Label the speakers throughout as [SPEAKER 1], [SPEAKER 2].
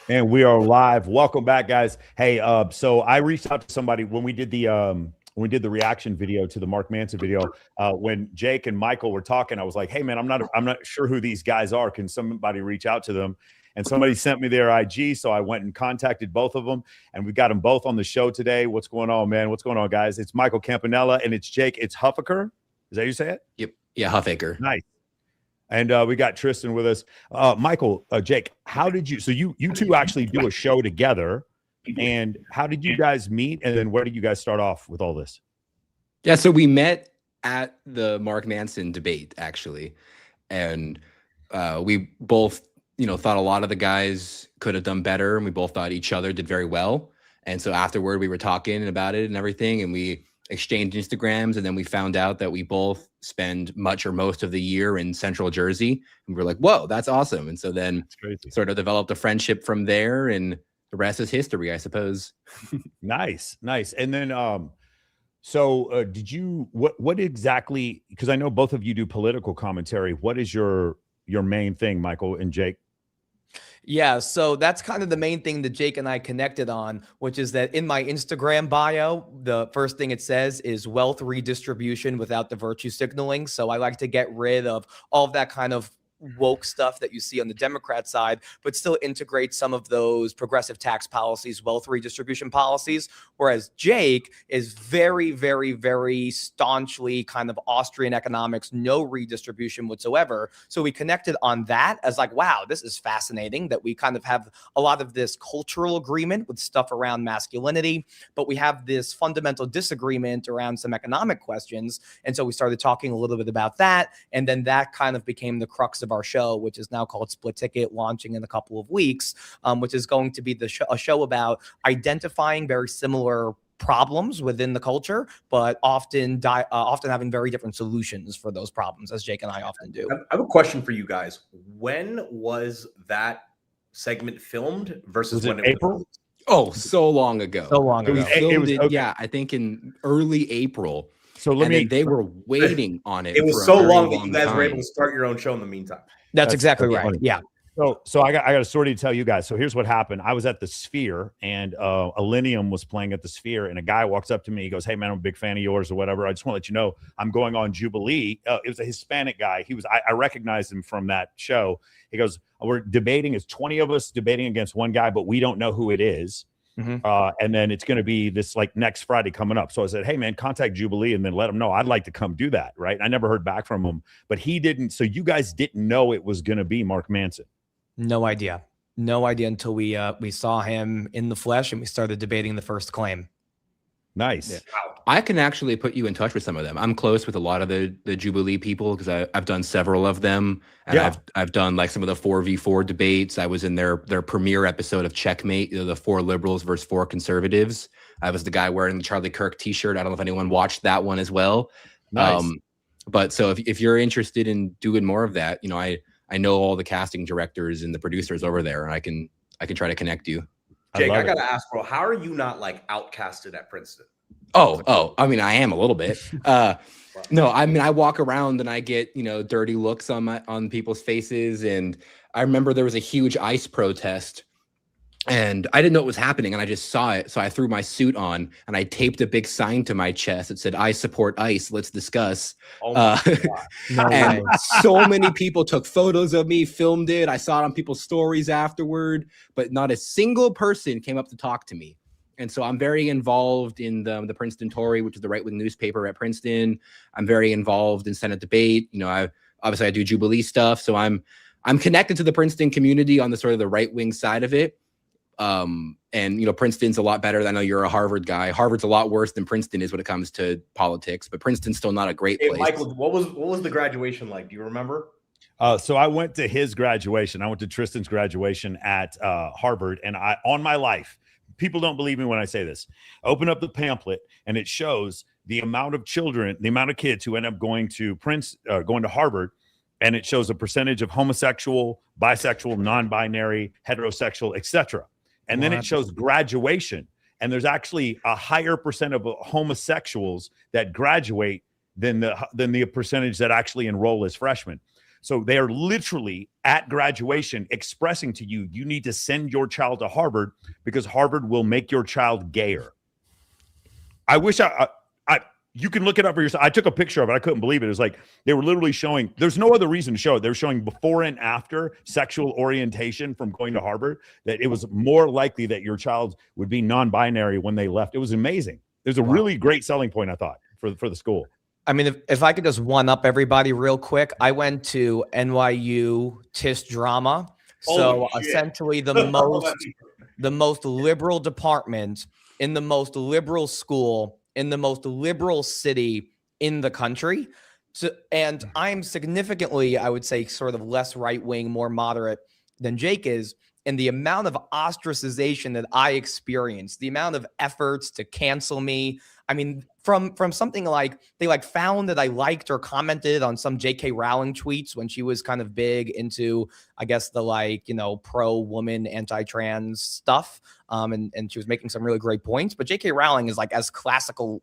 [SPEAKER 1] And we are live. Welcome back, guys. Hey, so I reached out to somebody when we did the reaction video to the Mark Manson video. When Jake and Michael were talking, I was like, "Hey, man, I'm not sure who these guys are. Can somebody reach out to them?" And somebody sent me their IG, so I went and contacted both of them, and we got them both on the show today. What's going on, man? What's going on, guys? It's Michael Campanella and it's Jake. It's Huffaker. Is that how you say it?
[SPEAKER 2] Yep. Yeah, Huffaker.
[SPEAKER 1] Nice. And we got Tristan with us. Michael, Jake, how did you? So you two actually do a show together, and how did you guys meet? And then where did you guys start off with all this?
[SPEAKER 2] Yeah, so we met at the Mark Manson debate, actually, and we both, thought a lot of the guys could have done better, and we both thought each other did very well. And so afterward, we were talking about it and everything, and we exchanged Instagrams, and then we found out that we both spend much or most of the year in Central Jersey, and we're like, whoa, that's awesome. And so then sort of developed a friendship from there, and the rest is history, I suppose.
[SPEAKER 1] Nice. And then did you what exactly, because I know both of you do political commentary, what is your main thing, Michael and Jake?
[SPEAKER 3] Yeah, so that's kind of the main thing that Jake and I connected on, which is that in my Instagram bio, the first thing it says is wealth redistribution without the virtue signaling. So I like to get rid of all of that kind of woke stuff that you see on the Democrat side, but still integrate some of those progressive tax policies, wealth redistribution policies. Whereas Jake is very, very, very staunchly kind of Austrian economics, no redistribution whatsoever. So we connected on that as like, wow, this is fascinating that we kind of have a lot of this cultural agreement with stuff around masculinity, but we have this fundamental disagreement around some economic questions. And so we started talking a little bit about that. And then that kind of became the crux of our show, which is now called Split Ticket, launching in a couple of weeks, which is going to be a show about identifying very similar problems within the culture, but often having very different solutions for those problems, as Jake and I often do.
[SPEAKER 4] I have a question for you guys. When was that segment filmed versus when it
[SPEAKER 1] April?
[SPEAKER 4] was?
[SPEAKER 2] Oh, so long ago.
[SPEAKER 3] So long ago.
[SPEAKER 2] We filmed it,
[SPEAKER 1] okay.
[SPEAKER 2] yeah, I think in early April.
[SPEAKER 1] So
[SPEAKER 2] they were waiting on it.
[SPEAKER 4] It was so long that you guys were able to start your own show in the meantime.
[SPEAKER 3] That's exactly right.
[SPEAKER 1] Funny.
[SPEAKER 3] Yeah.
[SPEAKER 1] So I got a story to tell you guys. So here's what happened. I was at the Sphere, and Millennium was playing at the Sphere, and a guy walks up to me. He goes, "Hey man, I'm a big fan of yours or whatever. I just want to let you know I'm going on Jubilee." It was a Hispanic guy. I recognized him from that show. He goes, "We're debating. It's 20 of us debating against one guy, but we don't know who it is."
[SPEAKER 3] Mm-hmm.
[SPEAKER 1] And then it's going to be this like next Friday coming up. So I said, "Hey man, contact Jubilee and then let them know I'd like to come do that." Right. And I never heard back from him, but he didn't. So you guys didn't know it was going to be Mark Manson.
[SPEAKER 3] No idea until we saw him in the flesh and we started debating the first claim.
[SPEAKER 1] Nice.
[SPEAKER 2] Yeah. I can actually put you in touch with some of them. I'm close with a lot of the Jubilee people because I've done several of them, and
[SPEAKER 1] Yeah.
[SPEAKER 2] I've done like some of the 4v4 debates. I was in their premiere episode of Checkmate, the 4 liberals versus 4 conservatives. I was the guy wearing the Charlie Kirk t-shirt. I don't know if anyone watched that one as well.
[SPEAKER 1] Nice.
[SPEAKER 2] But so if you're interested in doing more of that, I know all the casting directors and the producers over there, and I can try to connect you.
[SPEAKER 4] Jake, I gotta ask, bro, how are you not like outcasted at Princeton?
[SPEAKER 2] Oh, I mean, I am a little bit. No, I mean, I walk around and I get, dirty looks on people's faces. And I remember there was a huge ICE protest and I didn't know what was happening. And I just saw it. So I threw my suit on and I taped a big sign to my chest that said, "I support ICE. Let's discuss."
[SPEAKER 4] Oh my God.
[SPEAKER 2] And so many people took photos of me, filmed it. I saw it on people's stories afterward, but not a single person came up to talk to me. And so I'm very involved in the Princeton Tory, which is the right-wing newspaper at Princeton. I'm very involved in Senate debate. I do Jubilee stuff. So I'm connected to the Princeton community on the sort of the right-wing side of it. And Princeton's a lot better. I know you're a Harvard guy. Harvard's a lot worse than Princeton is when it comes to politics, but Princeton's still not a great place.
[SPEAKER 4] Michael, what was the graduation like? Do you remember?
[SPEAKER 1] So I went to his graduation. I went to Tristan's graduation at Harvard, and on my life, people don't believe me when I say this. Open up the pamphlet, and it shows the amount of children, the amount of kids who end up going to going to Harvard, and it shows a percentage of homosexual, bisexual, non-binary, heterosexual, etc. And then it shows graduation, and there's actually a higher percent of homosexuals that graduate than the percentage that actually enroll as freshmen. So they are literally at graduation expressing to you, you need to send your child to Harvard because Harvard will make your child gayer. I wish you can look it up for yourself. I took a picture of it. I couldn't believe it. It was like they were literally showing, there's no other reason to show it. They were showing before and after sexual orientation from going to Harvard, that it was more likely that your child would be non-binary when they left. It was amazing. There's a really great selling point, I thought, for the school.
[SPEAKER 3] I mean, if I could just one up everybody real quick, I went to NYU TIS drama. So essentially the most liberal department in the most liberal school in the most liberal city in the country. So, and I'm significantly, I would say, sort of less right-wing, more moderate than Jake is. And the amount of ostracization that I experienced, the amount of efforts to cancel me. I mean, from something like they like found that I liked or commented on some J.K. Rowling tweets when she was kind of big into, I guess, the like, you know, pro-woman, anti-trans stuff. And she was making some really great points. But J.K. Rowling is like as classically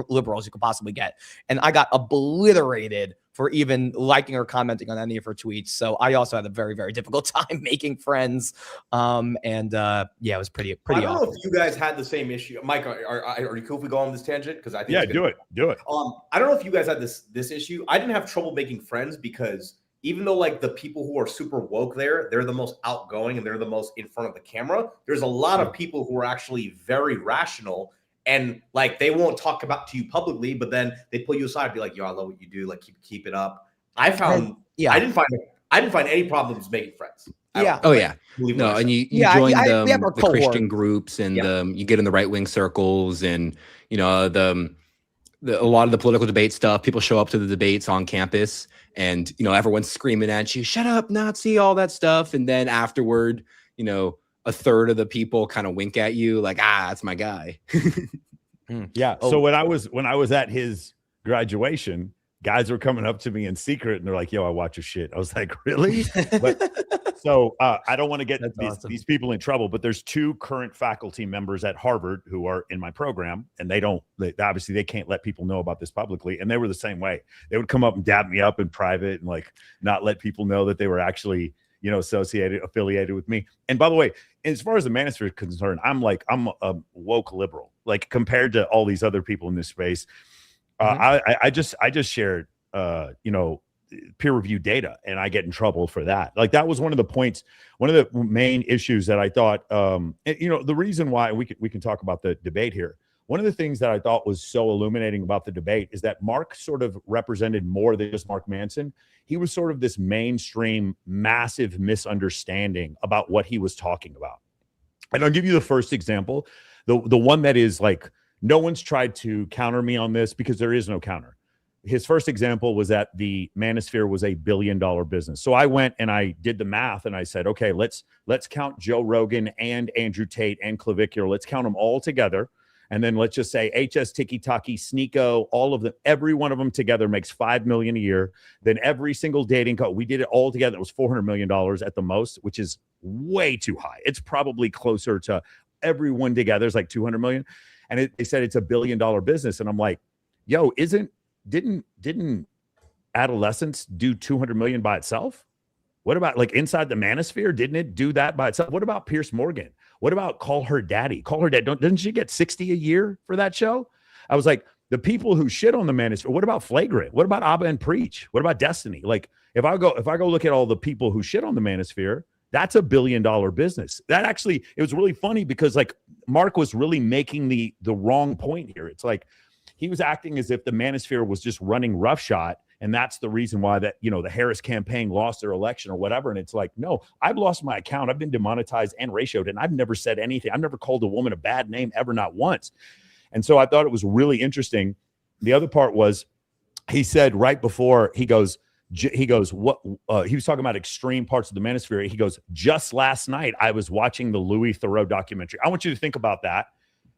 [SPEAKER 3] liberal as you could possibly get. And I got obliterated for even liking or commenting on any of her tweets. So I also had a very, very difficult time making friends. Yeah, it was pretty
[SPEAKER 4] I don't
[SPEAKER 3] awful.
[SPEAKER 4] know if you guys had the same issue. Mike, are you cool if we go on this tangent? Because I think
[SPEAKER 1] do it.
[SPEAKER 4] I don't know if you guys had this issue. I didn't have trouble making friends because even though like the people who are super woke there, they're the most outgoing and they're the most in front of the camera. There's a lot of people who are actually very rational. And like they won't talk about to you publicly, but then they pull you aside and be like, "Yo, I love what you do. Like keep it up." I found I didn't find any problems making friends.
[SPEAKER 2] Yeah. Oh yeah. No, and you join the Christian groups and you get in the right wing circles and you know a lot of the political debate stuff. People show up to the debates on campus and you know everyone's screaming at you, "Shut up, Nazi!" All that stuff, and then afterward, you know, a third of the people kind of wink at you like, that's my guy.
[SPEAKER 1] Yeah. So when I was at his graduation, guys were coming up to me in secret and they're like, "Yo, I watch your shit." I was like, "Really?" But so I don't want to get these people in trouble, but there's two current faculty members at Harvard who are in my program, and obviously they can't let people know about this publicly. And they were the same way. They would come up and dab me up in private and like not let people know that they were actually, you know, affiliated with me. And by the way, as far as the manosphere is concerned, I'm a woke liberal, like compared to all these other people in this space. I just shared, you know, peer review data, and I get in trouble for that. Like that was one of the points, one of the main issues that I thought, you know, the reason why we can talk about the debate here. One of the things that I thought was so illuminating about the debate is that Mark sort of represented more than just Mark Manson. He was sort of this mainstream, massive misunderstanding about what he was talking about. And I'll give you the first example, the one that is like, no one's tried to counter me on this because there is no counter. His first example was that the manosphere was $1 billion business. So I went and I did the math and I said, okay, let's count Joe Rogan and Andrew Tate and Clavicular. Let's count them all together. And then let's just say HS, Tiki Taki, Sneeko, all of them, every one of them together makes $5 million a year. Then every single dating we did it all together. It was $400 million at the most, which is way too high. It's probably closer to everyone together is like 200 million. And they said it's $1 billion business. And I'm like, yo, didn't adolescence do 200 million by itself? What about like inside the manosphere? Didn't it do that by itself? What about Pierce Morgan? What about Call Her Daddy? Call Her Dad. Doesn't she get 60 a year for that show? I was like, the people who shit on the manosphere. What about Flagrant? What about Abba and Preach? What about Destiny? Like if I go look at all the people who shit on the manosphere, that's $1 billion business. That actually, it was really funny because like Mark was really making the wrong point here. It's like he was acting as if the manosphere was just running roughshod. And that's the reason why that, you know, the Harris campaign lost their election or whatever. And it's like, no, I've lost my account. I've been demonetized and ratioed, and I've never said anything. I've never called a woman a bad name ever, not once. And so I thought it was really interesting. The other part was he said right before he goes, what he was talking about extreme parts of the manosphere. He goes, just last night, I was watching the Louis Theroux documentary. I want you to think about that,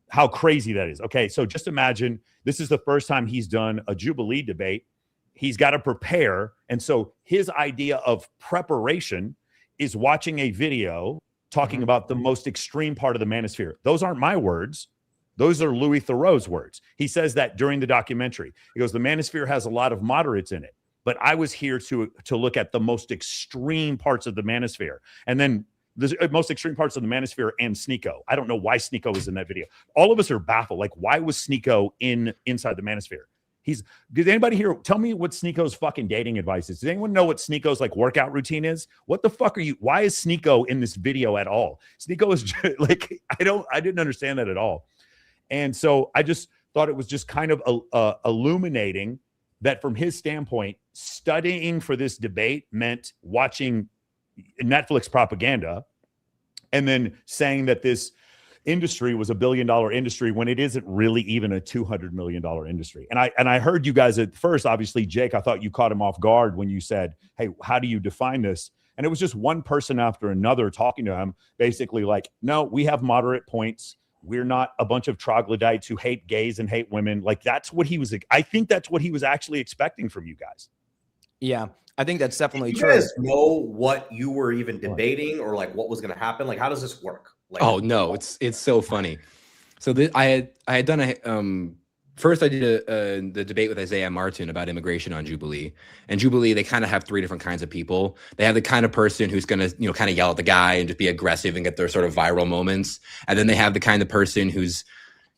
[SPEAKER 1] how crazy that is. Okay. So just imagine this is the first time he's done a Jubilee debate. He's got to prepare. And so his idea of preparation is watching a video talking about the most extreme part of the manosphere. Those aren't my words. Those are Louis Theroux's words. He says that during the documentary. He goes, the manosphere has a lot of moderates in it, but I was here to look at the most extreme parts of the manosphere, and then the most extreme parts of the manosphere and Sneeko. I don't know why Sneeko was in that video. All of us are baffled. Like, why was Sneeko inside the manosphere? Did anybody here tell me what Sneeko's fucking dating advice is? Does anyone know what Sneeko's like workout routine is? What the fuck why is Sneeko in this video at all? Sneeko is like, I didn't understand that at all. And so I just thought it was just kind of illuminating that from his standpoint, studying for this debate meant watching Netflix propaganda and then saying that this industry was $1 billion industry when it isn't really even a $200 million industry. And I heard you guys at first, obviously, Jake, I thought you caught him off guard when you said, hey, how do you define this? And it was just one person after another talking to him, basically like, no, we have moderate points. We're not a bunch of troglodytes who hate gays and hate women. Like, that's what he was. I think that's what he was actually expecting from you guys.
[SPEAKER 3] Yeah, I think that's definitely
[SPEAKER 4] true.
[SPEAKER 3] true.
[SPEAKER 4] You guys know what you were even debating or like what was going to happen? Like, how does this work? Like,
[SPEAKER 2] oh no, it's so funny. So I had done a first I did the debate with Isaiah Martin about immigration on Jubilee. And Jubilee, they kind of have three different kinds of people. They have the kind of person who's going to, kind of yell at the guy and just be aggressive and get their sort of viral moments. And then they have the kind of person who's,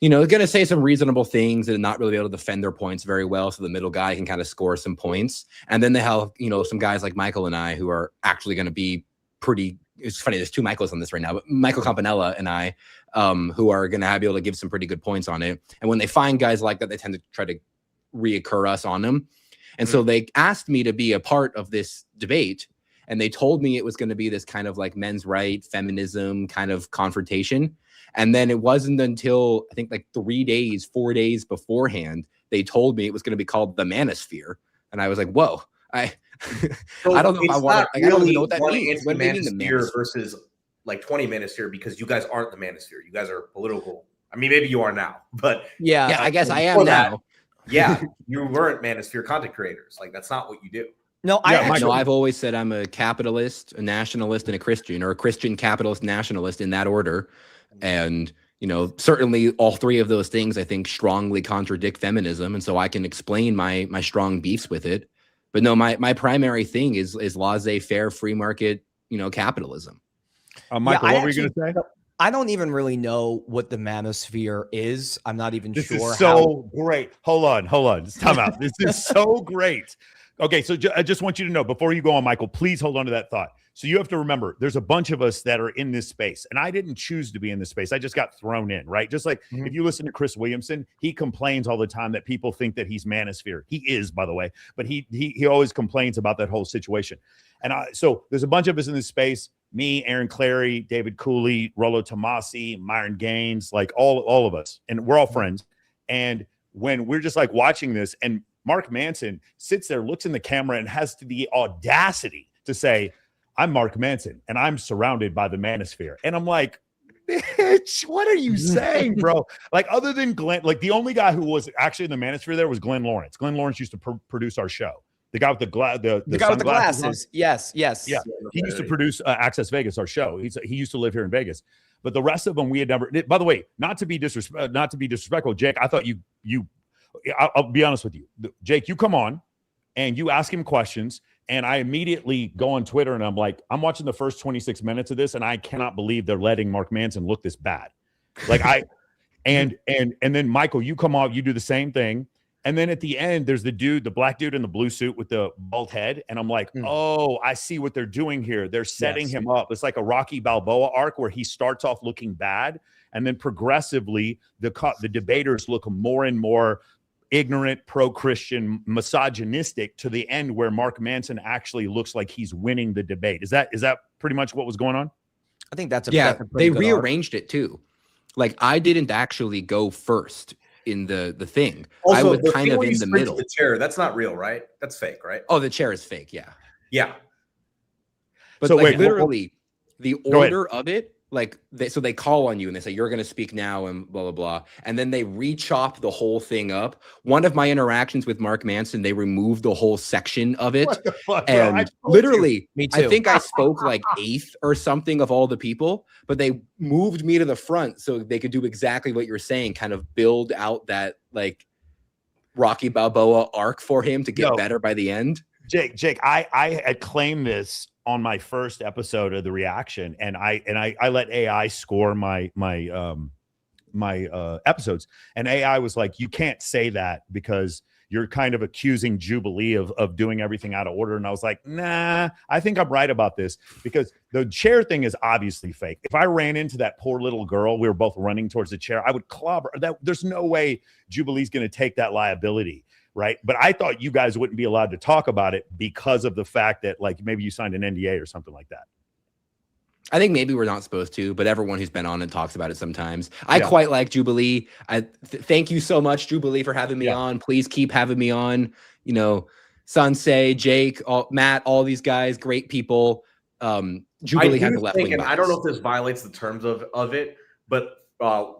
[SPEAKER 2] going to say some reasonable things and not really be able to defend their points very well. So the middle guy can kind of score some points. And then they have, some guys like Michael and I who are actually going to be pretty. It's funny, there's two Michaels on this right now, but Michael Campanella and I, who are going to be able to give some pretty good points on it. And when they find guys like that, they tend to try to reoccur us on them. And so they asked me to be a part of this debate. And they told me it was going to be this kind of like men's right, feminism kind of confrontation. And then it wasn't until I think like 4 days beforehand, they told me it was going to be called the manosphere. And I was like, whoa,
[SPEAKER 4] So
[SPEAKER 2] I don't know if I want to. I don't even know what that
[SPEAKER 4] one
[SPEAKER 2] means. What do you mean the
[SPEAKER 4] manosphere versus like 20 manosphere? Because you guys aren't the manosphere. You guys are political. I mean, maybe you are now, but
[SPEAKER 2] yeah, I guess I am now.
[SPEAKER 4] Yeah, you weren't manosphere content creators. Like, that's not what you do.
[SPEAKER 3] No,
[SPEAKER 2] I've always said I'm a capitalist, a nationalist, and a Christian, or a Christian, capitalist, nationalist in that order. And certainly all three of those things I think strongly contradict feminism, and so I can explain my strong beefs with it. But no, my primary thing is laissez-faire, free market, capitalism.
[SPEAKER 1] Michael, what were you going to say?
[SPEAKER 3] I don't even really know what the manosphere is. I'm not even sure.
[SPEAKER 1] This is so great. Hold on. Just time out. This is so great. Okay, so I just want you to know, before you go on, Michael, please hold on to that thought. So you have to remember, there's a bunch of us that are in this space, and I didn't choose to be in this space. I just got thrown in, right? Just like if you listen to Chris Williamson, he complains all the time that people think that he's manosphere. He is, by the way, but he always complains about that whole situation. And so there's a bunch of us in this space, me, Aaron Clary, David Cooley, Rollo Tomasi, Myron Gaines, like all of us, and we're all friends. And when we're just like watching this, and Mark Manson sits there, looks in the camera, and has the audacity to say, I'm Mark Manson, and I'm surrounded by the manosphere. And I'm like, bitch, what are you saying, bro? Like, other than Glenn, like the only guy who was actually in the manosphere there was Glenn Lawrence. Glenn Lawrence used to produce our show. The guy with the guy with the glasses.
[SPEAKER 3] Yes.
[SPEAKER 1] Yeah. He used to produce Access Vegas, our show. He used to live here in Vegas. But the rest of them, we had never. By the way, not to be disrespectful, Jake. I thought I'll be honest with you, Jake. You come on, and you ask him questions, and I immediately go on Twitter, and I'm like, I'm watching the first 26 minutes of this, and I cannot believe they're letting Mark Manson look this bad. Like and then Michael, you come on, you do the same thing. And then at the end, there's the black dude in the blue suit with the bald head. And I'm like, oh, I see what they're doing here. They're setting him up. It's like a Rocky Balboa arc where he starts off looking bad. And then progressively, the debaters look more and more ignorant, pro-Christian, misogynistic to the end where Mark Manson actually looks like he's winning the debate. Is that pretty much what was going on?
[SPEAKER 3] I think that's
[SPEAKER 2] they rearranged it too. Like, I didn't actually go first in the thing.
[SPEAKER 4] Also,
[SPEAKER 2] I was kind of in the middle.
[SPEAKER 4] The chair, that's not real, right? That's fake, right?
[SPEAKER 2] Oh, the chair is fake. Yeah. But
[SPEAKER 1] so
[SPEAKER 2] like,
[SPEAKER 1] wait,
[SPEAKER 2] literally, the order of it, like, they call on you and they say, you're going to speak now and blah, blah, blah. And then they re-chop the whole thing up. One of my interactions with Mark Manson, they removed the whole section of it.
[SPEAKER 1] What the fuck,
[SPEAKER 2] and literally,
[SPEAKER 3] Me too.
[SPEAKER 2] I think I spoke like 8th or something of all the people, but they moved me to the front so they could do exactly what you're saying, kind of build out that like Rocky Balboa arc for him to get better by the end.
[SPEAKER 1] Jake, I had claimed this on my first episode of the reaction, and I let AI score my episodes, and AI was like, you can't say that because you're kind of accusing Jubilee of doing everything out of order. And I was like, nah, I think I'm right about this, because the chair thing is obviously fake. If I ran into that poor little girl, we were both running towards the chair, I would clobber that. There's no way Jubilee's going to take that liability. Right. But I thought you guys wouldn't be allowed to talk about it because of the fact that, like, maybe you signed an NDA or something like that.
[SPEAKER 2] I think maybe we're not supposed to, but everyone who's been on it talks about it sometimes. I quite like Jubilee. Thank you so much, Jubilee, for having me on. Please keep having me on. You know, Sansei, Jake, Matt, all these guys, great people. Jubilee had the left wing bias.
[SPEAKER 4] I don't know if this violates the terms of it, but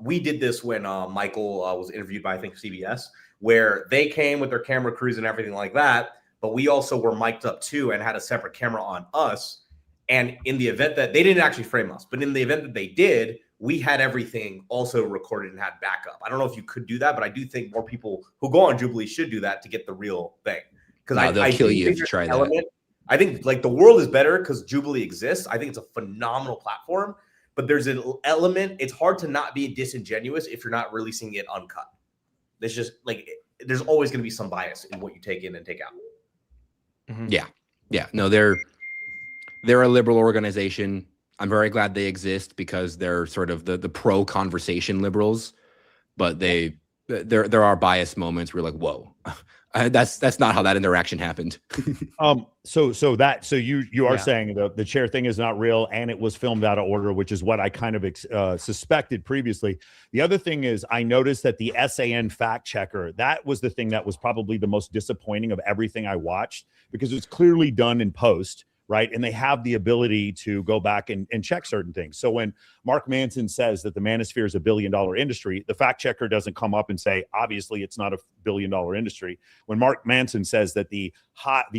[SPEAKER 4] we did this when Michael was interviewed by, I think, CBS, where they came with their camera crews and everything like that, but we also were mic'd up too and had a separate camera on us. And in the event that they didn't actually frame us, but in the event that they did, we had everything also recorded and had backup. I don't know if you could do that, but I do think more people who go on Jubilee should do that to get the real thing. Because
[SPEAKER 2] they'll kill you if you try that.
[SPEAKER 4] I think, like, the world is better because Jubilee exists. I think it's a phenomenal platform, but there's an element. It's hard to not be disingenuous if you're not releasing it uncut. There's just, like, there's always going to be some bias in what you take in and take out.
[SPEAKER 2] Mm-hmm. Yeah. No, they're a liberal organization. I'm very glad they exist because they're sort of the pro conversation liberals, but there are bias moments where you're like, whoa, that's not how that interaction happened.
[SPEAKER 1] So you are saying the chair thing is not real and it was filmed out of order, which is what I kind of suspected previously. The other thing is, I noticed that the SAN fact checker, that was the thing that was probably the most disappointing of everything I watched, because it's clearly done in post. Right. And they have the ability to go back and check certain things. So when Mark Manson says that the manosphere is $1 billion industry, the fact checker doesn't come up and say, obviously, it's not $1 billion industry. When Mark Manson says that the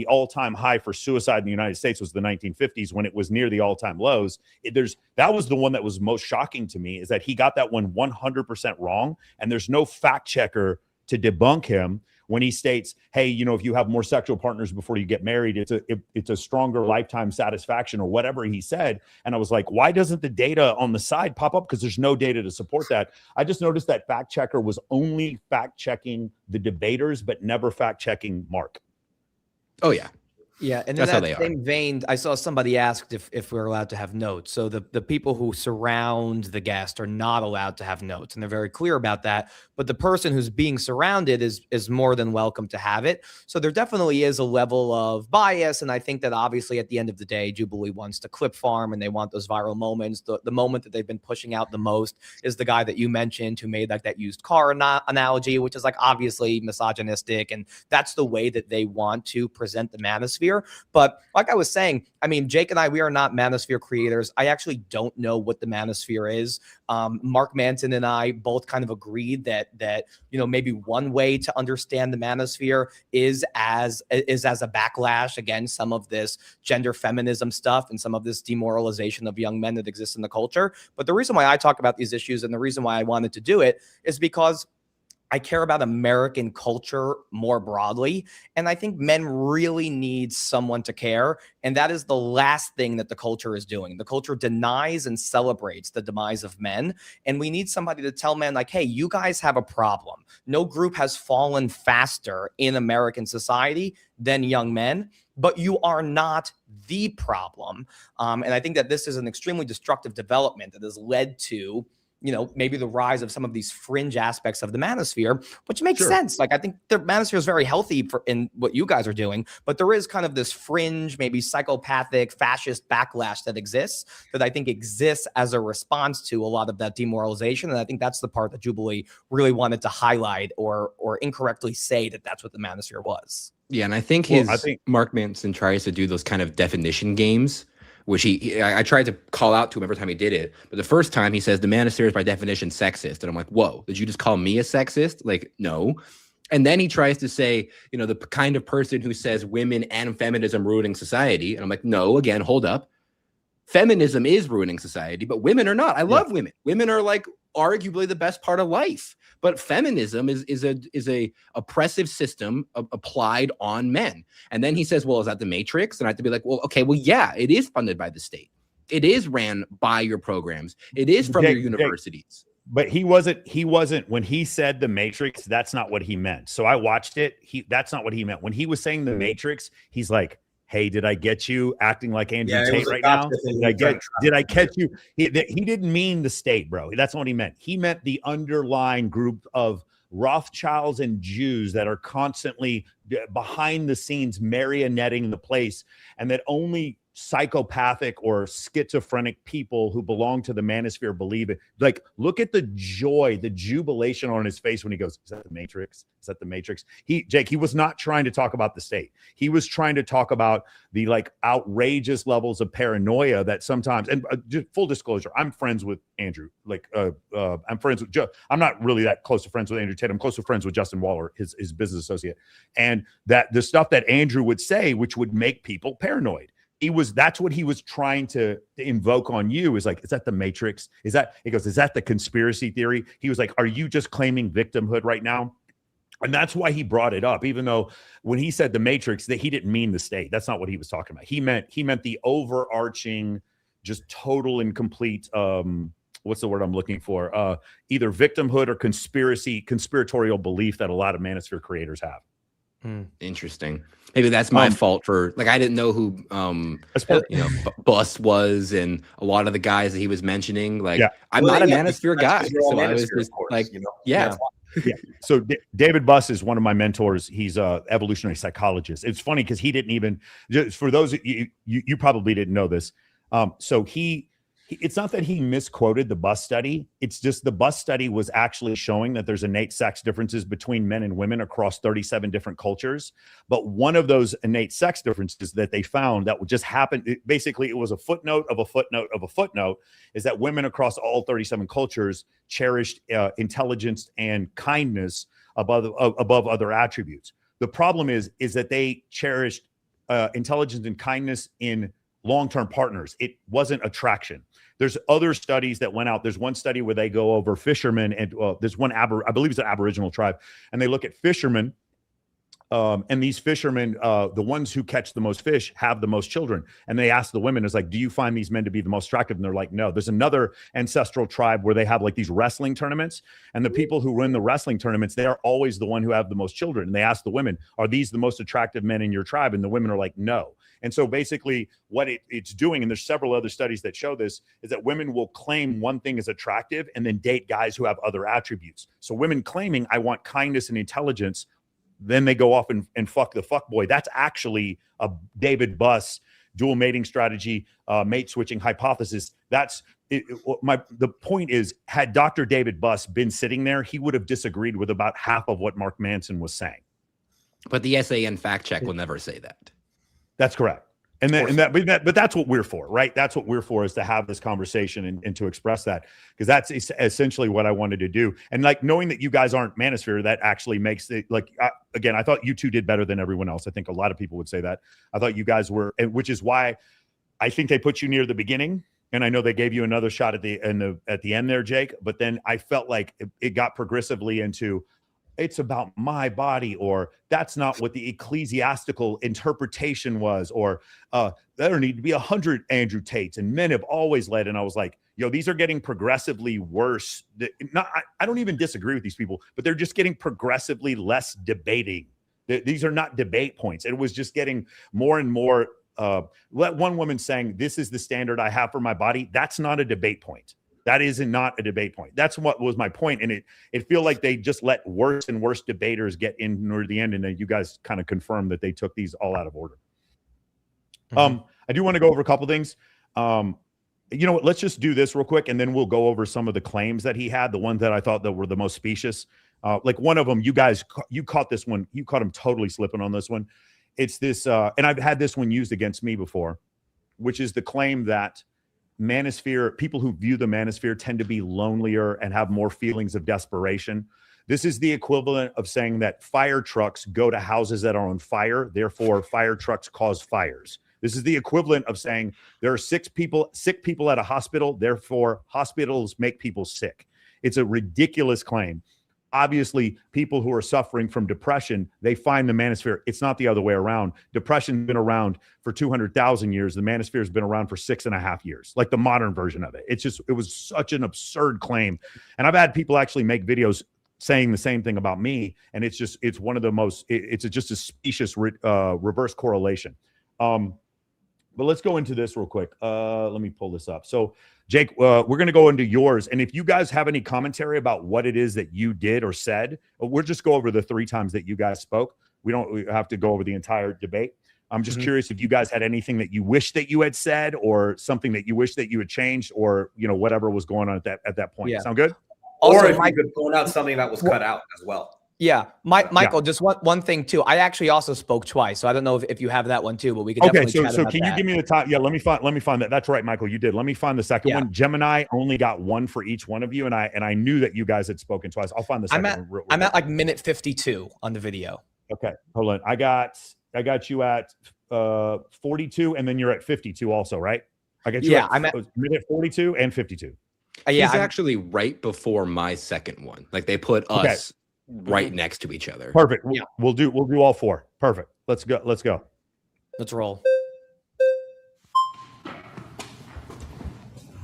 [SPEAKER 1] all-time high for suicide in the United States was the 1950s, when it was near the all-time lows, that was the one that was most shocking to me, is that he got that one 100% wrong. And there's no fact checker to debunk him when he states, hey, you know, if you have more sexual partners before you get married, it's a stronger lifetime satisfaction, or whatever he said. And I was like, why doesn't the data on the side pop up? Because there's no data to support that. I just noticed that fact checker was only fact checking the debaters, but never fact checking Mark.
[SPEAKER 2] Oh, yeah.
[SPEAKER 3] Yeah, and in that same vein, I saw somebody asked if we're allowed to have notes. So the people who surround the guest are not allowed to have notes, and they're very clear about that. But the person who's being surrounded is more than welcome to have it. So there definitely is a level of bias, and I think that obviously at the end of the day, Jubilee wants to clip farm, and they want those viral moments. The moment that they've been pushing out the most is the guy that you mentioned who made like that used car analogy, which is like obviously misogynistic, and that's the way that they want to present the manosphere. But like I was saying, I mean, Jake and I, we are not manosphere creators. I actually don't know what the manosphere is. Mark Manson and I both kind of agreed that you know, maybe one way to understand the manosphere is as a backlash against some of this gender feminism stuff and some of this demoralization of young men that exists in the culture. But the reason why I talk about these issues and the reason why I wanted to do it is because I care about American culture more broadly. And I think men really need someone to care. And that is the last thing that the culture is doing. The culture denies and celebrates the demise of men. And we need somebody to tell men, like, hey, you guys have a problem. No group has fallen faster in American society than young men, but you are not the problem. And I think that this is an extremely destructive development that has led to, you know, maybe the rise of some of these fringe aspects of the manosphere, which makes sense. Like, I think the manosphere is very healthy in what you guys are doing, but there is kind of this fringe, maybe psychopathic, fascist backlash that exists that I think exists as a response to a lot of that demoralization. And I think that's the part that Jubilee really wanted to highlight or incorrectly say that that's what the manosphere was.
[SPEAKER 2] Yeah, and I think Mark Manson tries to do those kind of definition games, which I tried to call out to him every time he did it. But the first time he says the manosphere is by definition sexist. And I'm like, whoa, did you just call me a sexist? Like, no. And then he tries to say, you know, the kind of person who says women and feminism ruining society. And I'm like, no, again, hold up. Feminism is ruining society, but women are not. I love women. Women are like arguably the best part of life. But feminism is a oppressive system applied on men. And then he says, well, is that the Matrix? And I have to be like, well, okay, well, yeah, it is funded by the state. It is ran by your programs. It is from your universities.
[SPEAKER 1] But he wasn't when he said the Matrix, that's not what he meant. So I watched it. That's not what he meant. When he was saying the Matrix, he's like, hey, did I get you acting like Andrew Tate right now? Did I catch you? He didn't mean the state, bro. That's not what he meant. He meant the underlying group of Rothschilds and Jews that are constantly behind the scenes marionetting the place, and that only psychopathic or schizophrenic people who belong to the manosphere believe it. Like, look at the joy, the jubilation on his face when he goes, is that the Matrix? Is that the Matrix? Jake, he was not trying to talk about the state. He was trying to talk about the like outrageous levels of paranoia that sometimes, and just full disclosure, I'm friends with Andrew. Like, I'm friends with Joe. I'm not really that close to friends with Andrew Tate. I'm close to friends with Justin Waller, his business associate. And that the stuff that Andrew would say, which would make people paranoid, that's what he was trying to invoke on you, is like, is that the Matrix? He goes, is that the conspiracy theory? He was like, are you just claiming victimhood right now? And that's why he brought it up, even though when he said the Matrix, that he didn't mean the state. That's not what he was talking about. He meant the overarching, just total and complete, what's the word I'm looking for? Either victimhood or conspiratorial belief that a lot of manosphere creators have.
[SPEAKER 2] Interesting. Maybe that's my fault for, like, I didn't know who Bus was, and a lot of the guys that he was mentioning. Like, I'm not a manosphere guy, so I was just like, yeah.
[SPEAKER 1] So David Buss is one of my mentors. He's a evolutionary psychologist. It's funny because he didn't even, just for those of you probably didn't know this. So it's not that he misquoted the Buss study. It's just the Buss study was actually showing that there's innate sex differences between men and women across 37 different cultures. But one of those innate sex differences that they found that would just happen, basically it was a footnote of a footnote of a footnote, is that women across all 37 cultures cherished intelligence and kindness above other attributes. The problem is that they cherished intelligence and kindness in long-term partners. It wasn't attraction. There's other studies that went out. There's one study where they go over fishermen, and there's one, I believe it's an Aboriginal tribe, and they look at fishermen, and these fishermen, the ones who catch the most fish have the most children. And they ask the women, it's like, do you find these men to be the most attractive? And they're like, no. There's another ancestral tribe where they have like these wrestling tournaments, and the people who win the wrestling tournaments, they are always the one who have the most children. And they ask the women, are these the most attractive men in your tribe? And the women are like, no. And so basically what it's doing, and there's several other studies that show this, is that women will claim one thing is attractive and then date guys who have other attributes. So women claiming, I want kindness and intelligence, then they go off and fuck the fuck boy. That's actually a David Buss dual mating strategy, mate switching hypothesis. That's it. The point is, had Dr. David Buss been sitting there, he would have disagreed with about half of what Mark Manson was saying.
[SPEAKER 2] But the SAN fact check will never say that.
[SPEAKER 1] That's correct. But that's what we're for, right? That's what we're for, is to have this conversation and to express that, because that's essentially what I wanted to do. And like, knowing that you guys aren't manosphere, that actually makes it like, again, I thought you two did better than everyone else. I think a lot of people would say that. I thought you guys were, which is why I think they put you near the beginning. And I know they gave you another shot at the end there, Jake. But then I felt like it got progressively into, it's about my body, or that's not what the ecclesiastical interpretation was, or there need to be 100 Andrew Tates, and men have always led. And I was like, yo, these are getting progressively worse. I don't even disagree with these people, but they're just getting progressively less debating. These are not debate points. It was just getting more and more. Let one woman saying, this is the standard I have for my body. That's not a debate point. That is not a debate point. That's what was my point. And it feel like they just let worse and worse debaters get in near the end. And then you guys kind of confirmed that they took these all out of order. I do want to go over a couple things. You know what? Let's just do this real quick, and then we'll go over some of the claims that he had, the ones that I thought that were the most specious. Like one of them, you caught this one. You caught him totally slipping on this one. It's this, and I've had this one used against me before, which is the claim that people who view the manosphere tend to be lonelier and have more feelings of desperation. This is the equivalent of saying that fire trucks go to houses that are on fire, therefore fire trucks cause fires. This is the equivalent of saying there are sick people at a hospital, therefore hospitals make people sick. It's a ridiculous claim. Obviously, people who are suffering from depression, they find the manosphere. It's not the other way around. Depression's been around for 200,000 years. The manosphere has been around for 6.5 years, like the modern version of it. It was such an absurd claim. And I've had people actually make videos saying the same thing about me. And it's one of the most, it's just a specious reverse correlation. But let's go into this real quick. Let me pull this up. So Jake, we're going to go into yours. And if you guys have any commentary about what it is that you did or said, we'll just go over the 3 times that you guys spoke. We don't have to go over the entire debate. I'm just curious if you guys had anything that you wish that you had said, or something that you wish that you had changed, or, you know, whatever was going on at that point.
[SPEAKER 3] Yeah.
[SPEAKER 1] Sound good?
[SPEAKER 4] Or if you could point out something that was cut out as well.
[SPEAKER 3] Yeah, Michael, just one thing too. I actually also spoke twice, so I don't know if you have that one too, but we can definitely chat about
[SPEAKER 1] can you give me the time? Yeah, let me find that. That's right, Michael, you did. Let me find the second one. Gemini only got 1 for each one of you, and I knew that you guys had spoken twice. I'll find the second one.
[SPEAKER 3] I'm at like minute 52 on the video.
[SPEAKER 1] Okay, hold on. I got you at 42, and then you're at 52 also, right? I got you.
[SPEAKER 3] Yeah,
[SPEAKER 1] I'm at minute 42 and 52.
[SPEAKER 2] Yeah, he's actually right before my second one. Like they put us right next to each other.
[SPEAKER 1] Perfect. Yeah. We'll do all 4. Perfect. Let's go.
[SPEAKER 3] Let's roll.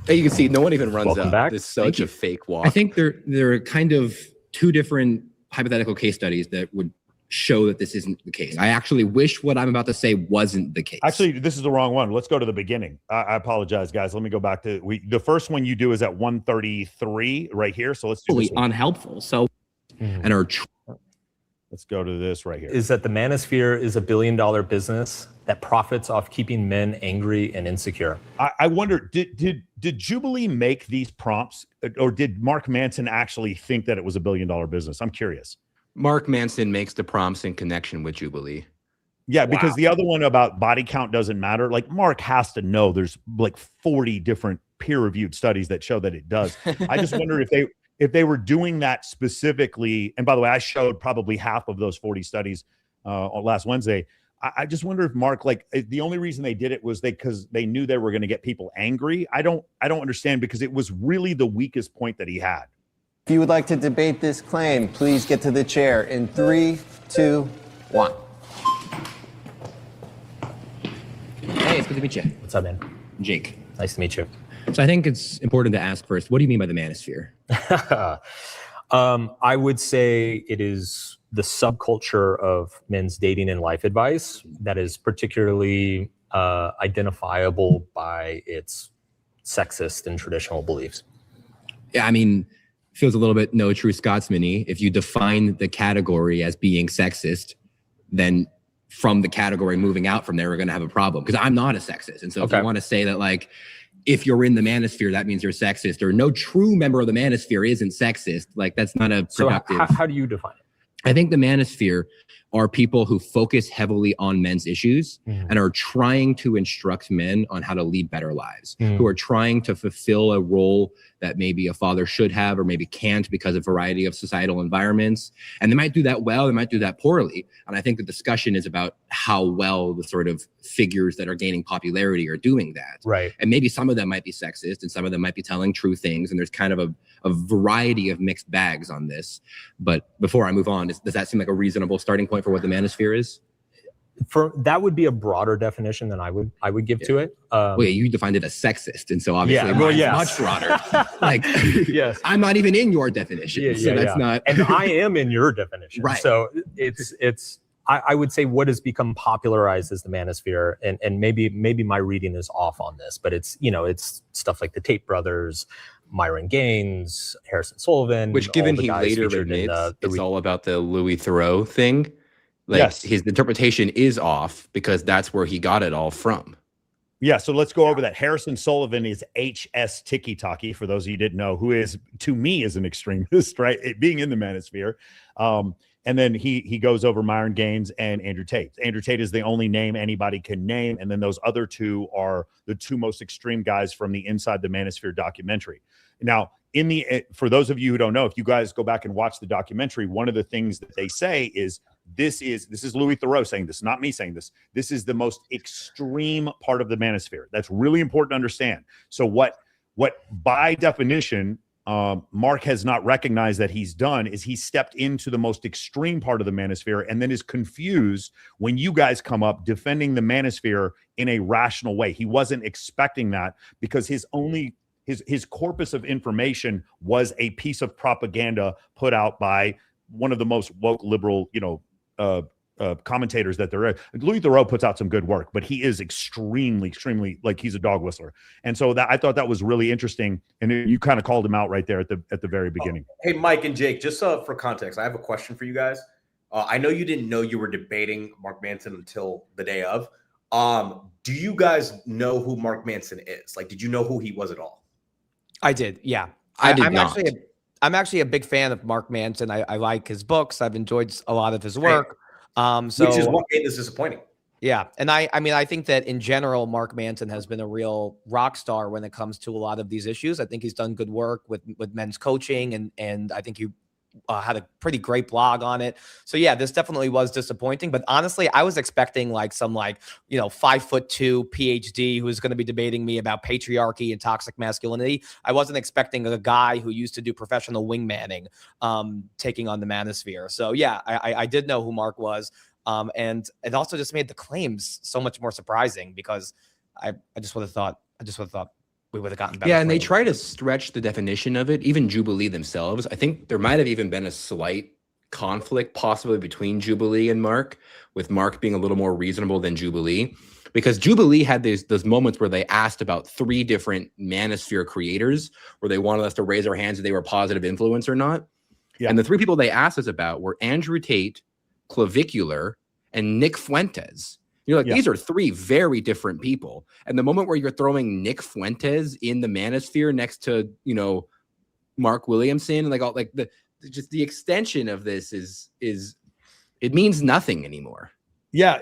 [SPEAKER 2] Hey, you can see no one even runs up.
[SPEAKER 5] Back.
[SPEAKER 2] It's such a fake walk.
[SPEAKER 6] I think there are kind of 2 different hypothetical case studies that would show that this isn't the case. I actually wish what I'm about to say wasn't the case.
[SPEAKER 1] Actually, this is the wrong one. Let's go to the beginning. I apologize, guys. Let me go back to the first one you do is at 133 right here. So let's do this one.
[SPEAKER 6] Unhelpful. So and our
[SPEAKER 1] let's go to this right here.
[SPEAKER 5] Is that the manosphere is a billion-dollar business that profits off keeping men angry and insecure.
[SPEAKER 1] I wonder, did Jubilee make these prompts, or did Mark Manson actually think that it was a billion-dollar business? I'm curious.
[SPEAKER 2] Mark Manson makes the prompts in connection with Jubilee.
[SPEAKER 1] Yeah, because the other one about body count doesn't matter. Like Mark has to know there's like 40 different peer-reviewed studies that show that it does. I just wonder if they were doing that specifically. And by the way, I showed probably half of those 40 studies last Wednesday. I just wonder if Mark, like, the only reason they did it was because they knew they were going to get people angry. I don't understand, because it was really the weakest point that he had.
[SPEAKER 7] If you would like to debate this claim, please get to the chair in 3, 2, 1.
[SPEAKER 6] Hey, it's good to meet you.
[SPEAKER 5] What's up, man?
[SPEAKER 6] Jake.
[SPEAKER 5] Nice to meet you.
[SPEAKER 6] So I think it's important to ask first, what do you mean by the manosphere?
[SPEAKER 5] I would say it is the subculture of men's dating and life advice that is particularly identifiable by its sexist and traditional beliefs.
[SPEAKER 6] Yeah, I mean, feels a little bit no true Scotsman-y. If you define the category as being sexist, then from the category moving out from there, we're going to have a problem, because I'm not a sexist. And so if you want to say that, like, if you're in the manosphere, that means you're sexist, or no true member of the manosphere isn't sexist, like, that's not a productive.
[SPEAKER 5] So how do you define it?
[SPEAKER 6] I think the manosphere are people who focus heavily on men's issues and are trying to instruct men on how to lead better lives, who are trying to fulfill a role that maybe a father should have or maybe can't because of a variety of societal environments. And they might do that well, they might do that poorly. And I think the discussion is about how well the sort of figures that are gaining popularity are doing that.
[SPEAKER 5] Right.
[SPEAKER 6] And maybe some of them might be sexist and some of them might be telling true things. And there's kind of a variety of mixed bags on this. But before I move on, does that seem like a reasonable starting point for what the manosphere is?
[SPEAKER 5] For that would be a broader definition than I would give to it.
[SPEAKER 6] Well, yeah, you defined it as sexist, and so obviously much broader. Like,
[SPEAKER 5] yes,
[SPEAKER 6] I'm not even in your definition, so that's not.
[SPEAKER 5] And I am in your definition,
[SPEAKER 6] right?
[SPEAKER 5] So it's. I would say what has become popularized as the manosphere, and maybe my reading is off on this, but it's stuff like the Tate brothers, Myron Gaines, Harrison Sullivan.
[SPEAKER 2] Which, given he later admits, it's all about the Louis Theroux thing. Like, his interpretation is off because that's where he got it all from.
[SPEAKER 1] Yeah, so let's go over that. Harrison Sullivan is HS Tiki Taki, for those of you who didn't know, who is, to me, is an extremist, right? Being in the manosphere. And then he goes over Myron Gaines and Andrew Tate. Andrew Tate is the only name anybody can name. And then those other two are the two most extreme guys from the Inside the Manosphere documentary. Now, for those of you who don't know, if you guys go back and watch the documentary, one of the things that they say is, this is Louis Theroux saying this, not me saying this. This is the most extreme part of the manosphere. That's really important to understand. So what by definition, Mark has not recognized that he's done is he stepped into the most extreme part of the manosphere and then is confused when you guys come up defending the manosphere in a rational way. He wasn't expecting that because his corpus of information was a piece of propaganda put out by one of the most woke liberal, commentators that there is. Louis Theroux puts out some good work, but he is extremely, like he's a dog whistler. And so that I thought that was really interesting. And you kind of called him out right there at the very beginning.
[SPEAKER 4] Hey, Mike and Jake, just for context, I have a question for you guys. I know you didn't know you were debating Mark Manson until the day of. Do you guys know who Mark Manson is? Like, did you know who he was at all?
[SPEAKER 3] I did. Yeah.
[SPEAKER 6] I'm not.
[SPEAKER 3] I'm actually a big fan of Mark Manson. I like his books. I've enjoyed a lot of his work.
[SPEAKER 4] Which is what made this disappointing.
[SPEAKER 3] Yeah. And I mean, I think that in general, Mark Manson has been a real rock star when it comes to a lot of these issues. I think he's done good work with men's coaching, and I think he had a pretty great blog on it. So yeah, this definitely was disappointing, but honestly, I was expecting like some 5'2" PhD who's going to be debating me about patriarchy and toxic masculinity. I wasn't expecting a guy who used to do professional wingmanning taking on the manosphere. So yeah, I did know who Mark was. And it also just made the claims so much more surprising because I just would have thought we would have gotten better.
[SPEAKER 2] Yeah, and they try to stretch the definition of it. Even Jubilee themselves, I think there might have even been a slight conflict possibly between Jubilee and Mark, with Mark being a little more reasonable than Jubilee, because Jubilee had those moments where they asked about 3 different manosphere creators where they wanted us to raise our hands if they were positive influence or not. Yeah. And the 3 people they asked us about were Andrew Tate, Clavicular, and Nick Fuentes. You're like, these are 3 very different people. And the moment where you're throwing Nick Fuentes in the manosphere next to, Mark Williamson, just the extension of this is it means nothing anymore.
[SPEAKER 1] Yeah,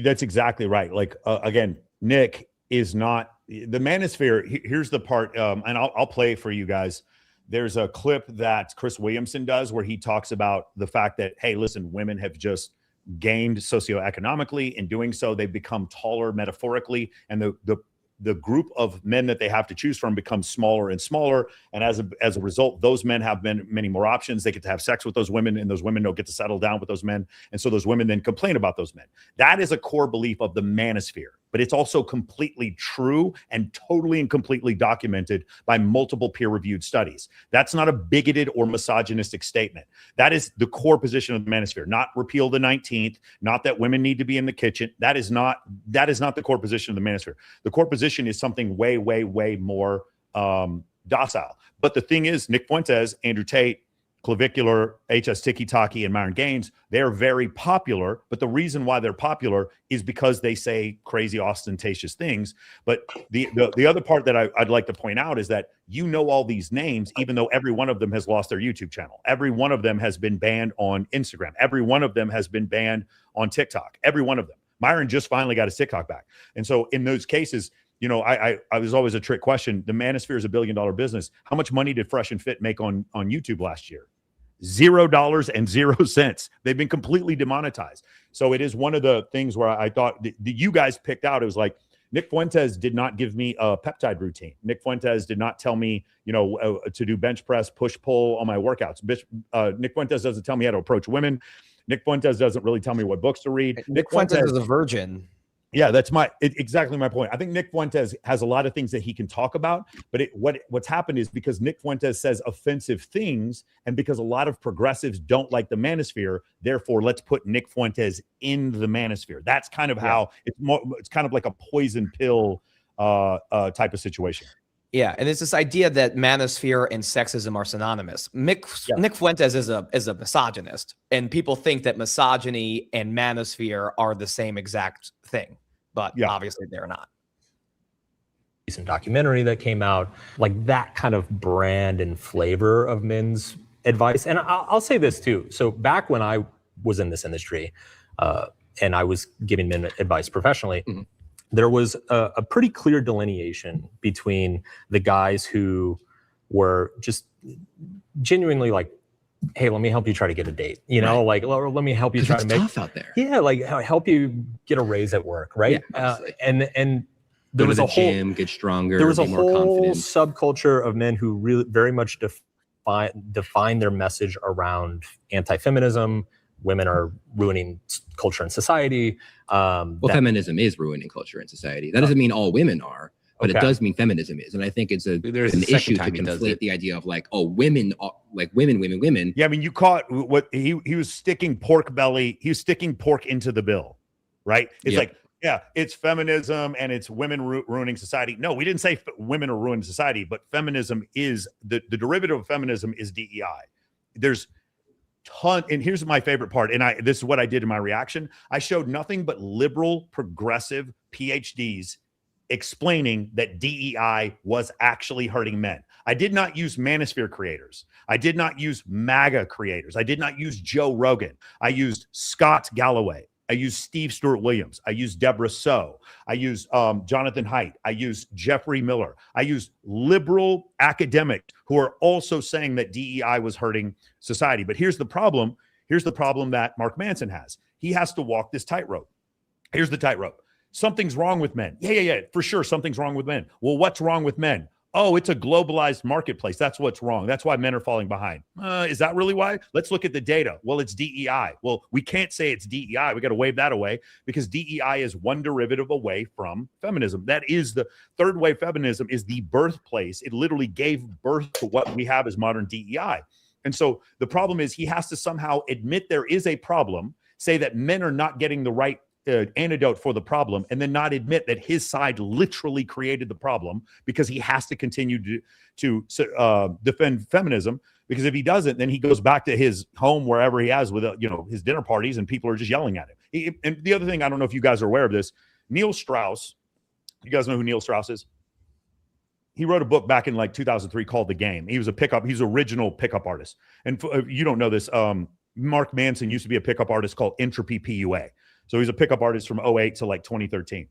[SPEAKER 1] that's exactly right. Like, again, Nick is not the manosphere. Here's the part, and I'll play for you guys. There's a clip that Chris Williamson does where he talks about the fact that, hey, listen, women have just gained socioeconomically. In doing so, they've become taller metaphorically, and the group of men that they have to choose from becomes smaller and smaller. And as a result, those men have many more options. They get to have sex with those women, and those women don't get to settle down with those men. And so those women then complain about those men. That is a core belief of the manosphere, but it's also completely true and totally and completely documented by multiple peer-reviewed studies. That's not a bigoted or misogynistic statement. That is the core position of the manosphere, not repeal the 19th, not that women need to be in the kitchen. That is not the core position of the manosphere. The core position is something way, way, way more docile. But the thing is, Nick Fuentes, Andrew Tate, Clavicular, H.S. Tiki-Taki, and Myron Gaines, they're very popular. But the reason why they're popular is because they say crazy, ostentatious things. But the other part that I'd like to point out is that all these names, even though every one of them has lost their YouTube channel. Every one of them has been banned on Instagram. Every one of them has been banned on TikTok. Every one of them. Myron just finally got his TikTok back. And so in those cases, I was always a trick question. The manosphere is $1 billion business. How much money did Fresh and Fit make on YouTube last year? $0.00. They've been completely demonetized. So it is one of the things where I thought that you guys picked out. It was like, Nick Fuentes did not give me a peptide routine. Nick Fuentes did not tell me, to do bench press, push, pull on my workouts. Nick Fuentes doesn't tell me how to approach women. Nick Fuentes doesn't really tell me what books to read.
[SPEAKER 3] Nick Fuentes is a virgin.
[SPEAKER 1] Yeah, that's exactly my point. I think Nick Fuentes has a lot of things that he can talk about, but what's happened is because Nick Fuentes says offensive things, and because a lot of progressives don't like the manosphere, therefore let's put Nick Fuentes in the manosphere. That's kind of how it's kind of like a poison pill type of situation.
[SPEAKER 3] Yeah, and it's this idea that manosphere and sexism are synonymous. Nick Fuentes is a misogynist, and people think that misogyny and manosphere are the same exact thing, but obviously they're not.
[SPEAKER 5] Recent documentary that came out, like that kind of brand and flavor of men's advice. And I'll say this too. So back when I was in this industry, and I was giving men advice professionally, there was a pretty clear delineation between the guys who were just genuinely like, hey, let me help you try to get a date, like, let me help you try to make
[SPEAKER 6] tough out there.
[SPEAKER 5] Yeah, like help you get a raise at work, right?
[SPEAKER 6] Yeah,
[SPEAKER 5] and there
[SPEAKER 6] Go
[SPEAKER 5] was
[SPEAKER 6] to
[SPEAKER 5] a
[SPEAKER 6] the
[SPEAKER 5] whole
[SPEAKER 6] gym, get stronger,
[SPEAKER 5] there was a
[SPEAKER 6] be more
[SPEAKER 5] whole
[SPEAKER 6] confident.
[SPEAKER 5] subculture of men who really very much define their message around anti-feminism. Women are ruining culture and society.
[SPEAKER 6] Well, feminism is ruining culture and society. That doesn't mean all women are, but it does mean feminism is. And I think it's
[SPEAKER 2] There's
[SPEAKER 6] an
[SPEAKER 2] the second
[SPEAKER 6] issue to
[SPEAKER 2] time he does
[SPEAKER 6] conflate
[SPEAKER 2] it.
[SPEAKER 6] the idea of like, oh, women, like women.
[SPEAKER 1] Yeah, I mean, you caught what he was sticking pork belly. He was sticking pork into the bill, right? It's like, yeah, it's feminism and it's women ruining society. No, we didn't say women are ruining society, but feminism is the derivative of feminism is DEI. There's and here's my favorite part. And this is what I did in my reaction. I showed nothing but liberal, progressive PhDs explaining that DEI was actually hurting men. I did not use manosphere creators. I did not use MAGA creators. I did not use Joe Rogan. I used Scott Galloway. I used Steve Stewart Williams. I used Deborah Soh. I used Jonathan Haidt. I used Jeffrey Miller. I used liberal academics who are also saying that DEI was hurting society. But here's the problem. Here's the problem that Mark Manson has. He has to walk this tightrope. Here's the tightrope. Something's wrong with men. Yeah, for sure. Something's wrong with men. Well, what's wrong with men? Oh, it's a globalized marketplace. That's what's wrong. That's why men are falling behind. Is that really why? Let's look at the data. Well, it's DEI. Well, we can't say it's DEI. We got to wave that away because DEI is one derivative away from feminism. That is the third wave feminism is the birthplace. It literally gave birth to what we have as modern DEI. And so the problem is he has to somehow admit there is a problem, say that men are not getting the right antidote for the problem, and then not admit that his side literally created the problem because he has to continue to defend feminism. Because if he doesn't, then he goes back to his home wherever he has with his dinner parties, and people are just yelling at him. And the other thing, I don't know if you guys are aware of this, Neil Strauss. You guys know who Neil Strauss is? He wrote a book back in like 2003 called The Game. He's original pickup artist. And if you don't know this, Mark Manson used to be a pickup artist called Entropy PUA. So he's a pickup artist from 2008 to like 2013.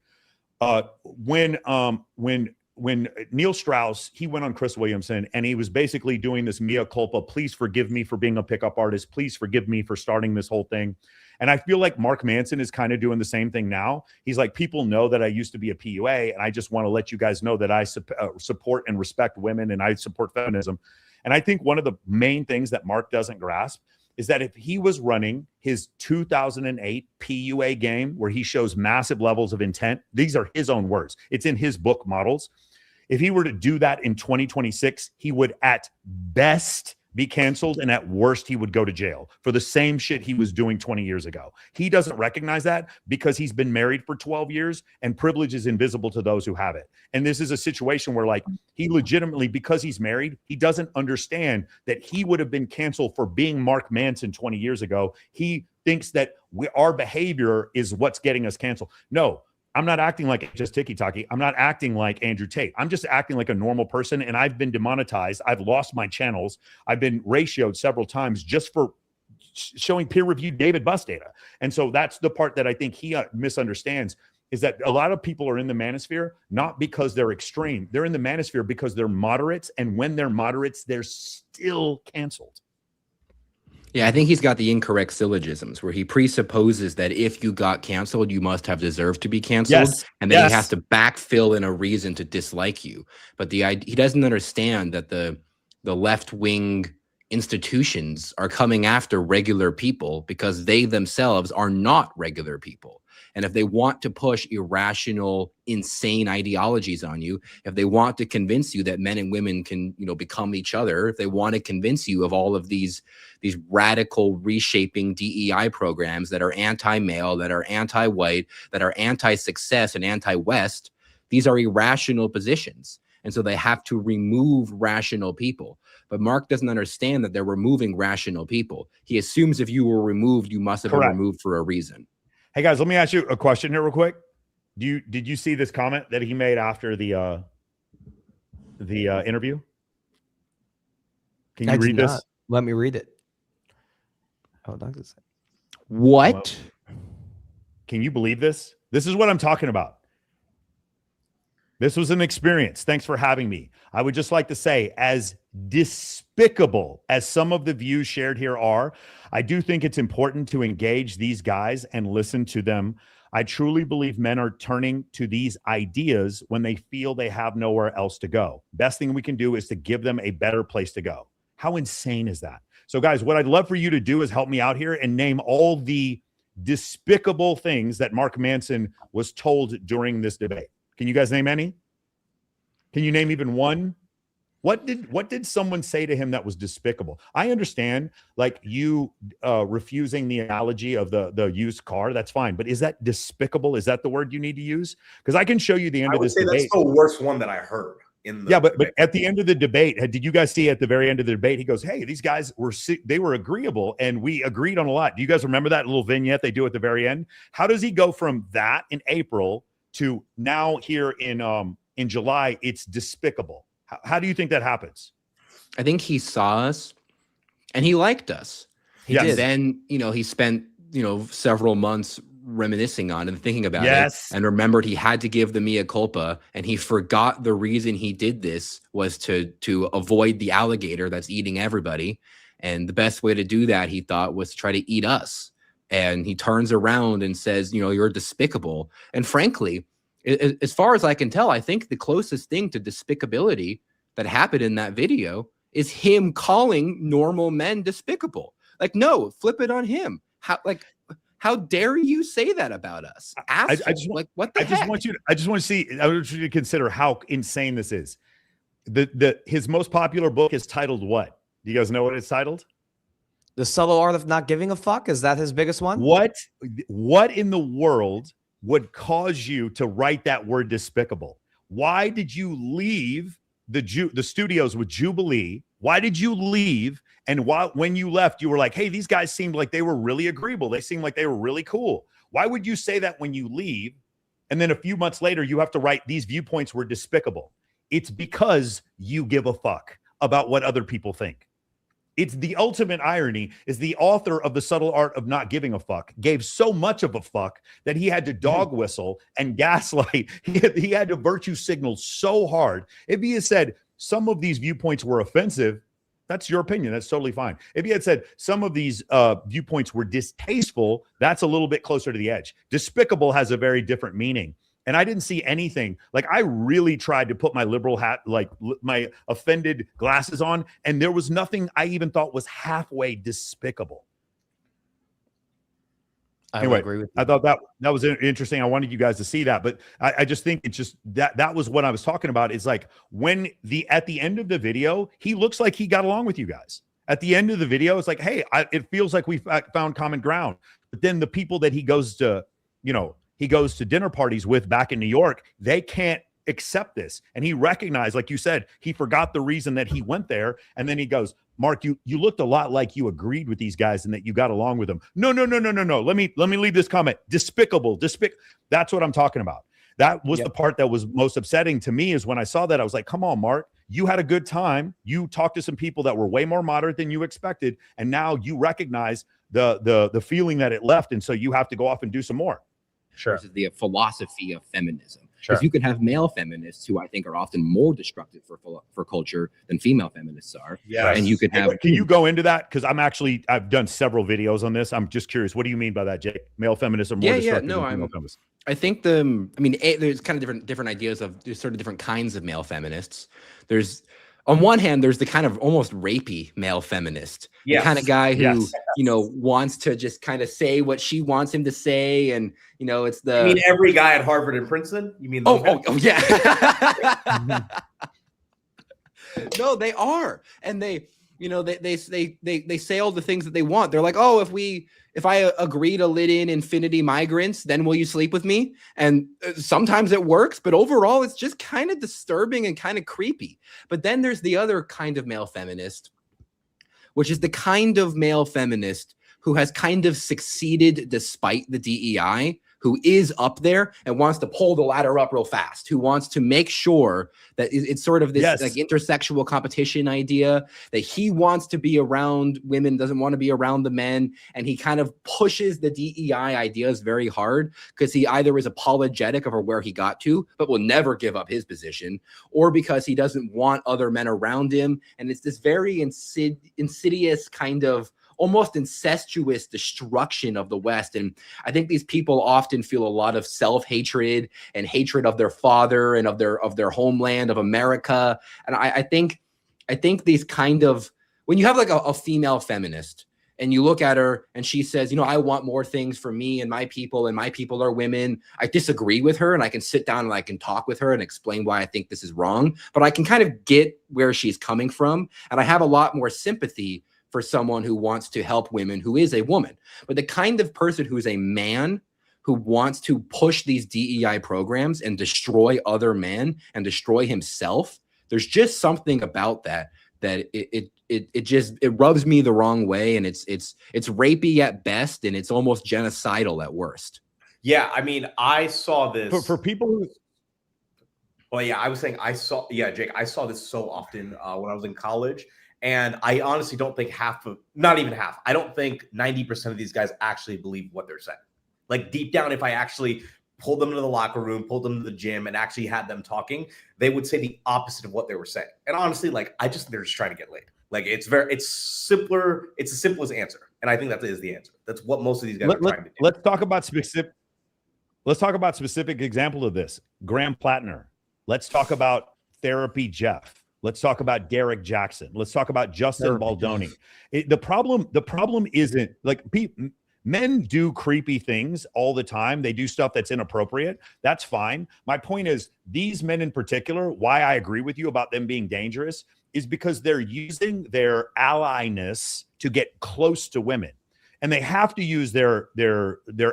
[SPEAKER 1] When Neil Strauss, he went on Chris Williamson and he was basically doing this mea culpa. Please forgive me for being a pickup artist. Please forgive me for starting this whole thing. And I feel like Mark Manson is kind of doing the same thing now. He's like, people know that I used to be a PUA, and I just want to let you guys know that I support and respect women and I support feminism. And I think one of the main things that Mark doesn't grasp is that if he was running his 2008 PUA game where he shows massive levels of intent, these are his own words. It's in his book Models. If he were to do that in 2026, he would at best be canceled, and at worst, he would go to jail for the same shit he was doing 20 years ago. He doesn't recognize that because he's been married for 12 years and privilege is invisible to those who have it. And this is a situation where, like, he legitimately, because he's married, he doesn't understand that he would have been canceled for being Mark Manson 20 years ago. He thinks that our behavior is what's getting us canceled. No. I'm not acting like just tiki-taki. I'm not acting like Andrew Tate. I'm just acting like a normal person, and I've been demonetized. I've lost my channels. I've been ratioed several times just for showing peer-reviewed David Buss data. And so that's the part that I think he misunderstands, is that a lot of people are in the manosphere not because they're extreme. They're in the manosphere because they're moderates, and when they're moderates, they're still canceled.
[SPEAKER 2] Yeah, I think he's got the incorrect syllogisms where he presupposes that if you got canceled, you must have deserved to be canceled.
[SPEAKER 1] Yes.
[SPEAKER 2] And then he has to backfill in a reason to dislike you. But he doesn't understand that the left-wing institutions are coming after regular people because they themselves are not regular people. And if they want to push irrational, insane ideologies on you, if they want to convince you that men and women can, become each other, if they want to convince you of all of these radical reshaping DEI programs that are anti-male, that are anti-white, that are anti-success and anti-West, these are irrational positions. And so they have to remove rational people. But Mark doesn't understand that they're removing rational people. He assumes if you were removed, you must have been removed for a reason.
[SPEAKER 1] Hey guys, let me ask you a question here real quick. Did you see this comment that he made after the interview? Can you read this?
[SPEAKER 3] Let me read it. Hold on.
[SPEAKER 2] What?
[SPEAKER 1] Can you believe this? This is what I'm talking about. This was an experience. Thanks for having me. I would just like to say, as despicable as some of the views shared here are, I do think it's important to engage these guys and listen to them I truly believe men are turning to these ideas when they feel they have nowhere else to go. Best thing we can do is to give them a better place to go. How insane is that? So guys, what I'd love for you to do is help me out here and name all the despicable things that Mark Manson was told during this debate. Can you guys name any? Can you name even one? What did someone say to him that was despicable? I understand, like, you refusing the analogy of the used car. That's fine, but is that despicable? Is that the word you need to use? Because I can show you the end of this debate.
[SPEAKER 4] That's the worst one that I heard.
[SPEAKER 1] But at the end of the debate, did you guys see at the very end of the debate? He goes, "Hey, these guys were agreeable, and we agreed on a lot." Do you guys remember that little vignette they do at the very end? How does he go from that in April to now here in July? It's despicable. How do you think that happens?
[SPEAKER 2] I think he saw us and he liked us. He did. Then, he spent, several months reminiscing on and thinking about it, and remembered he had to give the mea culpa, and he forgot the reason he did this was to avoid the alligator that's eating everybody. And the best way to do that, he thought, was to try to eat us. And he turns around and says, you're despicable. And frankly, as far as I can tell, I think the closest thing to despicability that happened in that video is him calling normal men despicable. Like, no, flip it on him. How dare you say that about us? I just want you to consider how insane this is. His most popular book is titled what? Do you guys know what it's titled?
[SPEAKER 3] The Subtle Art of Not Giving a Fuck. Is that his biggest one?
[SPEAKER 1] What in the world would cause you to write that word despicable? Why did you leave the studios with Jubilee? Why did you leave? And when you left, you were like, hey, these guys seemed like they were really agreeable. They seemed like they were really cool. Why would you say that when you leave? And then a few months later, you have to write these viewpoints were despicable. It's because you give a fuck about what other people think. It's the ultimate irony is the author of The Subtle Art of Not Giving a Fuck gave so much of a fuck that he had to dog whistle and gaslight. He had to virtue signal so hard. If he had said some of these viewpoints were offensive, that's your opinion. That's totally fine. If he had said some of these viewpoints were distasteful, that's a little bit closer to the edge. Despicable has a very different meaning. And I didn't see anything. Like, I really tried to put my liberal hat, like my offended glasses on, and there was nothing I even thought was halfway despicable. Anyway, I agree with you. I thought that was interesting. I wanted you guys to see that, but I just think it's just that was what I was talking about. It's like at the end of the video, he looks like he got along with you guys. At the end of the video, it's like, hey, it feels like we found common ground. But then the people that he goes to dinner parties with back in New York, they can't accept this. And he recognized, like you said, he forgot the reason that he went there. And then he goes, Mark, you looked a lot like you agreed with these guys and that you got along with them. No. Let me leave this comment. Despicable. That's what I'm talking about. That was the part that was most upsetting to me, is when I saw that, I was like, come on, Mark, you had a good time. You talked to some people that were way more moderate than you expected. And now you recognize the feeling that it left. And so you have to go off and do some more.
[SPEAKER 6] Sure. This is the philosophy of feminism. Because you could have male feminists who I think are often more destructive for culture than female feminists are.
[SPEAKER 1] Yeah.
[SPEAKER 6] And you could have.
[SPEAKER 1] Can you go into that? Because I've done several videos on this. I'm just curious. What do you mean by that, Jake? Male feminists are more destructive than female feminists.
[SPEAKER 2] I think there's kind of different ideas of there's sort of different kinds of male feminists. There's, on one hand, there's the kind of almost rapey male feminist, the kind of guy who, wants to just kind of say what she wants him to say. And, it's the.
[SPEAKER 4] You mean every guy at Harvard and Princeton? You mean?
[SPEAKER 2] Oh, yeah. No, they are. And they say all the things that they want. They're like, oh, if I agree to let in infinity migrants, then will you sleep with me? And sometimes it works, but overall it's just kind of disturbing and kind of creepy. But then there's the other kind of male feminist, which is the kind of male feminist who has kind of succeeded despite the DEI, who is up there and wants to pull the ladder up real fast, who wants to make sure that it's sort of this like intersexual competition idea, that he wants to be around women, doesn't want to be around the men. And he kind of pushes the DEI ideas very hard because he either is apologetic of where he got to, but will never give up his position, or because he doesn't want other men around him. And it's this very insidious kind of almost incestuous destruction of the West. And I think these people often feel a lot of self-hatred and hatred of their father and of their homeland, of America. And I think these kind of, when you have like a female feminist and you look at her and she says, you know, I want more things for me and my people are women. I disagree with her, and I can sit down and I can talk with her and explain why I think this is wrong, but I can kind of get where she's coming from. And I have a lot more sympathy for someone who wants to help women, who is a woman. But the kind of person who is a man who wants to push these DEI programs and destroy other men and destroy himself, there's just something about that it rubs me the wrong way, and it's rapey at best, and it's almost genocidal at worst.
[SPEAKER 4] Yeah, I mean, I saw this
[SPEAKER 1] for people who.
[SPEAKER 4] Well, yeah, I was saying Jake, I saw this so often when I was in college, and I honestly don't think not even half. I don't think 90% of these guys actually believe what they're saying. Like deep down, if I actually pulled them into the locker room, pulled them to the gym, and actually had them talking, they would say the opposite of what they were saying. And honestly, like, they're just trying to get laid. Like, it's simpler. It's the simplest answer. And I think that is the answer. That's what most of these guys are trying to do.
[SPEAKER 1] Let's talk about specific example of this. Graham Plattner. Let's talk about Therapy Jeff. Let's talk about Derek Jackson. Let's talk about Justin Baldoni. The problem isn't like men do creepy things all the time. They do stuff that's inappropriate. That's fine. My point is, these men in particular, why I agree with you about them being dangerous is because they're using their allies to get close to women. And they have to use their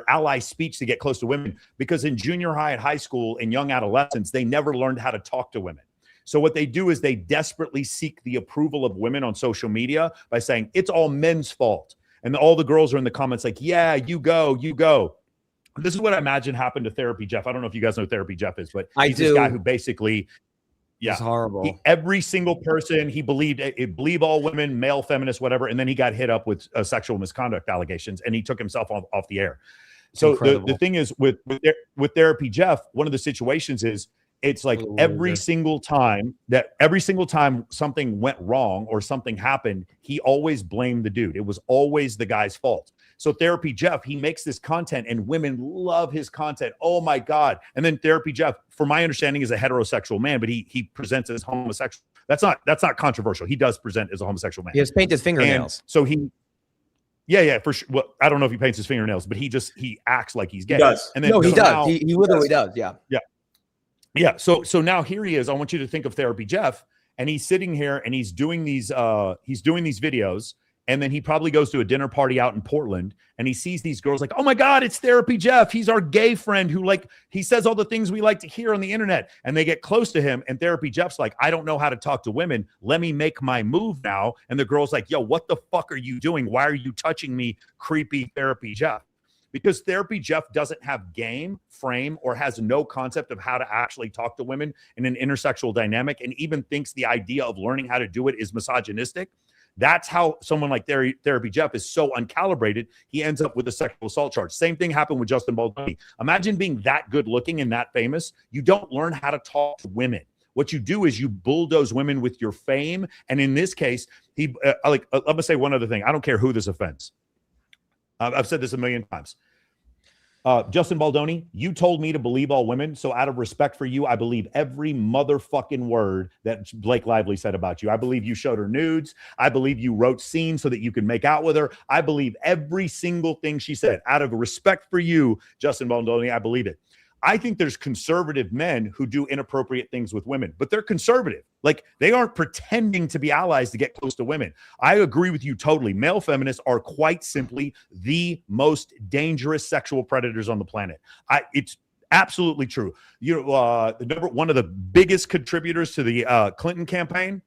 [SPEAKER 1] ally speech to get close to women, because in junior high and high school and young adolescents, they never learned how to talk to women. So what they do is they desperately seek the approval of women on social media by saying, it's all men's fault. And all the girls are in the comments like, yeah, you go. This is what I imagine happened to Therapy Jeff. I don't know if you guys know who Therapy Jeff is, but he's this guy who basically,
[SPEAKER 3] it's horrible.
[SPEAKER 1] Every single person he believed all women, male feminists, whatever. And then he got hit up with sexual misconduct allegations, and he took himself off the air. So the thing is with Therapy Jeff, one of the situations is, it's like every single time something went wrong or something happened, he always blamed the dude. It was always the guy's fault. So Therapy Jeff, he makes this content and women love his content. Oh my God. And then Therapy Jeff, from my understanding, is a heterosexual man, but he presents as homosexual. That's not controversial. He does present as a homosexual man.
[SPEAKER 3] He has painted fingernails.
[SPEAKER 1] And so yeah, for sure. Well, I don't know if he paints his fingernails, but he acts like he's gay.
[SPEAKER 4] He does.
[SPEAKER 1] And then
[SPEAKER 3] he does. He literally does. Yeah.
[SPEAKER 1] Yeah. Yeah. So now here he is. I want you to think of Therapy Jeff, and he's sitting here and he's doing these videos. And then he probably goes to a dinner party out in Portland, and he sees these girls like, oh my God, it's Therapy Jeff. He's our gay friend who, like, he says all the things we like to hear on the internet. And they get close to him, and Therapy Jeff's like, I don't know how to talk to women. Let me make my move now. And the girl's like, yo, what the fuck are you doing? Why are you touching me, creepy Therapy Jeff? Because Therapy Jeff doesn't have game, frame, or has no concept of how to actually talk to women in an intersexual dynamic, and even thinks the idea of learning how to do it is misogynistic. That's how someone like Therapy Jeff is so uncalibrated, he ends up with a sexual assault charge. Same thing happened with Justin Baldoni. Imagine being that good looking and that famous. You don't learn how to talk to women. What you do is you bulldoze women with your fame. And in this case, let me say one other thing. I don't care who this offends. I've said this a million times. Justin Baldoni, you told me to believe all women. So out of respect for you, I believe every motherfucking word that Blake Lively said about you. I believe you showed her nudes. I believe you wrote scenes so that you could make out with her. I believe every single thing she said. Out of respect for you, Justin Baldoni, I believe it. I think there's conservative men who do inappropriate things with women, but they're conservative. Like, they aren't pretending to be allies to get close to women. I agree with you totally. Male feminists are quite simply the most dangerous sexual predators on the planet. It's absolutely true. One of the biggest contributors to the Clinton campaign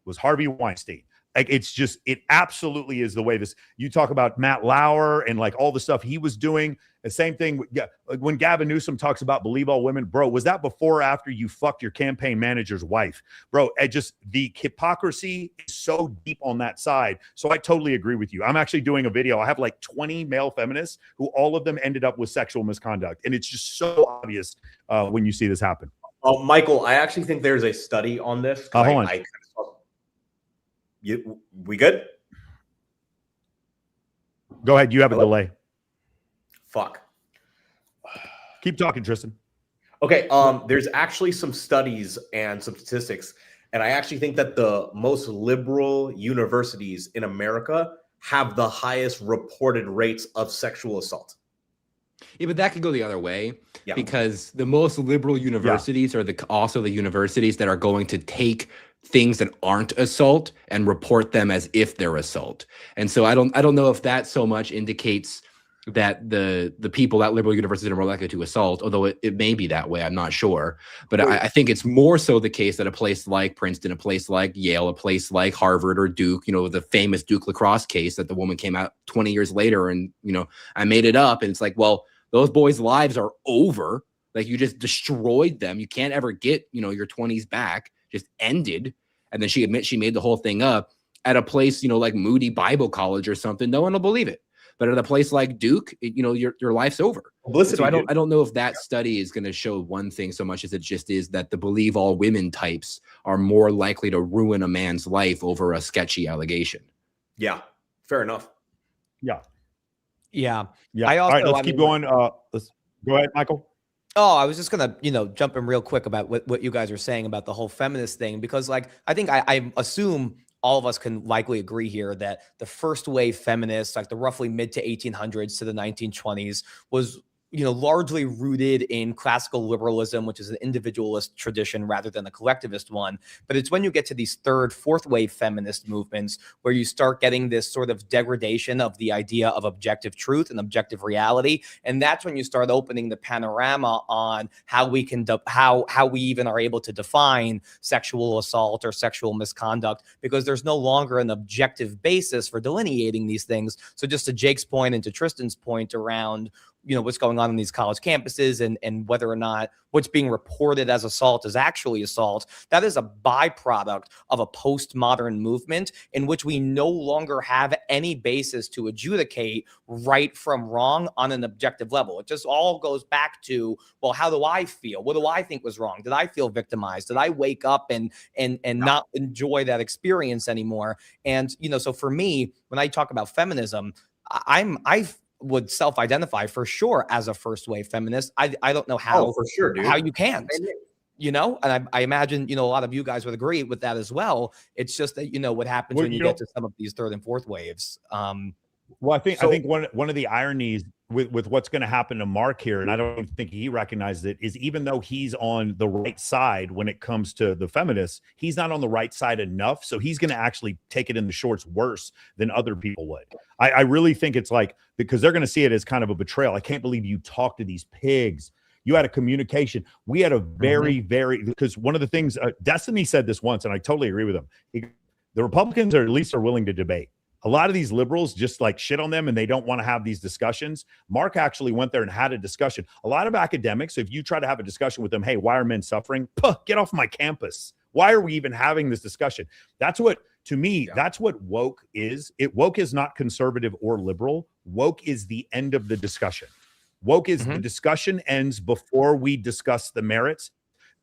[SPEAKER 1] was Harvey Weinstein. Like, it absolutely is the way this, you talk about Matt Lauer and like all the stuff he was doing. The same thing. When Gavin Newsom talks about believe all women, bro, was that before or after you fucked your campaign manager's wife? Bro, the hypocrisy is so deep on that side. So I totally agree with you. I'm actually doing a video. I have like 20 male feminists who all of them ended up with sexual misconduct. And it's just so obvious when you see this happen.
[SPEAKER 4] Oh, Michael, I actually think there's a study on this.
[SPEAKER 1] Hold on.
[SPEAKER 4] We good?
[SPEAKER 1] Go ahead. You have a delay.
[SPEAKER 4] Fuck.
[SPEAKER 1] Keep talking, Tristan.
[SPEAKER 4] Okay. There's actually some studies and some statistics, and I actually think that the most liberal universities in America have the highest reported rates of sexual assault.
[SPEAKER 2] Yeah, but that could go the other way,
[SPEAKER 4] Yeah.
[SPEAKER 2] because the most liberal universities are also the universities that are going to take things that aren't assault and report them as if they're assault. And so I don't know if that so much indicates that the people at liberal universities are more likely to assault, although it may be that way. I'm not sure. But I think it's more so the case that a place like Princeton, a place like Yale, a place like Harvard or Duke, the famous Duke lacrosse case that the woman came out 20 years later and, I made it up. And it's like, well, those boys' lives are over. Like, you just destroyed them. You can't ever get, your 20s back. Just ended. And then she admits she made the whole thing up. At a place, like Moody Bible College or something, no one will believe it. But at a place like Duke, your life's over.
[SPEAKER 4] Publicity,
[SPEAKER 2] so I don't know if that study is going to show one thing so much as it just is that the believe all women types are more likely to ruin a man's life over a sketchy allegation.
[SPEAKER 4] Yeah, fair enough.
[SPEAKER 1] Yeah.
[SPEAKER 3] Yeah.
[SPEAKER 1] All right, let's keep going. Let's go ahead, Michael.
[SPEAKER 3] Oh, I was just gonna, jump in real quick about what you guys are saying about the whole feminist thing, because I think I assume all of us can likely agree here that the first wave feminists, like the roughly mid to 1800s to the 1920s, was largely rooted in classical liberalism, which is an individualist tradition rather than a collectivist one. But it's when you get to these third, fourth wave feminist movements where you start getting this sort of degradation of the idea of objective truth and objective reality. And that's when you start opening the panorama on how we can, how we even are able to define sexual assault or sexual misconduct, because there's no longer an objective basis for delineating these things. So just to Jake's point and to Tristan's point around what's going on in these college campuses and whether or not what's being reported as assault is actually assault, that is a byproduct of a postmodern movement in which we no longer have any basis to adjudicate right from wrong on an objective level. It just all goes back to, well, how do I feel? What do I think was wrong? Did I feel victimized? Did I wake up and not enjoy that experience anymore? And, so for me, when I talk about feminism, I would self-identify for sure as a first wave feminist. I don't know how,
[SPEAKER 4] for sure, dude.
[SPEAKER 3] How you can't, and I imagine, a lot of you guys would agree with that as well. It's just that, what happens when you get to some of these third and fourth waves.
[SPEAKER 1] Well, I think one of the ironies with what's going to happen to Mark here, and I don't think he recognized it, is even though he's on the right side when it comes to the feminists, he's not on the right side enough. So he's going to actually take it in the shorts worse than other people would. I really think it's like, because they're going to see it as kind of a betrayal. I can't believe you talked to these pigs. You had a communication. We had a very, because one of the things, Destiny said this once, and I totally agree with him. The Republicans are at least are willing to debate. A lot of these liberals just like shit on them and they don't want to have these discussions. Mark actually went there and had a discussion. A lot of academics, if you try to have a discussion with them, hey, why are men suffering? Puh, get off my campus. Why are we even having this discussion? That's what, to me, that's what woke is. Woke is not conservative or liberal. Woke is the end of the discussion. Woke is the discussion ends before we discuss the merits.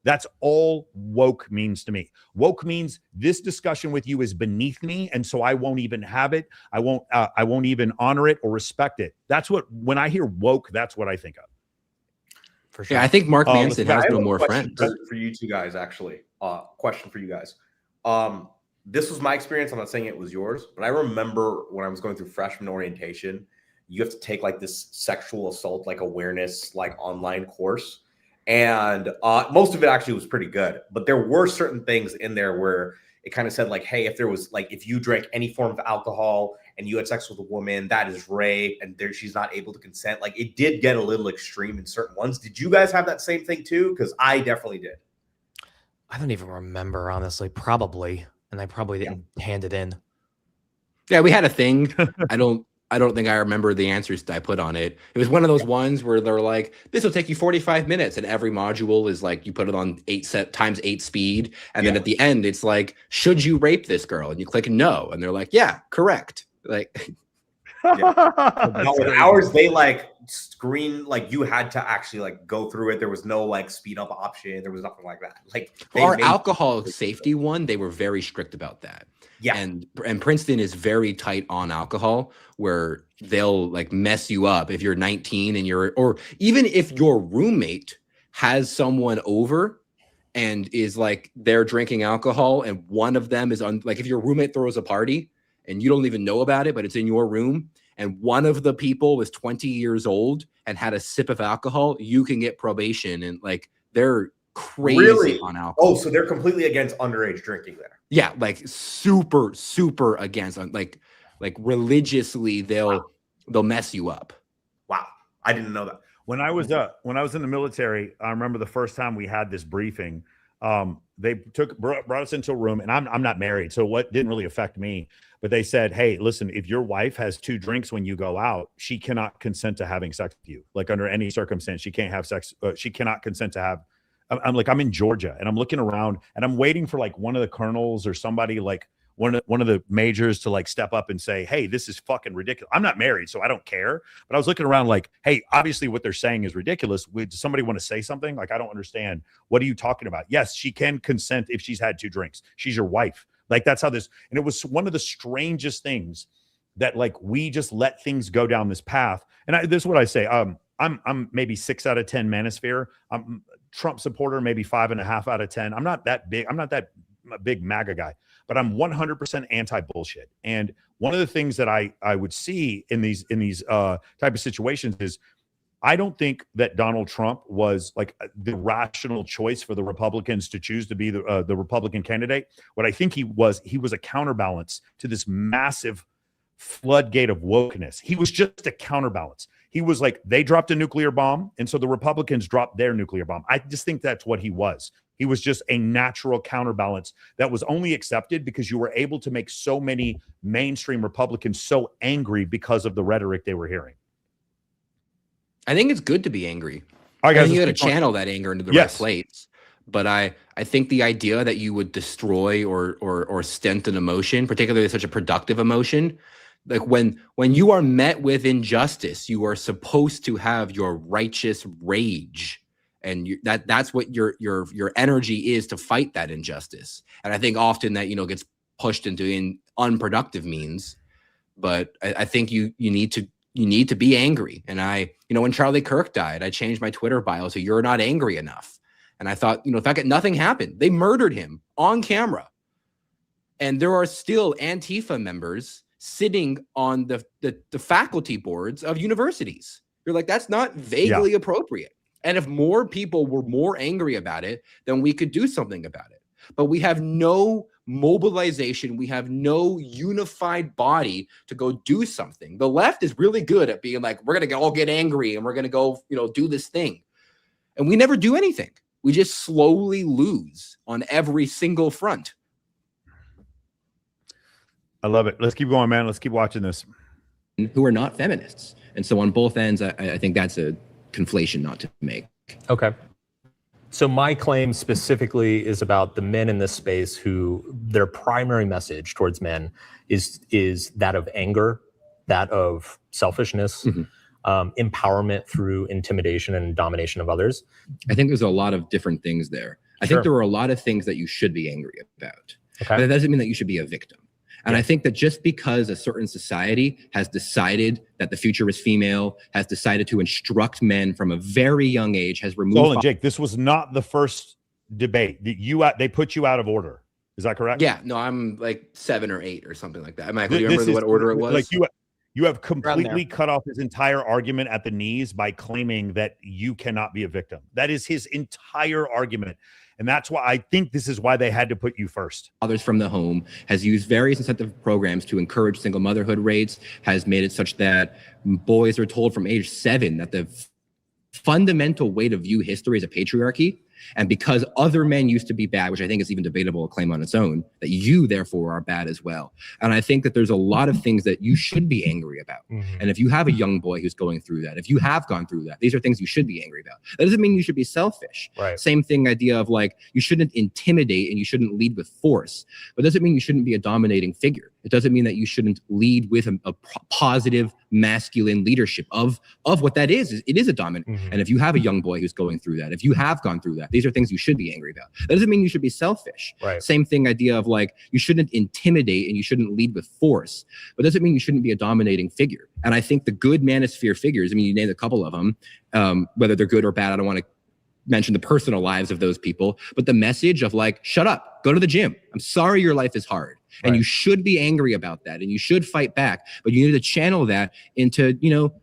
[SPEAKER 1] That's all woke means to me. Woke means this discussion with you is beneath me, and so I won't even have it. I won't even honor it or respect it. That's what, when I hear woke, that's what I think of.
[SPEAKER 2] For sure. Yeah, I think Mark Manson has no more friends.
[SPEAKER 4] For you two guys, actually, question for you guys. This was my experience. I'm not saying it was yours, but I remember when I was going through freshman orientation, you have to take like this sexual assault, like awareness, like online course. And most of it actually was pretty good, but there were certain things in there where it kind of said like, hey, if there was like, if you drank any form of alcohol and you had sex with a woman, that is rape, and she's not able to consent. Like, it did get a little extreme in certain ones. Did you guys have that same thing too? Because I definitely did.
[SPEAKER 3] I don't even remember, honestly, probably. And I probably didn't hand it in.
[SPEAKER 2] Yeah, we had a thing. I don't think I remember the answers that I put on it. It was one of those ones where they're like, this will take you 45 minutes. And every module is like, you put it on 8 speed. And then at the end, it's like, should you rape this girl? And you click no. And they're like, yeah, correct. Like,
[SPEAKER 4] No, with ours, they like screen, like you had to actually like go through it. There was no like speed up option. There was nothing like that. Like
[SPEAKER 2] our alcohol safety one, they were very strict about that.
[SPEAKER 4] Yeah.
[SPEAKER 2] And Princeton is very tight on alcohol, where they'll like mess you up if you're 19 and or even if your roommate has someone over and is like they're drinking alcohol and one of them is on, like if your roommate throws a party and you don't even know about it, but it's in your room, and one of the people was 20 years old and had a sip of alcohol, you can get probation. And like they're crazy on alcohol.
[SPEAKER 4] Oh, so they're completely against underage drinking there.
[SPEAKER 2] Yeah, like super against, like religiously they'll mess you up.
[SPEAKER 4] Wow, I didn't know that.
[SPEAKER 1] When I was in the military, I remember the first time we had this briefing. They brought us into a room, and I'm not married, so what didn't really affect me. But they said, "Hey, listen, if your wife has 2 drinks when you go out, she cannot consent to having sex with you. Like under any circumstance, she can't have sex. She cannot consent to have." I'm in Georgia, and I'm looking around, and I'm waiting for like one of the colonels or somebody like one of the majors to like step up and say, "Hey, this is fucking ridiculous." I'm not married, so I don't care. But I was looking around like, "Hey, obviously what they're saying is ridiculous. Does somebody want to say something? Like, I don't understand. What are you talking about?" Yes, she can consent if she's had 2 drinks. She's your wife. Like that's how this. And it was one of the strangest things that like we just let things go down this path. And this is what I say. I'm maybe 6 out of 10 manosphere. I'm Trump supporter, maybe 5.5 out of 10. I'm not that big. I'm not that big MAGA guy, but I'm 100% anti-bullshit. And one of the things that I would see in these type of situations is I don't think that Donald Trump was like the rational choice for the Republicans to choose to be the Republican candidate. What I think he was a counterbalance to this massive floodgate of wokeness. He was just a counterbalance. He was like, they dropped a nuclear bomb, and so the Republicans dropped their nuclear bomb. I just think that's what he was. He was just a natural counterbalance that was only accepted because you were able to make so many mainstream Republicans so angry because of the rhetoric they were hearing.
[SPEAKER 2] I think it's good to be angry.
[SPEAKER 1] All right, guys,
[SPEAKER 2] I think you got to channel that anger into the right place. But I think the idea that you would destroy or stint an emotion, particularly such a productive emotion, like when you are met with injustice, you are supposed to have your righteous rage, and that's what your energy is to fight that injustice. And I think often that gets pushed into unproductive means. But I think you need to be angry. And when Charlie Kirk died, I changed my Twitter bio to "You're not angry enough." And I thought, the fact that nothing happened, they murdered him on camera, and there are still Antifa members sitting on the faculty boards of universities. You're like, that's not vaguely appropriate. And if more people were more angry about it, then we could do something about it. But we have no mobilization. We have no unified body to go do something. The left is really good at being like, we're going to all get angry and we're going to go, do this thing. And we never do anything. We just slowly lose on every single front.
[SPEAKER 1] I love it. Let's keep going, man. Let's keep watching this.
[SPEAKER 6] Who are not feminists. And so on both ends, I think that's a conflation not to make.
[SPEAKER 5] Okay. So my claim specifically is about the men in this space who their primary message towards men is that of anger, that of selfishness, empowerment through intimidation and domination of others.
[SPEAKER 6] I think there's a lot of different things there. I think there are a lot of things that you should be angry about. Okay. But that doesn't mean that you should be a victim. And I think that just because a certain society has decided that the future is female, has decided to instruct men from a very young age, has removed...
[SPEAKER 1] Hold on, Jake, this was not the first debate. They put you out of order. Is that correct?
[SPEAKER 2] Yeah, no, I'm like 7 or 8 or something like that. Michael, do you remember what order it was?
[SPEAKER 1] Like you have completely cut off his entire argument at the knees by claiming that you cannot be a victim. That is his entire argument. And that's why I think this is why they had to put you first.
[SPEAKER 6] Fathers from the home has used various incentive programs to encourage single motherhood rates, has made it such that boys are told from age 7 that the fundamental way to view history is a patriarchy. And because other men used to be bad, which I think is even debatable a claim on its own, that you therefore are bad as well. And I think that there's a lot of things that you should be angry about. And if you have a young boy who's going through that, if you have gone through that, these are things you should be angry about. That doesn't mean you should be selfish.
[SPEAKER 5] Right.
[SPEAKER 6] Same thing, idea of like, you shouldn't intimidate and you shouldn't lead with force, but it doesn't mean you shouldn't be a dominating figure. It doesn't mean that you shouldn't lead with a positive masculine leadership of what that is. It is a dominant. And if you have a young boy who's going through that, if you have gone through that, these are things you should be angry about. That doesn't mean you should be selfish.
[SPEAKER 5] Right.
[SPEAKER 6] Same thing, idea of like, you shouldn't intimidate and you shouldn't lead with force, but it doesn't mean you shouldn't be a dominating figure. And I think the good manosphere figures, I mean, you named a couple of them, whether they're good or bad, I don't want to mention the personal lives of those people, but the message of like, shut up, go to the gym. I'm sorry your life is hard. And you should be angry about that and you should fight back, but you need to channel that into,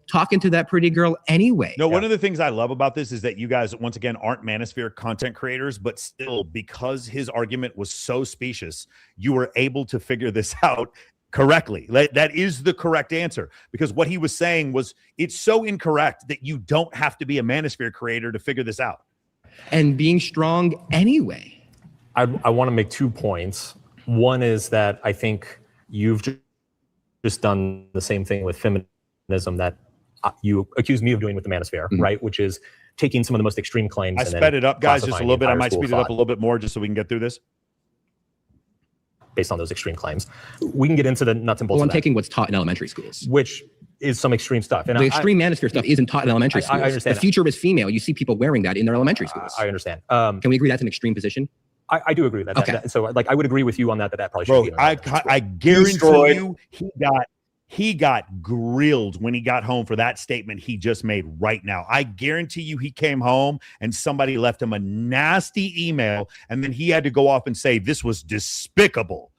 [SPEAKER 6] talking to that pretty girl anyway.
[SPEAKER 1] No, one of the things I love about this is that you guys, once again, aren't manosphere content creators, but still, because his argument was so specious, you were able to figure this out correctly. That is the correct answer, because what he was saying was, it's so incorrect that you don't have to be a manosphere creator to figure this out.
[SPEAKER 6] And being strong anyway.
[SPEAKER 5] I want to make 2 points. One is that I think you've just done the same thing with feminism that you accuse me of doing with the manosphere, right? Which is taking some of the most extreme claims.
[SPEAKER 1] I sped it up, guys, just a little bit. I might speed it up a little bit more just so we can get through this.
[SPEAKER 5] Based on those extreme claims. We can get into the nuts and bolts of that.
[SPEAKER 6] Taking what's taught in elementary schools.
[SPEAKER 5] Which is some extreme stuff. And
[SPEAKER 6] the extreme manosphere stuff isn't taught in elementary schools.
[SPEAKER 5] I understand.
[SPEAKER 6] The future is female. You see people wearing that in their elementary schools.
[SPEAKER 5] I understand.
[SPEAKER 6] Can we agree that's an extreme position?
[SPEAKER 5] I do agree with that.
[SPEAKER 6] Okay.
[SPEAKER 5] So like, I would agree with you on that probably should be.
[SPEAKER 1] I guarantee you he got grilled when he got home for that statement he just made right now. I guarantee you he came home and somebody left him a nasty email and then he had to go off and say this was despicable.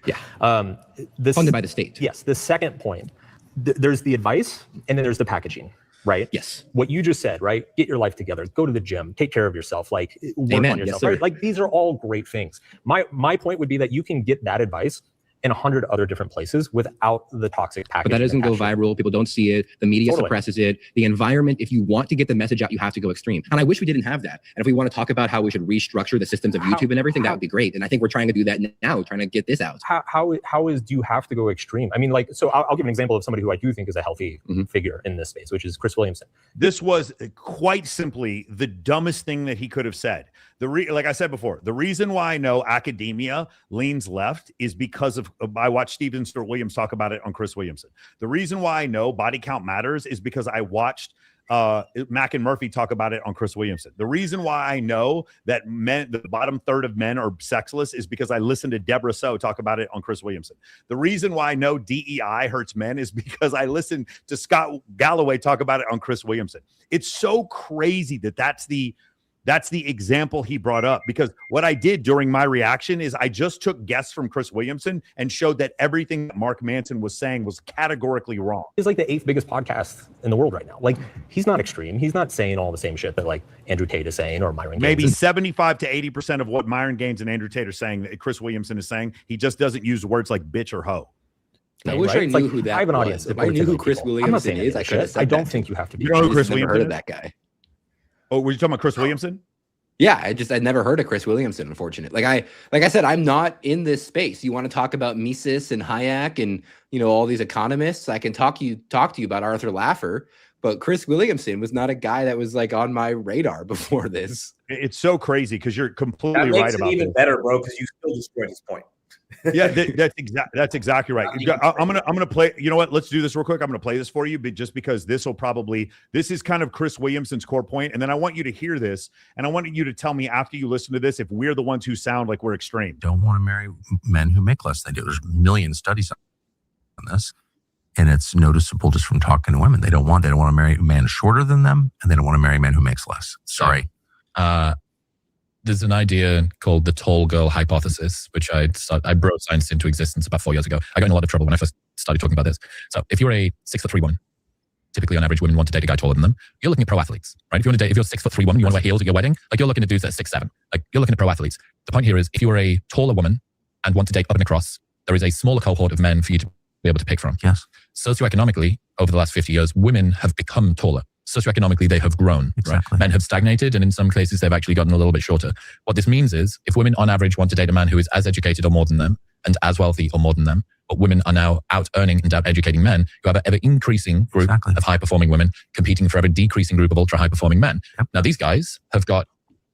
[SPEAKER 6] Yeah. Funded by the state.
[SPEAKER 5] Yes. The second point, there's the advice and then there's the packaging. Right?
[SPEAKER 6] Yes.
[SPEAKER 5] What you just said, right? Get your life together, go to the gym, take care of yourself, like work on yourself, right? Like these are all great things. My point would be that you can get that advice in 100 other different places without the toxic packaging.
[SPEAKER 6] But that doesn't go viral. People don't see it. The media suppresses it. The environment, if you want to get the message out, you have to go extreme. And I wish we didn't have that. And if we want to talk about how we should restructure the systems of YouTube and everything, that would be great. And I think we're trying to do that now, trying to get this out.
[SPEAKER 5] Do you have to go extreme? I mean, like, so I'll give an example of somebody who I do think is a healthy figure in this space, which is Chris Williamson.
[SPEAKER 1] This was quite simply the dumbest thing that he could have said. Like I said before, the reason why I know academia leans left is because of I watched Stephen Stewart Williams talk about it on Chris Williamson. The reason why I know body count matters is because I watched Mac and Murphy talk about it on Chris Williamson. The reason why I know that the bottom third of men are sexless is because I listened to Deborah So talk about it on Chris Williamson. The reason why I know DEI hurts men is because I listened to Scott Galloway talk about it on Chris Williamson. It's so crazy that that's the example he brought up, because what I did during my reaction is I just took guests from Chris Williamson and showed that everything that Mark Manson was saying was categorically wrong.
[SPEAKER 5] He's like the 8th biggest podcast in the world right now. Like, he's not extreme. He's not saying all the same shit that like Andrew Tate is saying or Myron Gaines.
[SPEAKER 1] Maybe 75 to 80% of what Myron Gaines and Andrew Tate are saying that Chris Williamson is saying. He just doesn't use words like bitch or hoe.
[SPEAKER 2] I wish I knew who that was.
[SPEAKER 5] I have an audience.
[SPEAKER 2] If I knew who Chris Williamson is, I could have said
[SPEAKER 5] I don't think you have to be.
[SPEAKER 1] You know who Chris
[SPEAKER 2] Williamson
[SPEAKER 1] Williamson
[SPEAKER 2] heard of
[SPEAKER 1] is?
[SPEAKER 2] that guy.
[SPEAKER 1] Oh, were you talking about Chris Williamson?
[SPEAKER 2] Yeah, I'd never heard of Chris Williamson, unfortunately. Like I said, I'm not in this space. You want to talk about Mises and Hayek and all these economists, I can talk to you about Arthur Laffer, but Chris Williamson was not a guy that was like on my radar before this.
[SPEAKER 1] It's so crazy because you're completely
[SPEAKER 4] that
[SPEAKER 1] right
[SPEAKER 4] makes
[SPEAKER 1] about
[SPEAKER 4] it even
[SPEAKER 1] this.
[SPEAKER 4] better, bro, because you still destroyed his point.
[SPEAKER 1] Yeah, that's exactly right. I'm gonna play. You know what? Let's do this real quick. I'm gonna play this for you, but just because this is kind of Chris Williamson's core point, and then I want you to hear this, and I want you to tell me after you listen to this if we're the ones who sound like we're extreme.
[SPEAKER 8] Don't want to marry men who make less than they do. There's a million studies on this, and it's noticeable just from talking to women. They don't want to marry a man shorter than them, and they don't want to marry a man who makes less. Sorry.
[SPEAKER 9] There's an idea called the tall girl hypothesis, which I brought science into existence about 4 years ago. I got in a lot of trouble when I first started talking about this. So if you're a 6'3" woman, typically on average women want to date a guy taller than them. You're looking at pro athletes, right? If you're a 6'3" woman, you want to wear heels at your wedding, like you're looking at dudes that are 6'7". Like you're looking at pro athletes. The point here is if you're a taller woman and want to date up and across, there is a smaller cohort of men for you to be able to pick from.
[SPEAKER 8] Yes.
[SPEAKER 9] Socioeconomically, over the last 50 years, women have become taller. socioeconomically they have grown.
[SPEAKER 8] Exactly.
[SPEAKER 9] Right? Men have stagnated, and in some cases they've actually gotten a little bit shorter. What this means is, if women on average want to date a man who is as educated or more than them, and as wealthy or more than them, but women are now out earning and out educating men, you have an ever increasing group of high performing women competing for ever decreasing group of ultra high performing men.
[SPEAKER 8] Yep.
[SPEAKER 9] Now these guys have got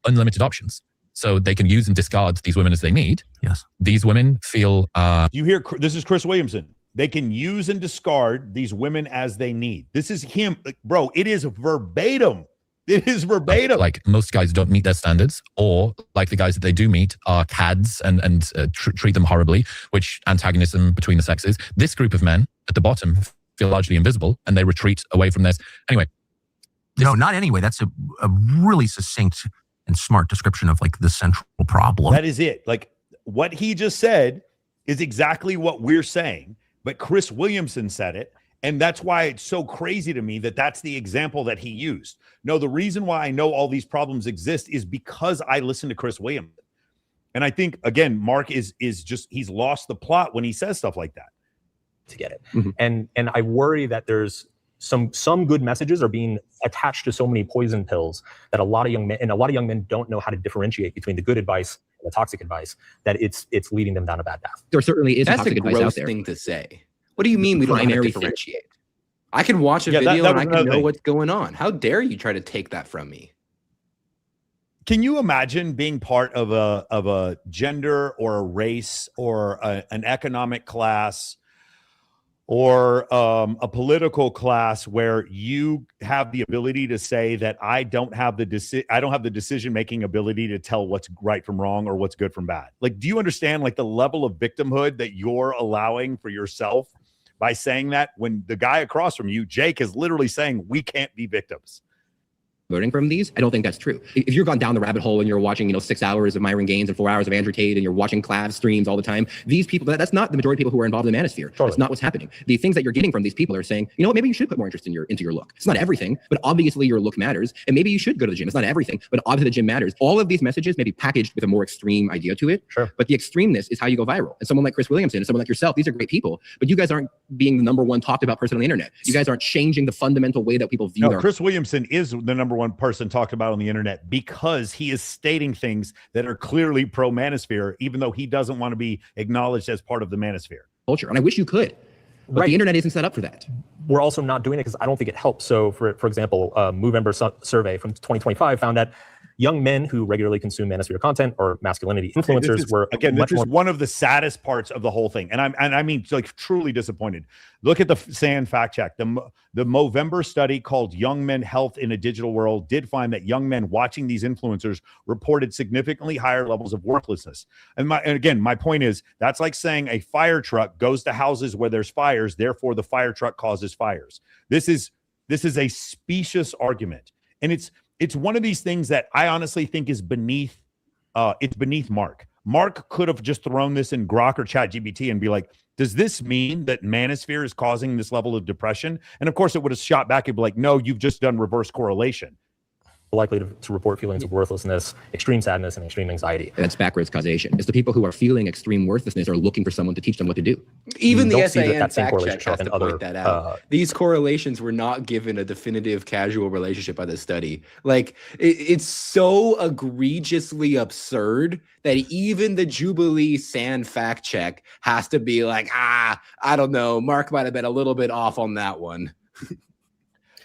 [SPEAKER 9] unlimited options, so they can use and discard these women as they need.
[SPEAKER 8] Yes.
[SPEAKER 9] These women feel
[SPEAKER 1] You hear this is Chris Williamson. They can use and discard these women as they need. This is him, bro. It is verbatim. It is verbatim.
[SPEAKER 9] like most guys don't meet their standards, or like the guys that they do meet are cads and treat them horribly, which antagonism between the sexes. This group of men at the bottom feel largely invisible, and they retreat away from this. Anyway.
[SPEAKER 8] No, not anyway. That's a really succinct and smart description of like the central problem.
[SPEAKER 1] That is it. Like what he just said is exactly what we're saying, but Chris Williamson said it. And that's why it's so crazy to me that that's the example that he used. No, the reason why I know all these problems exist is because I listened to Chris Williamson. And I think, again, Mark is just, he's lost the plot when he says stuff like that.
[SPEAKER 5] To get it. And I worry that there's some good messages are being attached to so many poison pills that a lot of young men don't know how to differentiate between the good advice and the toxic advice, that it's leading them down a bad path.
[SPEAKER 6] There certainly is
[SPEAKER 2] That's
[SPEAKER 6] toxic
[SPEAKER 2] a
[SPEAKER 6] advice out
[SPEAKER 2] gross
[SPEAKER 6] there.
[SPEAKER 2] thing to say. What do you mean we don't know how to
[SPEAKER 6] Primary
[SPEAKER 2] differentiate? I can watch a
[SPEAKER 1] Yeah,
[SPEAKER 2] video
[SPEAKER 1] that
[SPEAKER 2] and I
[SPEAKER 1] was
[SPEAKER 2] can
[SPEAKER 1] another
[SPEAKER 2] know
[SPEAKER 1] thing.
[SPEAKER 2] what's going on. How dare you try to take that from me?
[SPEAKER 1] Can you imagine being part of a gender or a race or an economic class or a political class where you have the ability to say that I don't have the decision-making ability to tell what's right from wrong or what's good from bad? Like, do you understand like the level of victimhood that you're allowing for yourself by saying that, when the guy across from you, Jake, is literally saying we can't be victims?
[SPEAKER 6] Learning from these, I don't think that's true. If you're gone down the rabbit hole and you're watching, 6 hours of Myron Gaines and 4 hours of Andrew Tate, and you're watching Clav streams all the time, these people, that's not the majority of people who are involved in the manosphere.
[SPEAKER 5] Totally.
[SPEAKER 6] That's not what's happening. The things that you're getting from these people are saying, you know what, maybe you should put more interest into your look. It's not everything, but obviously your look matters. And maybe you should go to the gym. It's not everything, but obviously the gym matters. All of these messages may be packaged with a more extreme idea to it.
[SPEAKER 5] Sure.
[SPEAKER 6] But the extremeness is how you go viral. And someone like Chris Williamson and someone like yourself, these are great people, but you guys aren't being the number one talked about person on the internet. You guys aren't changing the fundamental way that people view their.
[SPEAKER 1] Chris Williamson is the number one person talked about on the internet because he is stating things that are clearly pro-manosphere, even though he doesn't want to be acknowledged as part of the manosphere
[SPEAKER 6] culture. And I wish you could, but the internet isn't set up for that.
[SPEAKER 5] We're also not doing it because I don't think it helps. So for example, a Movember survey from 2025 found that young men who regularly consume manosphere content or masculinity influencers were
[SPEAKER 1] this is one of the saddest parts of the whole thing, and I mean like truly disappointed. Look at the SAN fact check. The Movember study called "Young Men Health in a Digital World" did find that young men watching these influencers reported significantly higher levels of worthlessness. And again, my point is that's like saying a fire truck goes to houses where there's fires, therefore the fire truck causes fires. This is a specious argument, and it's one of these things that I honestly think is beneath Mark. Mark could have just thrown this in Grok or ChatGPT and be like, does this mean that manosphere is causing this level of depression? And of course it would have shot back and be like, no, you've just done reverse correlation.
[SPEAKER 5] Likely to report feelings of worthlessness, extreme sadness, and extreme anxiety.
[SPEAKER 6] That's backwards causation. It's the people who are feeling extreme worthlessness are looking for someone to teach them what to do.
[SPEAKER 2] Even the
[SPEAKER 5] don't see
[SPEAKER 2] SAN
[SPEAKER 5] that same
[SPEAKER 2] fact
[SPEAKER 5] correlation
[SPEAKER 2] check
[SPEAKER 5] show
[SPEAKER 2] has
[SPEAKER 5] up in
[SPEAKER 2] to
[SPEAKER 5] other,
[SPEAKER 2] point that out. These correlations were not given a definitive causal relationship by the study. Like, it's so egregiously absurd that even the Jubilee SAN fact check has to be like, I don't know, Mark might have been a little bit off on that one.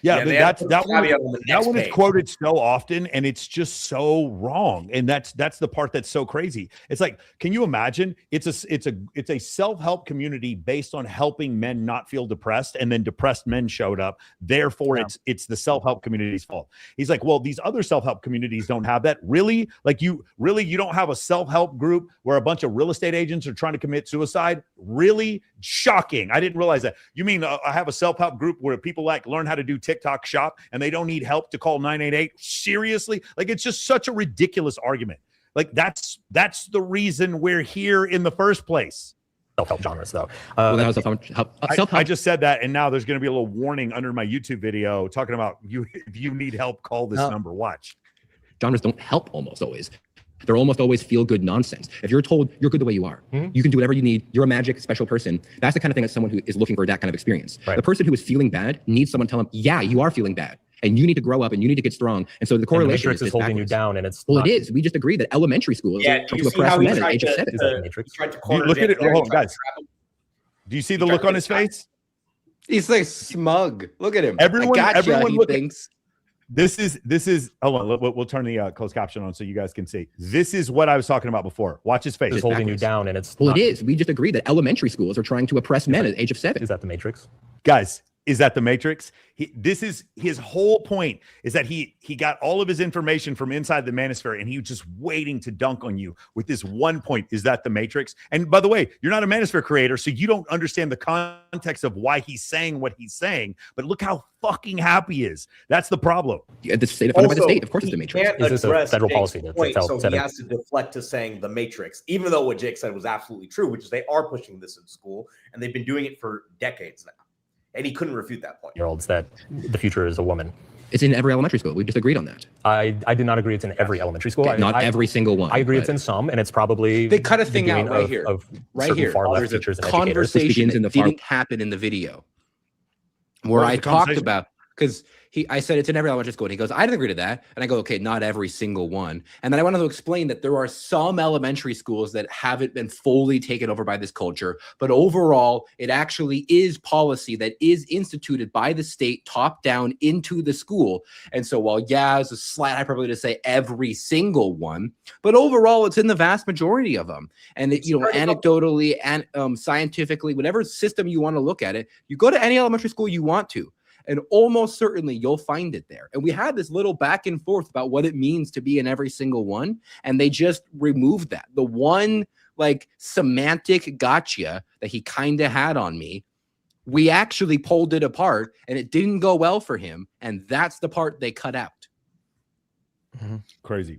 [SPEAKER 1] Yeah, that one is
[SPEAKER 4] page.
[SPEAKER 1] quoted so often, and it's just so wrong. And that's the part that's so crazy. It's like, can you imagine? It's a self-help community based on helping men not feel depressed, and then depressed men showed up. Therefore, it's the self-help community's fault. He's like, well, these other self-help communities don't have that. Really? Like you don't have a self-help group where a bunch of real estate agents are trying to commit suicide? Really? Shocking. I didn't realize that. You mean I have a self-help group where people like learn how to do TikTok shop and they don't need help to call 988? Seriously? Like, it's just such a ridiculous argument. Like, that's the reason we're here in the first place.
[SPEAKER 5] Self-help genres, though.
[SPEAKER 6] Well, that was self-help.
[SPEAKER 1] I just said that, and now there's going to be a little warning under my YouTube video talking about if you need help, call this number. Watch.
[SPEAKER 6] Genres don't help almost always. They're almost always feel-good nonsense. If you're told you're good the way you are, you can do whatever you need, you're a magic special person, that's the kind of thing that someone who is looking for that kind of experience.
[SPEAKER 5] Right.
[SPEAKER 6] The person who is feeling bad needs someone to tell them, yeah, you are feeling bad. And you need to grow up and you need to get strong. And so the correlation
[SPEAKER 5] is holding you down, and it's
[SPEAKER 6] well, it is. We just agreed that elementary schools are
[SPEAKER 4] do you
[SPEAKER 6] to
[SPEAKER 4] see
[SPEAKER 6] oppress
[SPEAKER 4] how he
[SPEAKER 6] men at the
[SPEAKER 4] tried
[SPEAKER 6] age of 7.
[SPEAKER 5] Is that the Matrix?
[SPEAKER 4] He tried to corner
[SPEAKER 1] Look at
[SPEAKER 4] Jake
[SPEAKER 1] it.
[SPEAKER 4] there,
[SPEAKER 1] Hold
[SPEAKER 4] he
[SPEAKER 1] on,
[SPEAKER 4] tried to
[SPEAKER 1] guys.
[SPEAKER 4] trap him.
[SPEAKER 1] Do you see the look on his face?
[SPEAKER 2] He's like smug. Look at him.
[SPEAKER 1] Everyone-
[SPEAKER 2] I gotcha,
[SPEAKER 1] everyone
[SPEAKER 2] he
[SPEAKER 1] look at-
[SPEAKER 2] thinks.
[SPEAKER 1] This is hold on, we'll turn the closed caption on so you guys can see. This is what I was talking about before. Watch his face.
[SPEAKER 5] It's holding you down, and it's
[SPEAKER 6] Well, it is. We just agreed that elementary schools are trying to oppress men at the age of 7.
[SPEAKER 5] Is that the Matrix?
[SPEAKER 1] Guys, is that the Matrix? This is his whole point, is that he got all of his information from inside the manosphere, and he was just waiting to dunk on you with this one point. Is that the Matrix? And by the way, you're not a manosphere creator, so you don't understand the context of why he's saying what he's saying. But look how fucking happy he is. That's the problem.
[SPEAKER 6] Yeah, the state funded by the
[SPEAKER 4] Also,
[SPEAKER 6] state. Of course, it's the
[SPEAKER 4] he
[SPEAKER 6] Matrix.
[SPEAKER 4] can't
[SPEAKER 5] Is this a
[SPEAKER 4] address
[SPEAKER 5] federal
[SPEAKER 4] Jake's
[SPEAKER 5] policy that's
[SPEAKER 4] point,
[SPEAKER 5] held-
[SPEAKER 4] so he has to deflect to saying the Matrix, even though what Jake said was absolutely true, which is they are pushing this in school, and they've been doing it for decades now. And he couldn't refute that point.
[SPEAKER 5] Year olds that the future is a woman.
[SPEAKER 6] It's in every elementary school. We just agreed on that.
[SPEAKER 5] I did not agree it's in every elementary school.
[SPEAKER 6] Not every single one.
[SPEAKER 5] I agree
[SPEAKER 6] but
[SPEAKER 5] it's in some, and it's probably
[SPEAKER 2] They cut a
[SPEAKER 5] the
[SPEAKER 2] thing out
[SPEAKER 5] doing
[SPEAKER 2] right
[SPEAKER 5] of-
[SPEAKER 2] here.
[SPEAKER 5] of
[SPEAKER 2] Right
[SPEAKER 5] certain
[SPEAKER 2] here.
[SPEAKER 5] far left
[SPEAKER 2] There's a
[SPEAKER 5] teachers and educators.
[SPEAKER 2] conversation
[SPEAKER 6] begins
[SPEAKER 2] that
[SPEAKER 6] in the far-
[SPEAKER 2] didn't happen in the video where
[SPEAKER 1] What was
[SPEAKER 2] I
[SPEAKER 1] the
[SPEAKER 2] talked
[SPEAKER 1] conversation?
[SPEAKER 2] about, because I said it's in every elementary school. And he goes, I didn't agree to that. And I go, okay, not every single one. And then I wanted to explain that there are some elementary schools that haven't been fully taken over by this culture. But overall, it actually is policy that is instituted by the state top down into the school. And so while, yeah, it's a slight hyperbole to say every single one, but overall, it's in the vast majority of them. And, anecdotally and scientifically, whatever system you want to look at it, you go to any elementary school you want to. And almost certainly you'll find it there. And we had this little back and forth about what it means to be in every single one. And they just removed that. The one like semantic gotcha that he kind of had on me, we actually pulled it apart and it didn't go well for him. And that's the part they cut out.
[SPEAKER 1] Crazy.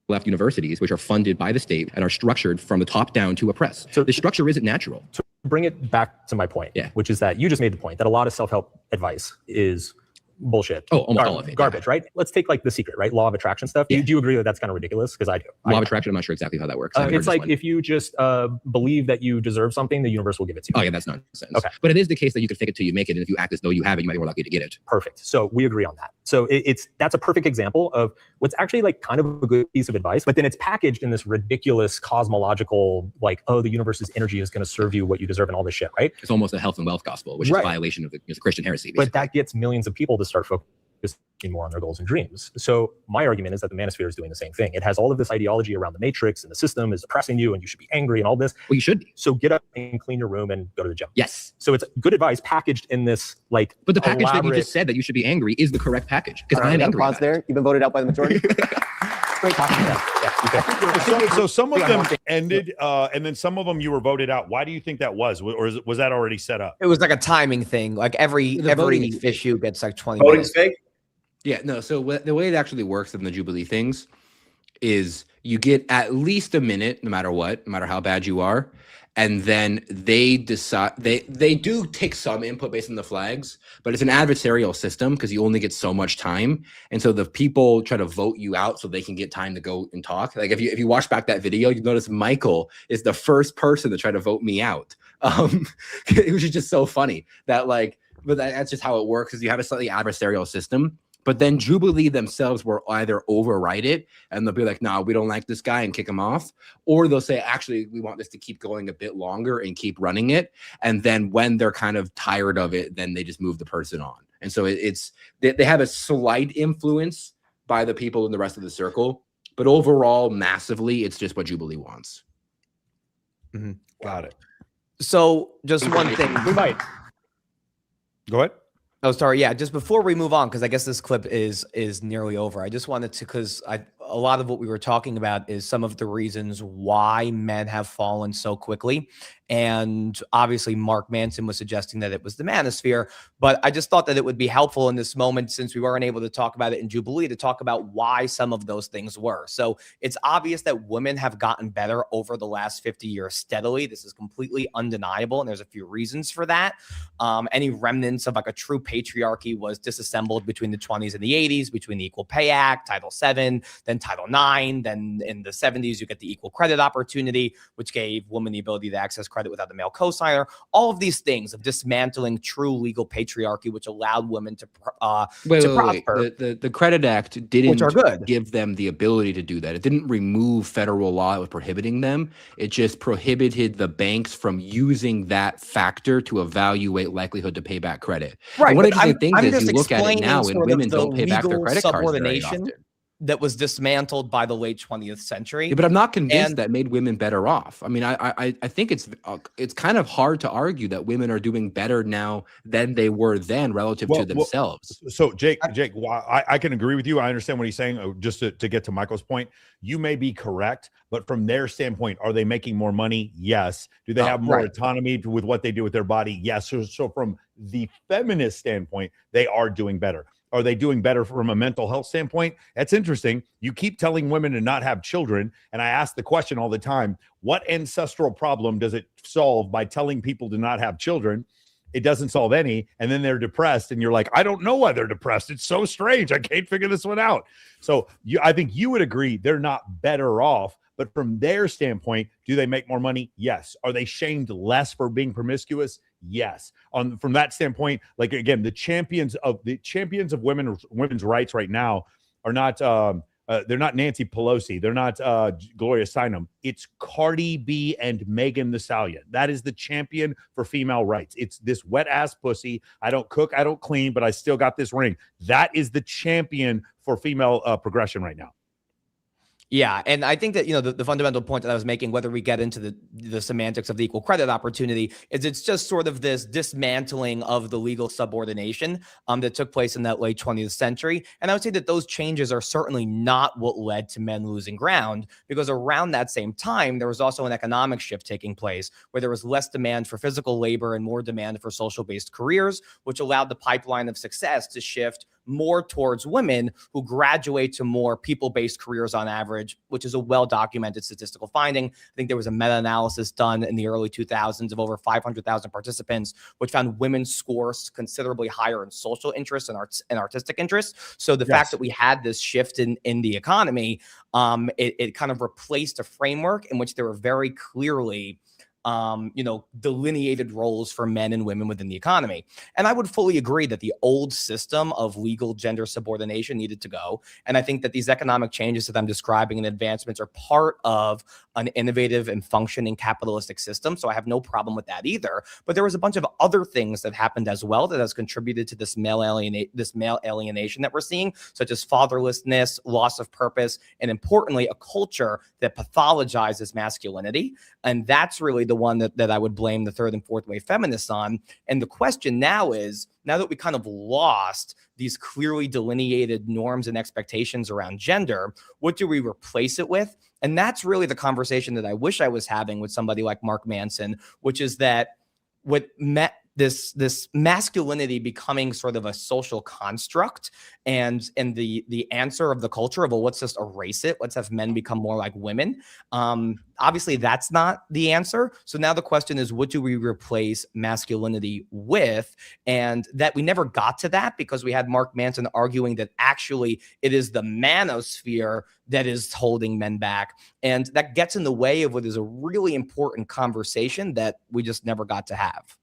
[SPEAKER 6] left universities, which are funded by the state and are structured from the top down to oppress. So the structure isn't natural.
[SPEAKER 5] To bring it back to my point, which is that you just made the point that a lot of self-help advice is bullshit.
[SPEAKER 6] Oh, almost all of it.
[SPEAKER 5] Garbage, right? Let's take like The Secret, right? Law of attraction stuff. Do you agree that that's kind of ridiculous? Because I do.
[SPEAKER 6] Law of attraction, I'm not sure exactly how that works.
[SPEAKER 5] It's like if you just believe that you deserve something, the universe will give it to you.
[SPEAKER 6] Oh yeah, that's nonsense.
[SPEAKER 5] Okay.
[SPEAKER 6] But it is the case that you can fake it till you make it, and if you act as though you have it, you might be more likely to get it.
[SPEAKER 5] Perfect. So we agree on that. So that's a perfect example of what's actually like kind of a good piece of advice, but then it's packaged in this ridiculous cosmological, like, oh, the universe's energy is going to serve you what you deserve and all this shit, right?
[SPEAKER 6] It's almost a health and wealth gospel, which is a violation of the Christian heresy. Basically.
[SPEAKER 5] But that gets millions of people to start focusing more on their goals and dreams. So my argument is that the manosphere is doing the same thing. It has all of this ideology around the matrix and the system is oppressing you and you should be angry and all this.
[SPEAKER 6] Well, you should be.
[SPEAKER 5] So get up and clean your room and go to the gym.
[SPEAKER 6] Yes.
[SPEAKER 5] So it's good advice packaged in this like
[SPEAKER 6] But the package that you just said that you should be angry is the correct package. Because I'm angry.
[SPEAKER 7] Pause there. You've been voted out by the majority.
[SPEAKER 5] Great talking.
[SPEAKER 1] So some of them ended, and then some of them you were voted out. Why do you think that was? Or was that already set up?
[SPEAKER 3] It was like a timing thing. Like every
[SPEAKER 2] voting is
[SPEAKER 3] issue gets like 20
[SPEAKER 4] Voting's
[SPEAKER 3] minutes.
[SPEAKER 4] fake.
[SPEAKER 2] Yeah, no. So the way it actually works in the Jubilee things is you get at least a minute, no matter what, no matter how bad you are, and then they decide. They do take some input based on the flags, but it's an adversarial system because you only get so much time, and so the people try to vote you out so they can get time to go and talk. Like if you watch back that video, you notice Michael is the first person to try to vote me out. It was just so funny that like, but that's just how it works. Is you have a slightly adversarial system. But then Jubilee themselves will either override it and they'll be like, no, we don't like this guy and kick him off. Or they'll say, actually, we want this to keep going a bit longer and keep running it. And then when they're kind of tired of it, then they just move the person on. And so they have a slight influence by the people in the rest of the circle. But overall, massively, it's just what Jubilee wants.
[SPEAKER 3] Mm-hmm.
[SPEAKER 1] Got it.
[SPEAKER 3] So just one thing.
[SPEAKER 1] We might. Go ahead.
[SPEAKER 3] Oh, sorry. Yeah, just before we move on, because I guess this clip is nearly over. I just wanted to, because a lot of what we were talking about is some of the reasons why men have fallen so quickly. And obviously, Mark Manson was suggesting that it was the manosphere. But I just thought that it would be helpful in this moment, since we weren't able to talk about it in Jubilee, to talk about why some of those things were. So it's obvious that women have gotten better over the last 50 years steadily. This is completely undeniable. And there's a few reasons for that. Any remnants of like a true patriarchy was disassembled between the 20s and the 80s, between the Equal Pay Act, Title VII, then Title IX. Then in the 70s, you get the Equal Credit Opportunity, which gave women the ability to access credit credit without a male cosigner. All of these things of dismantling true legal patriarchy, which allowed women to prosper.
[SPEAKER 2] The Credit Act didn't
[SPEAKER 3] Which are good.
[SPEAKER 2] give them the ability to do that. It didn't remove federal law that was prohibiting them. It just prohibited the banks from using that factor to evaluate likelihood to pay back credit.
[SPEAKER 3] Right.
[SPEAKER 2] And one
[SPEAKER 3] but
[SPEAKER 2] interesting thing
[SPEAKER 3] I'm
[SPEAKER 2] is
[SPEAKER 3] just
[SPEAKER 2] you look at it now and
[SPEAKER 3] sort of
[SPEAKER 2] women
[SPEAKER 3] the
[SPEAKER 2] don't pay back their
[SPEAKER 3] legal
[SPEAKER 2] credit cards very
[SPEAKER 3] subordination
[SPEAKER 2] often.
[SPEAKER 3] that was dismantled by the late 20th century.
[SPEAKER 2] Yeah, but I'm not convinced
[SPEAKER 3] And-
[SPEAKER 2] that made women better off. I mean, I think it's kind of hard to argue that women are doing better now than they were then relative to themselves.
[SPEAKER 1] So Jake, well, I can agree with you. I understand what he's saying. Just to get to Michael's point, you may be correct, but from their standpoint, are they making more money? Yes. Do they have more autonomy with what they do with their body? Yes. So from the feminist standpoint, they are doing better. Are they doing better from a mental health standpoint? That's interesting. You keep telling women to not have children. And I ask the question all the time, what ancestral problem does it solve by telling people to not have children? It doesn't solve any. And then they're depressed. And you're like, I don't know why they're depressed. It's so strange. I can't figure this one out. So I think you would agree they're not better off. But from their standpoint, do they make more money? Yes. Are they shamed less for being promiscuous? Yes. From that standpoint, like again, the champions of women's rights right now are not they're not Nancy Pelosi, they're not Gloria Steinem. It's Cardi B and Megan Thee Stallion. That is the champion for female rights. It's this wet ass pussy. I don't cook, I don't clean, but I still got this ring. That is the champion for female progression right now.
[SPEAKER 3] Yeah, and I think that, the fundamental point that I was making, whether we get into the semantics of the equal credit opportunity, is it's just sort of this dismantling of the legal subordination that took place in that late 20th century. And I would say that those changes are certainly not what led to men losing ground, because around that same time, there was also an economic shift taking place where there was less demand for physical labor and more demand for social-based careers, which allowed the pipeline of success to shift more towards women who graduate to more people-based careers on average, which is a well-documented statistical finding. I think there was a meta-analysis done in the early 2000s of over 500,000 participants, which found women's scores considerably higher in social interests and artistic interests. So the fact that we had this shift in the economy, it kind of replaced a framework in which there were very clearly delineated roles for men and women within the economy. And I would fully agree that the old system of legal gender subordination needed to go. And I think that these economic changes that I'm describing and advancements are part of an innovative and functioning capitalistic system. So I have no problem with that either. But there was a bunch of other things that happened as well that has contributed to this male alienation that we're seeing, such as fatherlessness, loss of purpose, and importantly, a culture that pathologizes masculinity. And that's really the one that I would blame the third and fourth wave feminists on. And the question now is, now that we kind of lost these clearly delineated norms and expectations around gender, what do we replace it with? And that's really the conversation that I wish I was having with somebody like Mark Manson, which is that this masculinity becoming sort of a social construct and the answer of the culture of, well, let's just erase it. Let's have men become more like women. Obviously, that's not the answer. So now the question is, what do we replace masculinity with? And that we never got to that because we had Mark Manson arguing that actually it is the manosphere that is holding men back. And that gets in the way of what is a really important conversation that we just never got to have.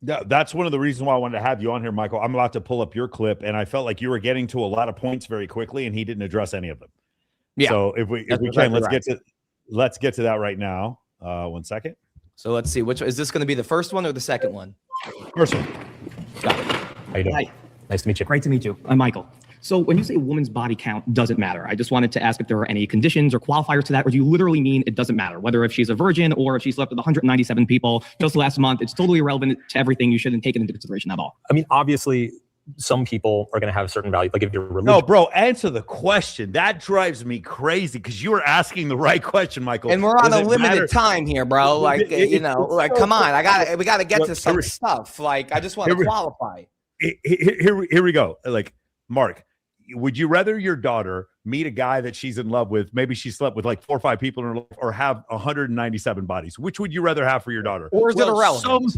[SPEAKER 1] Yeah, that's one of the reasons why I wanted to have you on here, Michael. I'm about to pull up your clip, and I felt like you were getting to a lot of points very quickly, and he didn't address any of them. Yeah. So if we can, let's get to that right now. 1 second.
[SPEAKER 3] So let's see, which is this going to be, the first one or the second one?
[SPEAKER 1] First one.
[SPEAKER 3] Got it.
[SPEAKER 5] How you doing?
[SPEAKER 10] Hi.
[SPEAKER 5] Nice to meet you.
[SPEAKER 10] Great to meet you. I'm Michael. So when you say woman's body count doesn't matter, I just wanted to ask if there are any conditions or qualifiers to that, or do you literally mean it doesn't matter? Whether if she's a virgin or if she slept with 197 people just last month, it's totally irrelevant to everything. You shouldn't take it into consideration at all.
[SPEAKER 5] I mean, obviously, some people are going to have a certain value. Like if you're religious.
[SPEAKER 1] No, bro, answer the question. That drives me crazy because you were asking the right question, Michael.
[SPEAKER 3] And we're on a limited time here, bro. Like, come on. We got to get to some stuff. Like, I just want to qualify.
[SPEAKER 1] Here we go. Like, Mark, would you rather your daughter meet a guy that she's in love with? Maybe she slept with like 4 or 5 people in her life, or have 197 bodies. Which would you rather have for your daughter?
[SPEAKER 3] Or is it irrelevant?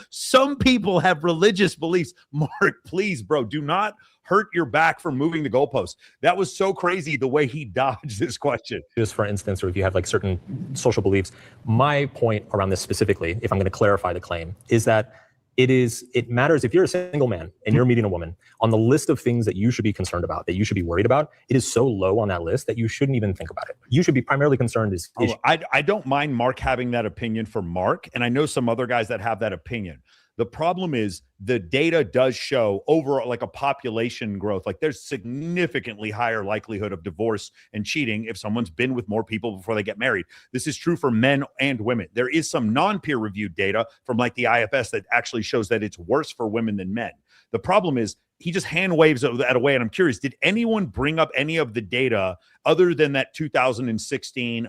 [SPEAKER 1] Some people have religious beliefs. Mark, please, bro, do not hurt your back from moving the goalpost. That was so crazy the way he dodged this question.
[SPEAKER 5] Just for instance, or if you have like certain social beliefs, my point around this specifically, if I'm going to clarify the claim, is that it matters if you're a single man and you're meeting a woman, on the list of things that you should be concerned about, that you should be worried about, it is so low on that list that you shouldn't even think about it. You should be primarily concerned is
[SPEAKER 1] I don't mind Mark having that opinion for Mark, and I know some other guys that have that opinion. The problem is the data does show overall, like a population growth, like there's significantly higher likelihood of divorce and cheating if someone's been with more people before they get married. This is true for men and women. There is some non-peer reviewed data from like the IFS that actually shows that it's worse for women than men. The problem is he just hand waves that away. And I'm curious, did anyone bring up any of the data other than that 2016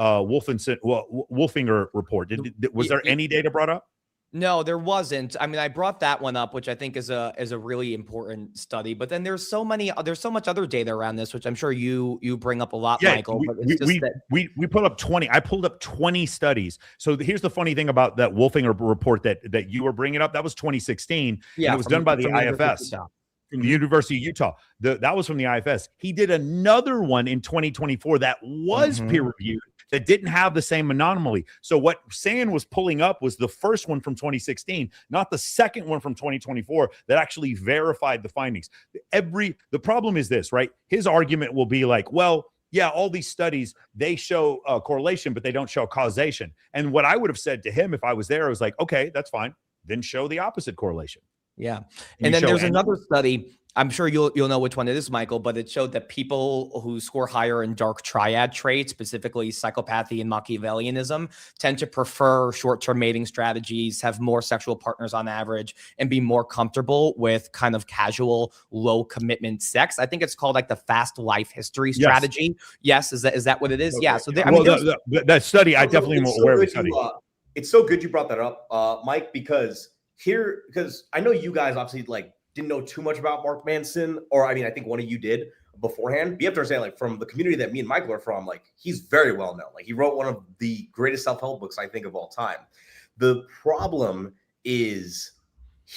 [SPEAKER 1] Huffaker report? Was there any data brought up?
[SPEAKER 3] No, there wasn't. I mean, I brought that one up, which I think is a really important study. But then there's so much other data around this, which I'm sure you bring up a lot,
[SPEAKER 1] yeah,
[SPEAKER 3] Michael.
[SPEAKER 1] We put up 20. I pulled up 20 studies. So here's the funny thing about that Huffaker report that you were bringing up. That was 2016.
[SPEAKER 3] Yeah,
[SPEAKER 1] and it was done by the IFS. From the University of Utah. That was from the IFS. He did another one in 2024 that was peer reviewed, that didn't have the same anomaly. So what San was pulling up was the first one from 2016, not the second one from 2024 that actually verified the findings. The problem is this, right? His argument will be like, well, yeah, all these studies, they show correlation, but they don't show causation. And what I would have said to him if I was there, I was like, okay, that's fine. Then show the opposite correlation.
[SPEAKER 3] Yeah. And then there's another study. I'm sure you'll know which one it is, Michael, but it showed that people who score higher in dark triad traits, specifically psychopathy and Machiavellianism, tend to prefer short-term mating strategies, have more sexual partners on average, and be more comfortable with kind of casual, low commitment sex. I think it's called like the fast life history strategy. Yes. Is that what it is? Okay. Yeah. So
[SPEAKER 1] that study, I definitely am aware of the study.
[SPEAKER 4] It's so good you brought that up, Mike, because I know you guys obviously like didn't know too much about Mark Manson, or I mean, I think one of you did beforehand. But you have to understand, like, from the community that me and Michael are from, like, he's very well known. Like, he wrote one of the greatest self-help books, I think, of all time. The problem is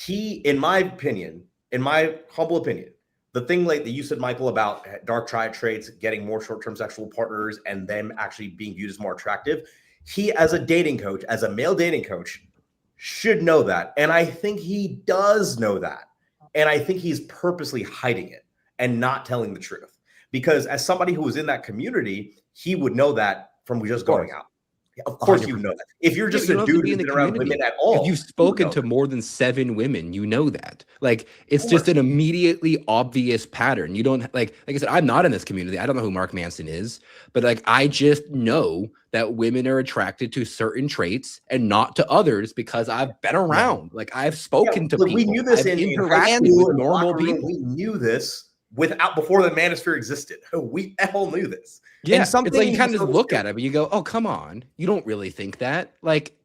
[SPEAKER 4] in my opinion, in my humble opinion, the thing like that you said, Michael, about dark triad traits, getting more short-term sexual partners, and them actually being viewed as more attractive, he, as a dating coach, as a male dating coach, should know that. And I think he does know that. And I think he's purposely hiding it and not telling the truth, because as somebody who was in that community, he would know that from just going out. Of course, 100%. You know that. If you're just a dude who's been around women at all,
[SPEAKER 2] if you've spoken to more than 7 women, you know that. Like, it's just an immediately obvious pattern. You don't like I said, I'm not in this community. I don't know who Mark Manson is, but like, I just know that women are attracted to certain traits and not to others because I've been around. Like, I've spoken to people.
[SPEAKER 4] We knew this
[SPEAKER 2] I've interacted with normal people.
[SPEAKER 4] We knew this before the manosphere existed. We all knew this.
[SPEAKER 2] Yeah, it's like you kind of just look at it, but you go, "Oh, come on! You don't really think that." Like,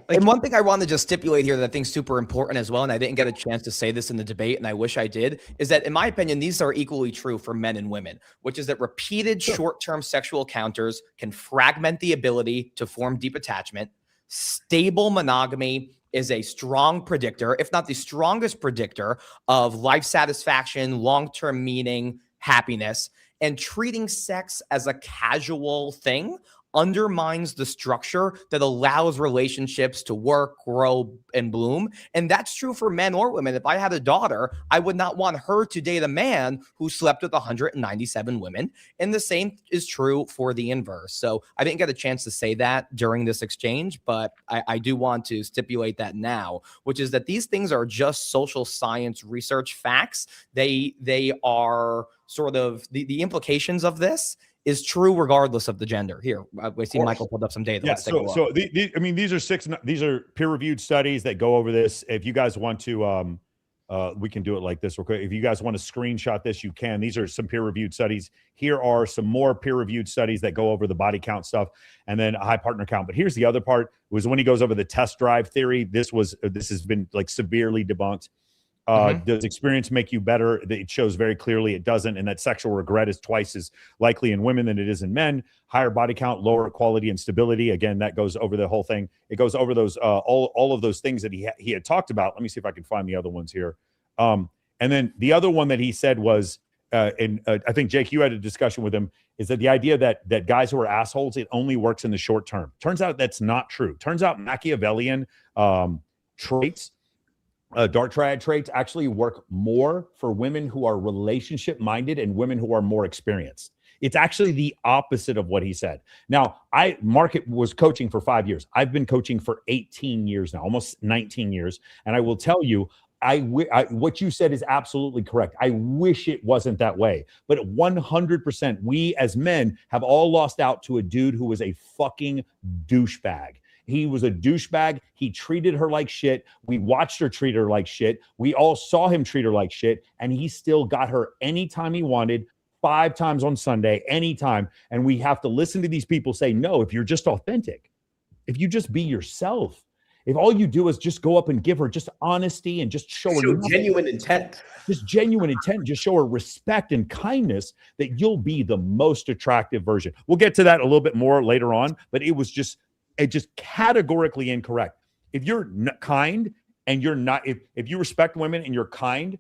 [SPEAKER 3] and one thing I want to just stipulate here that I think is super important as well, and I didn't get a chance to say this in the debate, and I wish I did, is that in my opinion, these are equally true for men and women, which is that repeated short-term sexual encounters can fragment the ability to form deep attachment. Stable monogamy is a strong predictor, if not the strongest predictor, of life satisfaction, long-term meaning, happiness. And treating sex as a casual thing undermines the structure that allows relationships to work, grow, and bloom. And that's true for men or women. If I had a daughter, I would not want her to date a man who slept with 197 women. And the same is true for the inverse. So I didn't get a chance to say that during this exchange, but I do want to stipulate that now, which is that these things are just social science research facts. They are sort of the implications of this is true regardless of the gender. Here, we see Michael pulled up some data.
[SPEAKER 1] Yeah, these are peer-reviewed studies that go over this. If you guys want to, we can do it like this real quick. If you guys want to screenshot this, you can. These are some peer-reviewed studies. Here are some more peer-reviewed studies that go over the body count stuff and then a high partner count. But here's the other part, was when he goes over the test drive theory. This has been like severely debunked. Does experience make you better? It shows very clearly it doesn't, and that sexual regret is twice as likely in women than it is in men. Higher body count, lower quality and stability. Again, that goes over the whole thing. It goes over those all of those things that he had talked about. Let me see if I can find the other ones here. And then the other one that he said was, and I think Jake, you had a discussion with him, is that the idea that guys who are assholes, it only works in the short term. Turns out that's not true. Turns out Machiavellian traits, dark triad traits, actually work more for women who are relationship minded and women who are more experienced. It's actually the opposite of what he said. Now, Mark was coaching for 5 years. I've been coaching for 18 years now, almost 19 years. And I will tell you, what you said is absolutely correct. I wish it wasn't that way. But 100%, we as men have all lost out to a dude who was a fucking douchebag. He was a douchebag. He treated her like shit. We watched her treat her like shit. We all saw him treat her like shit. And he still got her anytime he wanted, 5 times on Sunday, anytime. And we have to listen to these people say, no, if you're just authentic, if you just be yourself, if all you do is just go up and give her just honesty and just show her
[SPEAKER 4] genuine intent,
[SPEAKER 1] just genuine intent, just show her respect and kindness, that you'll be the most attractive version. We'll get to that a little bit more later on, but it just categorically incorrect. If you're kind and you're not, if you respect women and you're kind,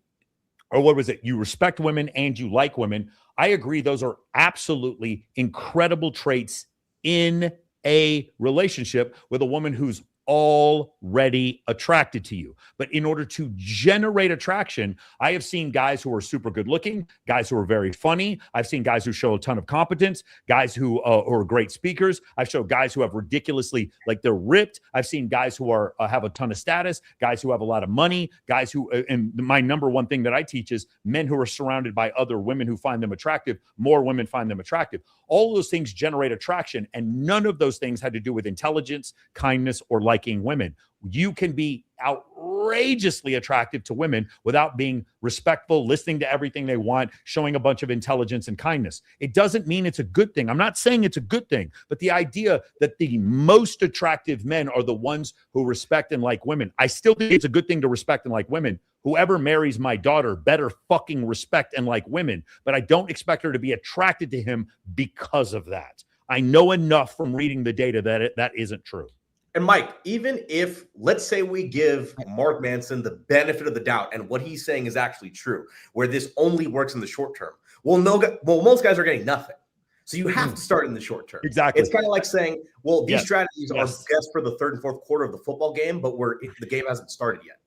[SPEAKER 1] or what was it? You respect women and you like women. I agree. Those are absolutely incredible traits in a relationship with a woman who's already attracted to you. But in order to generate attraction, I have seen guys who are super good looking, guys who are very funny. I've seen guys who show a ton of competence, guys who are great speakers. I've shown guys who have ridiculously, like, they're ripped. I've seen guys who are have a ton of status, guys who have a lot of money, guys who, and my number one thing that I teach is men who are surrounded by other women who find them attractive. More women find them attractive. All those things generate attraction, and none of those things had to do with intelligence, kindness, or liking women. You can be outrageously attractive to women without being respectful, listening to everything they want, showing a bunch of intelligence and kindness. It doesn't mean it's a good thing. I'm not saying it's a good thing, but the idea that the most attractive men are the ones who respect and like women, I still think it's a good thing to respect and like women. Whoever marries my daughter better fucking respect and like women, but I don't expect her to be attracted to him because of that. I know enough from reading the data that that isn't true.
[SPEAKER 4] And Mike, even if, let's say we give Mark Manson the benefit of the doubt and what he's saying is actually true, where this only works in the short term, most guys are getting nothing. So you have to start in the short term.
[SPEAKER 1] Exactly.
[SPEAKER 4] It's kind of like saying, well, these strategies are best for the third and fourth quarter of the football game, but the game hasn't started yet.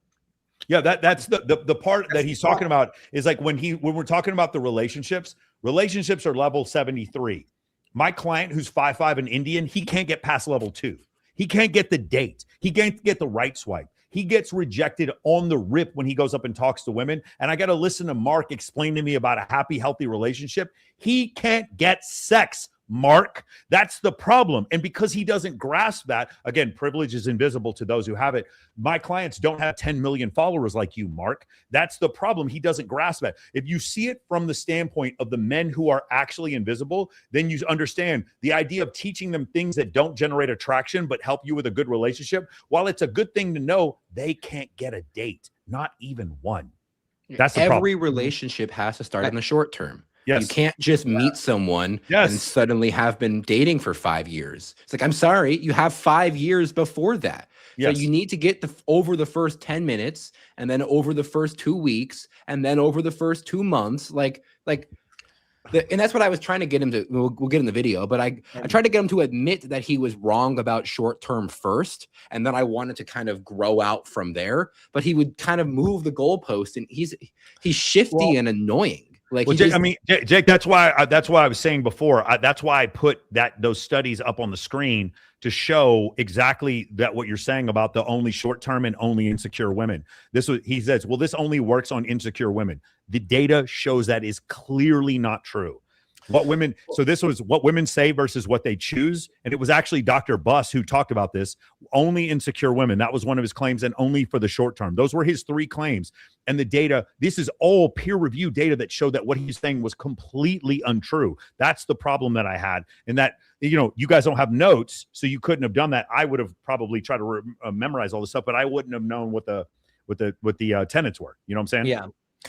[SPEAKER 1] Yeah, that's the part that he's talking about is like when we're talking about the relationships are level 73. My client who's 5'5" and Indian, he can't get past level 2. He can't get the date. He can't get the right swipe. He gets rejected on the rip when he goes up and talks to women. And I got to listen to Mark explain to me about a happy, healthy relationship. He can't get sex, Mark. That's the problem. And because he doesn't grasp that, again, privilege is invisible to those who have it. My clients don't have 10 million followers like you, Mark. That's the problem. He doesn't grasp that. If you see it from the standpoint of the men who are actually invisible, then you understand the idea of teaching them things that don't generate attraction but help you with a good relationship. While it's a good thing to know, they can't get a date, not even one. That's the problem.
[SPEAKER 2] Every relationship has to start in the short term.
[SPEAKER 1] Yes.
[SPEAKER 2] You can't just meet someone and suddenly have been dating for 5 years. It's like, I'm sorry, you have 5 years before that. Yes. So you need to get over the first 10 minutes and then over the first 2 weeks and then over the first 2 months. And that's what I was trying to get him to, we'll get in the video, but I tried to get him to admit that he was wrong about short term first. And then I wanted to kind of grow out from there, but he would kind of move the goalpost, and he's shifty and annoying. Like,
[SPEAKER 1] well, Jake, that's why I was saying before. That's why I put those studies up on the screen to exactly what you're saying about the only short term and only insecure women. He says, well, this only works on insecure women. The data shows that is clearly not true. This was what women say versus what they choose. And it was actually Dr. Buss who talked about this. Only insecure women. That was one of his claims, and only for the short term. Those were his 3 claims. And the data, this is all peer-reviewed data that showed that what he's saying was completely untrue. That's the problem that I had. And that, you guys don't have notes, so you couldn't have done that. I would have probably tried to memorize all this stuff, but I wouldn't have known what the tenets were. You know what I'm saying?
[SPEAKER 3] Yeah.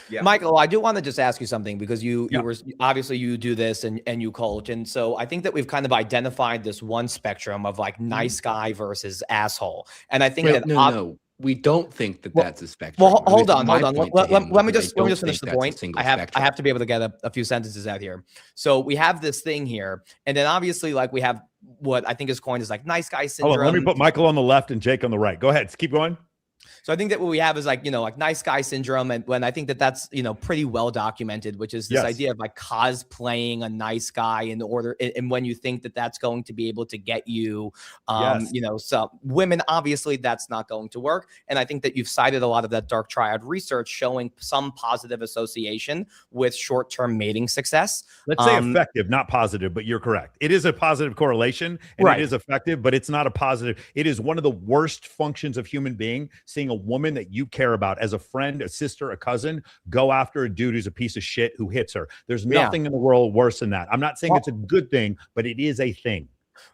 [SPEAKER 4] Yeah.
[SPEAKER 3] Michael, I do want to just ask you something, because you were obviously, you do this and you coach. And so I think that we've kind of identified this one spectrum of like nice guy versus asshole. And I think that
[SPEAKER 2] no, we don't think that that's a spectrum.
[SPEAKER 3] Well, hold on. Let me just
[SPEAKER 2] finish
[SPEAKER 3] the point. I have to be able to get a few sentences out here. So we have this thing here, and then obviously, like, we have what I think is coined as like nice guy syndrome.
[SPEAKER 1] Hold on, let me put Michael on the left and Jake on the right. Go ahead, keep going.
[SPEAKER 3] So I think that what we have is like, like nice guy syndrome. And when I think that that's, pretty well documented, which is this idea of like cosplaying a nice guy in order. And when you think that that's going to be able to get you, some women, obviously that's not going to work. And I think that you've cited a lot of that dark triad research showing some positive association with short-term mating success.
[SPEAKER 1] Let's say effective, not positive, but you're correct. It is a positive correlation and it is effective, but it's not a positive. It is one of the worst functions of human being, seeing a woman that you care about as a friend, a sister, a cousin, go after a dude who's a piece of shit who hits her. There's nothing in the world worse than that. I'm not saying it's a good thing, but it is a thing.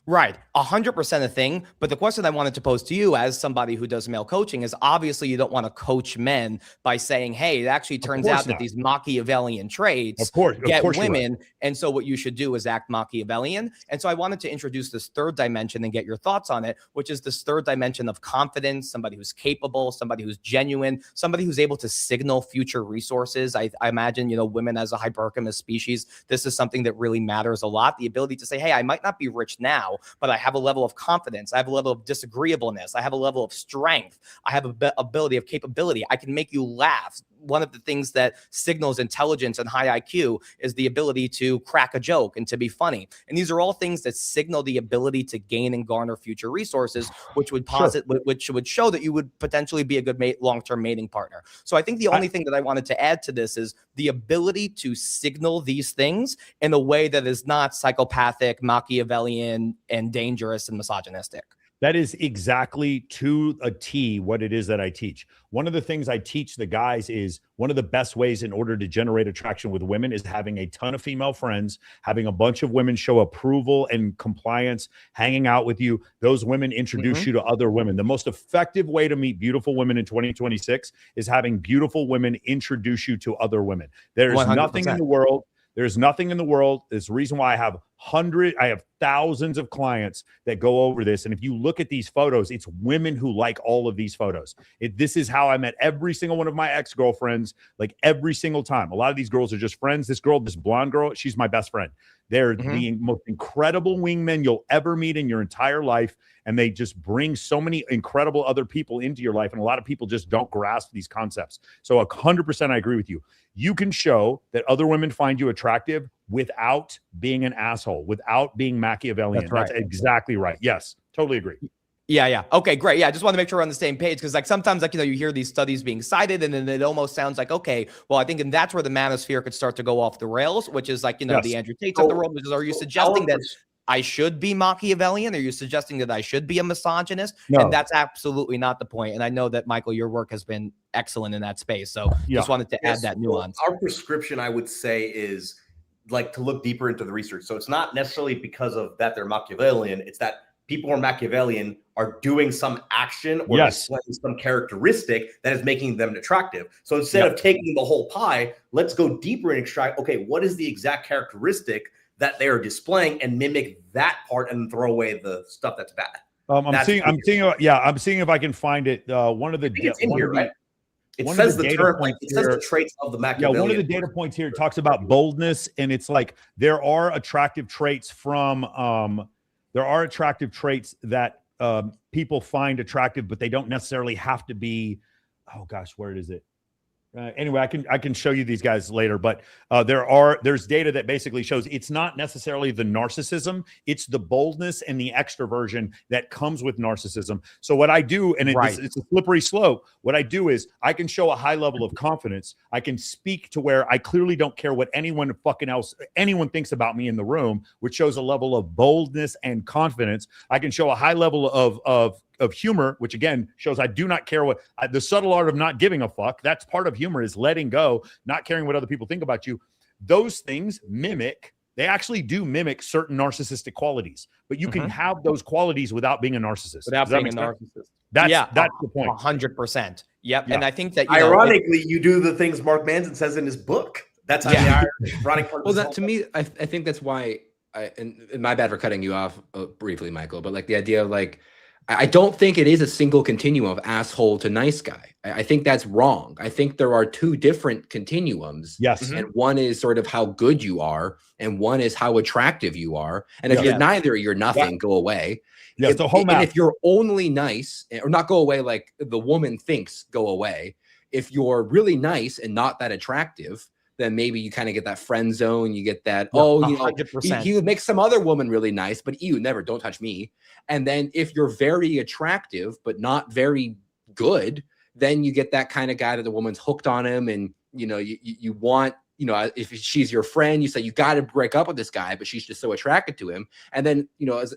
[SPEAKER 3] Right. 100% a thing. But the question I wanted to pose to you as somebody who does male coaching is, obviously you don't want to coach men by saying, hey, it actually turns out that these Machiavellian traits get women. And so what you should do is act Machiavellian. And so I wanted to introduce this third dimension and get your thoughts on it, which is this third dimension of confidence, somebody who's capable, somebody who's genuine, somebody who's able to signal future resources. I imagine, women as a hypergamous species, this is something that really matters a lot. The ability to say, hey, I might not be rich now, but I have a level of confidence. I have a level of disagreeableness. I have a level of strength. I have a ability of capability. I can make you laugh. One of the things that signals intelligence and high IQ is the ability to crack a joke and to be funny. And these are all things that signal the ability to gain and garner future resources, which would which would show that you would potentially be a good long-term mating partner. So I think the only thing that I wanted to add to this is the ability to signal these things in a way that is not psychopathic, Machiavellian, and dangerous and misogynistic.
[SPEAKER 1] That is exactly to a T what it is that I teach. One of the things I teach the guys is one of the best ways in order to generate attraction with women is having a ton of female friends, having a bunch of women show approval and compliance, hanging out with you. Those women introduce you to other women. The most effective way to meet beautiful women in 2026 is having beautiful women introduce you to other women. There's
[SPEAKER 3] 100%.
[SPEAKER 1] nothing in the world. There's nothing in the world. There's the reason why I have thousands of clients that go over this. And if you look at these photos, it's women who like all of these photos. This is how I met every single one of my ex-girlfriends, like every single time. A lot of these girls are just friends. This blonde girl, she's my best friend. They're the most incredible wingmen you'll ever meet in your entire life. And they just bring so many incredible other people into your life. And a lot of people just don't grasp these concepts. So 100% I agree with you. You can show that other women find you attractive without being an asshole, without being Machiavellian. That's exactly right. Yes, totally agree.
[SPEAKER 3] Yeah. Okay, great. Yeah, I just want to make sure we're on the same page, because like sometimes you hear these studies being cited and then it almost sounds like, okay, well, I think and that's where the manosphere could start to go off the rails, which is like, the Andrew Tates of the world, which is, are you suggesting that I should be Machiavellian? Are you suggesting that I should be a misogynist? No. And that's absolutely not the point. And I know that, Michael, your work has been excellent in that space. So just wanted to add that nuance.
[SPEAKER 4] Our prescription, I would say, is like to look deeper into the research. So it's not necessarily because of that they're Machiavellian. It's that people who are Machiavellian are doing some action or displaying some characteristic that is making them attractive. So instead of taking the whole pie, let's go deeper and extract, okay, what is the exact characteristic that they are displaying and mimic that part and throw away the stuff that's bad. I'm
[SPEAKER 1] seeing if I can find it. One of the
[SPEAKER 4] it's in here, right? It says the term, like it says the traits of the Machiavellian.
[SPEAKER 1] Yeah, one of the data points here talks about boldness, and it's like there are attractive traits that people find attractive, but they don't necessarily have to be. Oh gosh, where is it? Anyway, I can show you these guys later, but there's data that basically shows it's not necessarily the narcissism, it's the boldness and the extroversion that comes with narcissism. So what I do, and it's a slippery slope, what I do is I can show a high level of confidence. I can speak to where I clearly don't care what anyone thinks about me in the room, which shows a level of boldness and confidence. I can show a high level of humor, which again shows I do not care the subtle art of not giving a fuck. That's part of humor, is letting go, not caring what other people think about you. Those things they actually do mimic certain narcissistic qualities, but you can have those qualities without being a narcissist.
[SPEAKER 3] Without being a narcissist.
[SPEAKER 1] That's the point.
[SPEAKER 3] 100%. Yep.
[SPEAKER 1] Yeah.
[SPEAKER 3] And I think that,
[SPEAKER 4] ironically, you do the things Mark Manson says in his book. That's how the ironic part.
[SPEAKER 2] Well, that to me, I think that's why and my bad for cutting you off briefly, Michael, but like the idea of like, I don't think it is a single continuum of asshole to nice guy. I think that's wrong. I think there are two different continuums.
[SPEAKER 1] Yes.
[SPEAKER 2] And one is sort of how good you are, and one is how attractive you are. And if you're neither, you're nothing, go away.
[SPEAKER 1] Yeah, the whole map.
[SPEAKER 2] And if you're only nice, or not go away like the woman thinks, go away. If you're really nice and not that attractive, then maybe you kind of get that friend zone. You get that, he would make some other woman really nice, but never, don't touch me. And then if you're very attractive, but not very good, then you get that kind of guy that the woman's hooked on him. And, you want, if she's your friend, you say, you got to break up with this guy, but she's just so attracted to him. And then,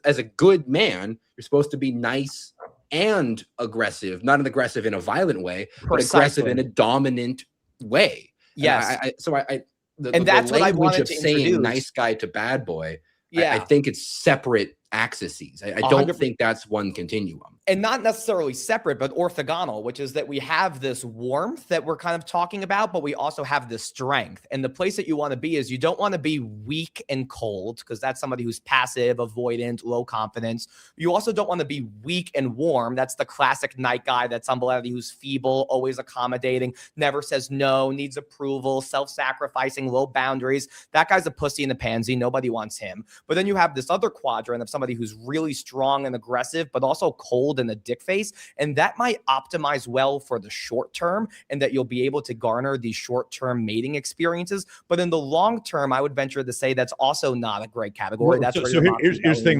[SPEAKER 2] as a good man, you're supposed to be nice and aggressive, not an aggressive in a violent way, but aggressive in a dominant way.
[SPEAKER 3] Yes.
[SPEAKER 2] And
[SPEAKER 3] that's what I wanted
[SPEAKER 2] of
[SPEAKER 3] to
[SPEAKER 2] saying
[SPEAKER 3] introduce.
[SPEAKER 2] Nice guy to bad boy.
[SPEAKER 3] Yeah.
[SPEAKER 2] I think it's separate axes. I don't think that's one continuum.
[SPEAKER 3] And not necessarily separate, but orthogonal, which is that we have this warmth that we're kind of talking about, but we also have this strength. And the place that you want to be is you don't want to be weak and cold, because that's somebody who's passive, avoidant, low confidence. You also don't want to be weak and warm. That's the classic night guy. That's somebody who's feeble, always accommodating, never says no, needs approval, self-sacrificing, low boundaries. That guy's a pussy and a pansy. Nobody wants him. But then you have this other quadrant of somebody who's really strong and aggressive, but also cold and a dick face. And that might optimize well for the short term, and that you'll be able to garner these short-term mating experiences. But in the long term, I would venture to say that's also not a great category. That's
[SPEAKER 1] here's the thing,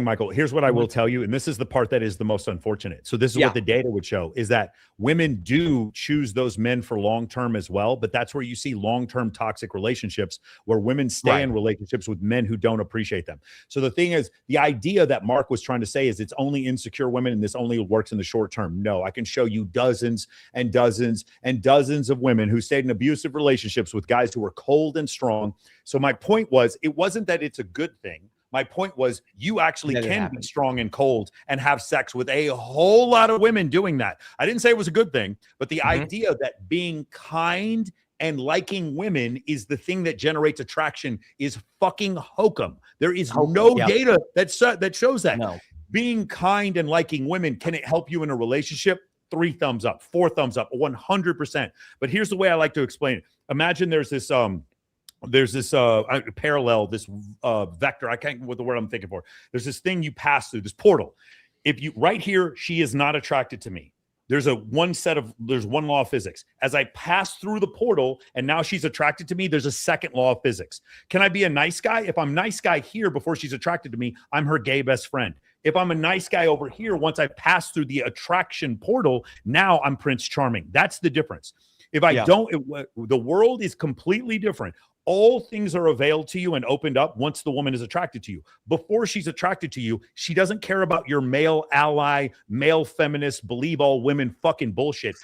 [SPEAKER 1] Michael. Here's what I will tell you. And this is the part that is the most unfortunate. So this is what the data would show, is that women do choose those men for long-term as well. But that's where you see long-term toxic relationships, where women stay in relationships with men who don't appreciate them. So the thing is, the idea that Mark was trying to say is it's only insecure women and this only works in the short term. No, I can show you dozens and dozens and dozens of women who stayed in abusive relationships with guys who were cold and strong. So my point was, it wasn't that it's a good thing. My point was, you actually can be strong and cold and have sex with a whole lot of women doing that. I didn't say it was a good thing, but the idea that being kind and liking women is the thing that generates attraction is fucking hokum. There is no data that shows that. No. Being kind and liking women, can it help you in a relationship? 3 thumbs up, 4 thumbs up, 100%. But here's the way I like to explain it. Imagine there's this parallel, this vector. I can't what the word I'm thinking for. There's this thing you pass through, this portal. If you right here, she is not attracted to me. There's one law of physics. As I pass through the portal and now she's attracted to me, there's a second law of physics. Can I be a nice guy? If I'm nice guy here before she's attracted to me, I'm her gay best friend. If I'm a nice guy over here, once I pass through the attraction portal, now I'm Prince Charming. That's the difference. If I don't, the world is completely different. All things are availed to you and opened up once the woman is attracted to you. Before she's attracted to you, she doesn't care about your male ally, male feminist, believe all women fucking bullshit.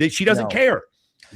[SPEAKER 1] She doesn't care.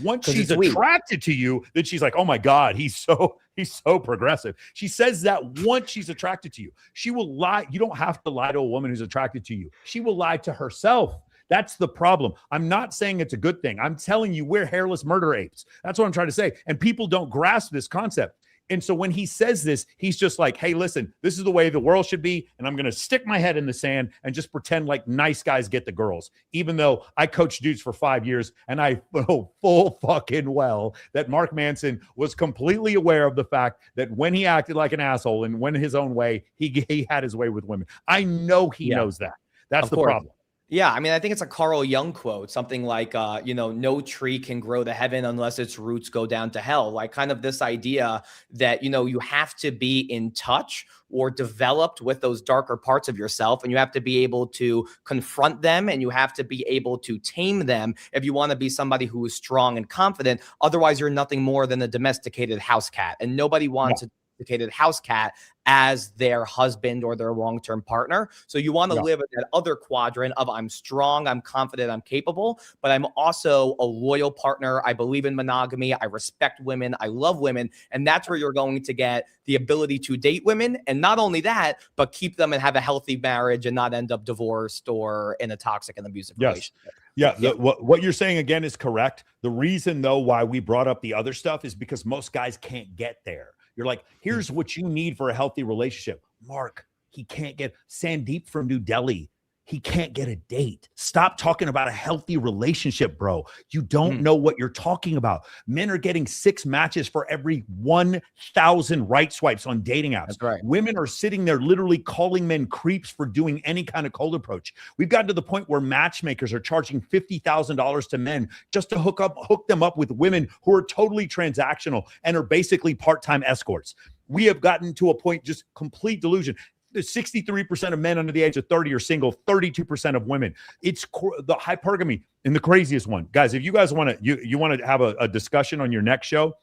[SPEAKER 1] Once she's attracted to you, then she's like, oh my God, he's so progressive. She says that once she's attracted to you. She will lie. You don't have to lie to a woman who's attracted to you. She will lie to herself. That's the problem. I'm not saying it's a good thing. I'm telling you, we're hairless murder apes. That's what I'm trying to say. And people don't grasp this concept. And so when he says this, he's just like, hey, listen, this is the way the world should be. And I'm going to stick my head in the sand and just pretend like nice guys get the girls. Even though I coached dudes for 5 years and I know full fucking well that Mark Manson was completely aware of the fact that when he acted like an asshole and went his own way, he had his way with women. I know he knows that. That's the problem.
[SPEAKER 3] Yeah, I mean, I think it's a Carl Jung quote, something like, no tree can grow to heaven unless its roots go down to hell. Like kind of this idea that, you have to be in touch or developed with those darker parts of yourself, and you have to be able to confront them, and you have to be able to tame them if you want to be somebody who is strong and confident. Otherwise, you're nothing more than a domesticated house cat, and nobody wants a domesticated house cat as their husband or their long-term partner. So you want to live in that other quadrant of I'm strong, I'm confident, I'm capable, but I'm also a loyal partner. I believe in monogamy. I respect women. I love women. And that's where you're going to get the ability to date women. And not only that, but keep them and have a healthy marriage and not end up divorced or in a toxic and abusive relationship.
[SPEAKER 1] Yeah, what you're saying again is correct. The reason though why we brought up the other stuff is because most guys can't get there. You're like, here's what you need for a healthy relationship. Mark, he can't get Sandeep from New Delhi. He can't get a date. Stop talking about a healthy relationship, bro. You don't know what you're talking about. Men are getting 6 matches for every 1,000 right swipes on dating apps.
[SPEAKER 3] That's right.
[SPEAKER 1] Women are sitting there literally calling men creeps for doing any kind of cold approach. We've gotten to the point where matchmakers are charging $50,000 to men just to hook them up with women who are totally transactional and are basically part-time escorts. We have gotten to a point, just complete delusion. 63% of men under the age of 30 are single, 32% of women. It's the hypergamy and the craziest one. Guys, if you guys want to, you want to have a discussion on your next show,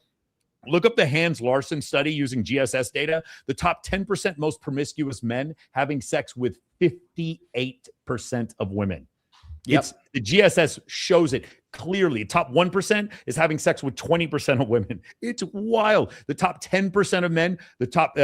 [SPEAKER 1] look up the Hans Larson study using GSS data. The top 10% most promiscuous men having sex with 58% of women.
[SPEAKER 3] Yep.
[SPEAKER 1] The GSS shows it clearly. Top 1% is having sex with 20% of women. It's wild. The top 10% of men, the top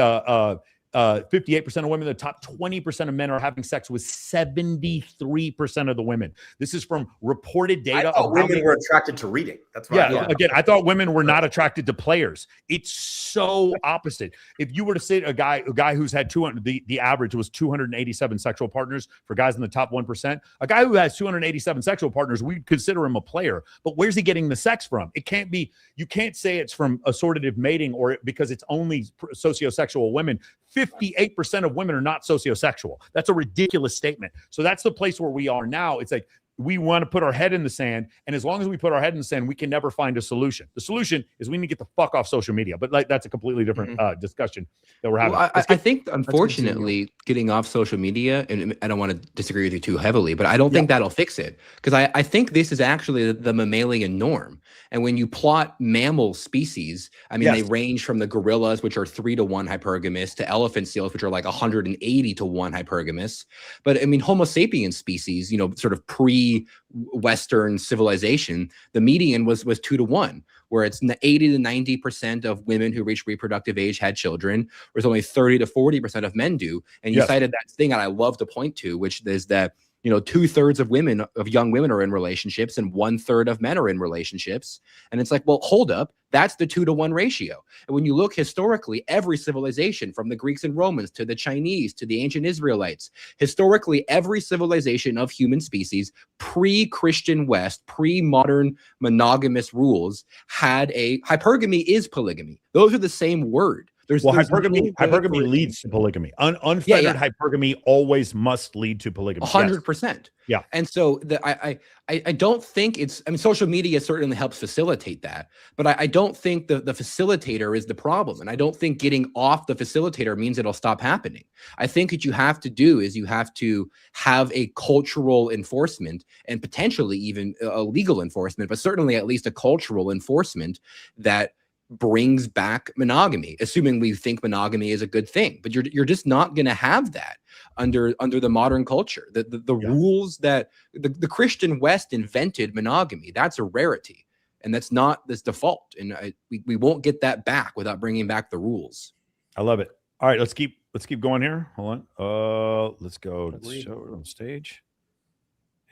[SPEAKER 1] 58% of women, the top 20% of men are having sex with 73% of the women. This is from reported data.
[SPEAKER 4] I thought women were attracted to reading. That's right.
[SPEAKER 1] Yeah, again, I thought women were not attracted to players. It's so opposite. If you were to say a guy who's had 200, the average was 287 sexual partners for guys in the top 1%. A guy who has 287 sexual partners, we'd consider him a player. But where's he getting the sex from? It can't be. You can't say it's from assortative mating or because it's only sociosexual women. 58% of women are not sociosexual. That's a ridiculous statement. So that's the place where we are now. It's like we want to put our head in the sand. And as long as we put our head in the sand, we can never find a solution. The solution is we need to get the fuck off social media. But like that's a completely different discussion that we're having.
[SPEAKER 2] Well, I think, unfortunately, getting off social media, and I don't want to disagree with you too heavily, but I don't think that'll fix it. Because I think this is actually the mammalian norm. And when you plot mammal species, I mean, they range from the gorillas, which are 3-to-1 hypergamous, to elephant seals, which are like 180-to-1 hypergamous. But I mean, Homo sapiens species, you know, sort of pre-Western civilization, the median was 2-to-1, where it's 80 to 90% of women who reach reproductive age had children, whereas only 30 to 40% of men do. And you cited that thing that I love to point to, which is that, you know, 2/3 of young women are in relationships and 1/3 of men are in relationships. And it's like, well, hold up. That's the 2-to-1 ratio. And when you look historically, every civilization from the Greeks and Romans to the Chinese to the ancient Israelites, historically, every civilization of human species, pre-Christian West, pre-modern monogamous rules, had a hypergamy is polygamy. Those are the same word.
[SPEAKER 1] Hypergamy leads to polygamy. Unfettered hypergamy always must lead to polygamy.
[SPEAKER 2] 100%.
[SPEAKER 1] Yeah.
[SPEAKER 2] And so I don't think it's, I mean, social media certainly helps facilitate that, but I don't think the facilitator is the problem. And I don't think getting off the facilitator means it'll stop happening. I think what you have to do is you have to have a cultural enforcement and potentially even a legal enforcement, but certainly at least a cultural enforcement that brings back monogamy, assuming we think monogamy is a good thing. But you're just not going to have that under the modern culture. The rules that the Christian West invented monogamy, that's a rarity, and that's not this default. And we won't get that back without bringing back the rules.
[SPEAKER 1] I love it. All right, let's keep going here. Hold on. Let's go to the show on stage,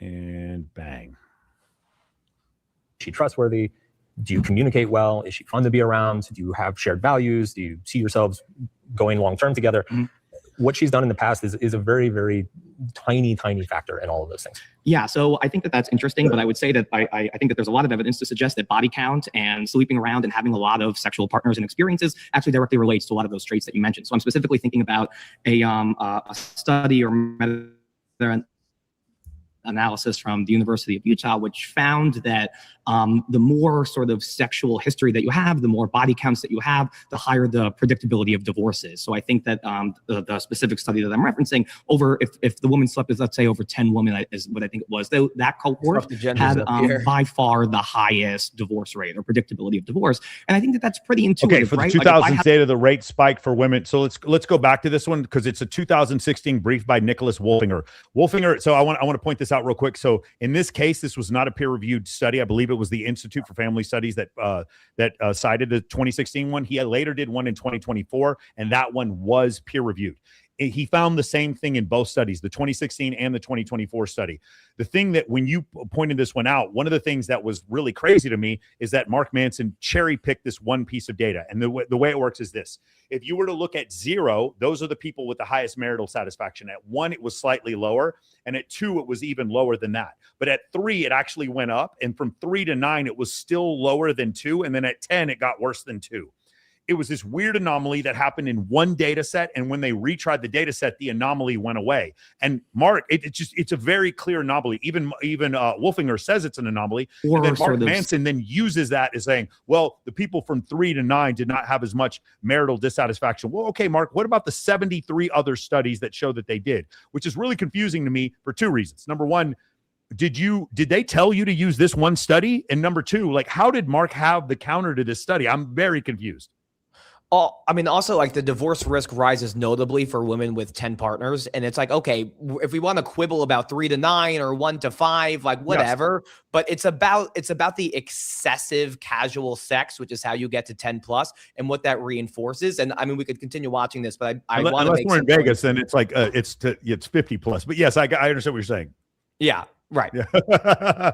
[SPEAKER 1] and bang.
[SPEAKER 5] Is she trustworthy? Do you communicate well? Is she fun to be around? Do you have shared values? Do you see yourselves going long-term together? What she's done in the past is a very, very tiny factor in all of those things.
[SPEAKER 10] Yeah, so I think that that's interesting, but I would say that I think that there's a lot of evidence to suggest that body count and sleeping around and having a lot of sexual partners and experiences actually directly relates to a lot of those traits that you mentioned. So I'm specifically thinking about a study or analysis from the University of Utah, which found that the more sort of sexual history that you have, the more body counts that you have, the higher the predictability of divorces. So I think that the specific study that I'm referencing, if the woman slept with, let's say, over 10 women, is what I think it was, that cohort had by far the highest divorce rate or predictability of divorce. And I think that that's pretty intuitive.
[SPEAKER 1] Okay, for the 2000 data, the rate spike for women. So let's go back to this one because it's a 2016 brief by Nicholas Wolfinger. So I want to point this out real quick. So in this case, this was not a peer-reviewed study. I believe it was the Institute for Family Studies that cited the 2016 one. He later did one in 2024, and that one was peer-reviewed. he found the same thing in both studies, the 2016 and the 2024 study. The thing that when you pointed this one out, one of the things that was really crazy to me is that Mark Manson cherry picked this one piece of data. And the way it works is this. If you were to look at 0, those are the people with the highest marital satisfaction. At 1, it was slightly lower. And at 2, it was even lower than that. But at 3, it actually went up. And from 3 to 9, it was still lower than 2. And then at 10, it got worse than 2. It was this weird anomaly that happened in one data set. And when they retried the data set, the anomaly went away. And Mark, it's a very clear anomaly. Even Huffaker says it's an anomaly. And then Mark Manson then uses that as saying, well, the people from 3 to 9 did not have as much marital dissatisfaction. Well, okay, Mark, what about the 73 other studies that show that they did? Which is really confusing to me for 2 reasons. Number one, did they tell you to use this one study? And number 2, like, how did Mark have the counter to this study? I'm very confused.
[SPEAKER 3] I mean, also, like, the divorce risk rises notably for women with 10 partners. And it's like, okay, if we want to quibble about 3 to 9 or 1 to 5, like, whatever, yes. But it's about the excessive casual sex, which is how you get to 10 plus and what that reinforces. And I mean, we could continue watching this, but I want to make
[SPEAKER 1] we're in Vegas, then it's like, it's 50 plus, but yes, I understand what you're saying.
[SPEAKER 3] Yeah. Right.
[SPEAKER 1] Yeah.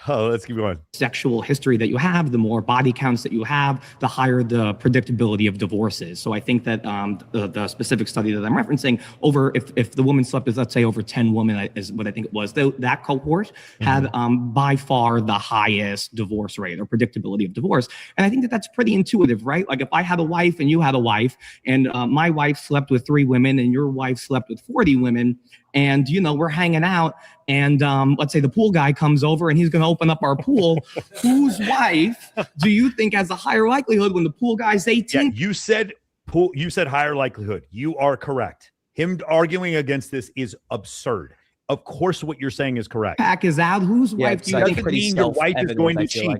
[SPEAKER 1] Oh, let's keep going.
[SPEAKER 10] Sexual history that you have, the more body counts that you have, the higher the predictability of divorces. So I think that the specific study that I'm referencing, over if the woman slept with, let's say, over 10 women is what I think it was, that cohort had by far the highest divorce rate or predictability of divorce. And I think that that's pretty intuitive, right? Like, if I had a wife and you had a wife, and my wife slept with 3 women and your wife slept with 40 women, and, you know, we're hanging out, and let's say the pool guy comes over and he's going to open up our pool. Whose wife do you think has a higher likelihood when the pool guy's 18?
[SPEAKER 1] Yeah, you said higher likelihood. You are correct. Him arguing against this is absurd. Of course, what you're saying is correct.
[SPEAKER 10] Pack is out. Whose wife do you think?
[SPEAKER 1] It doesn't mean your wife is going to cheat.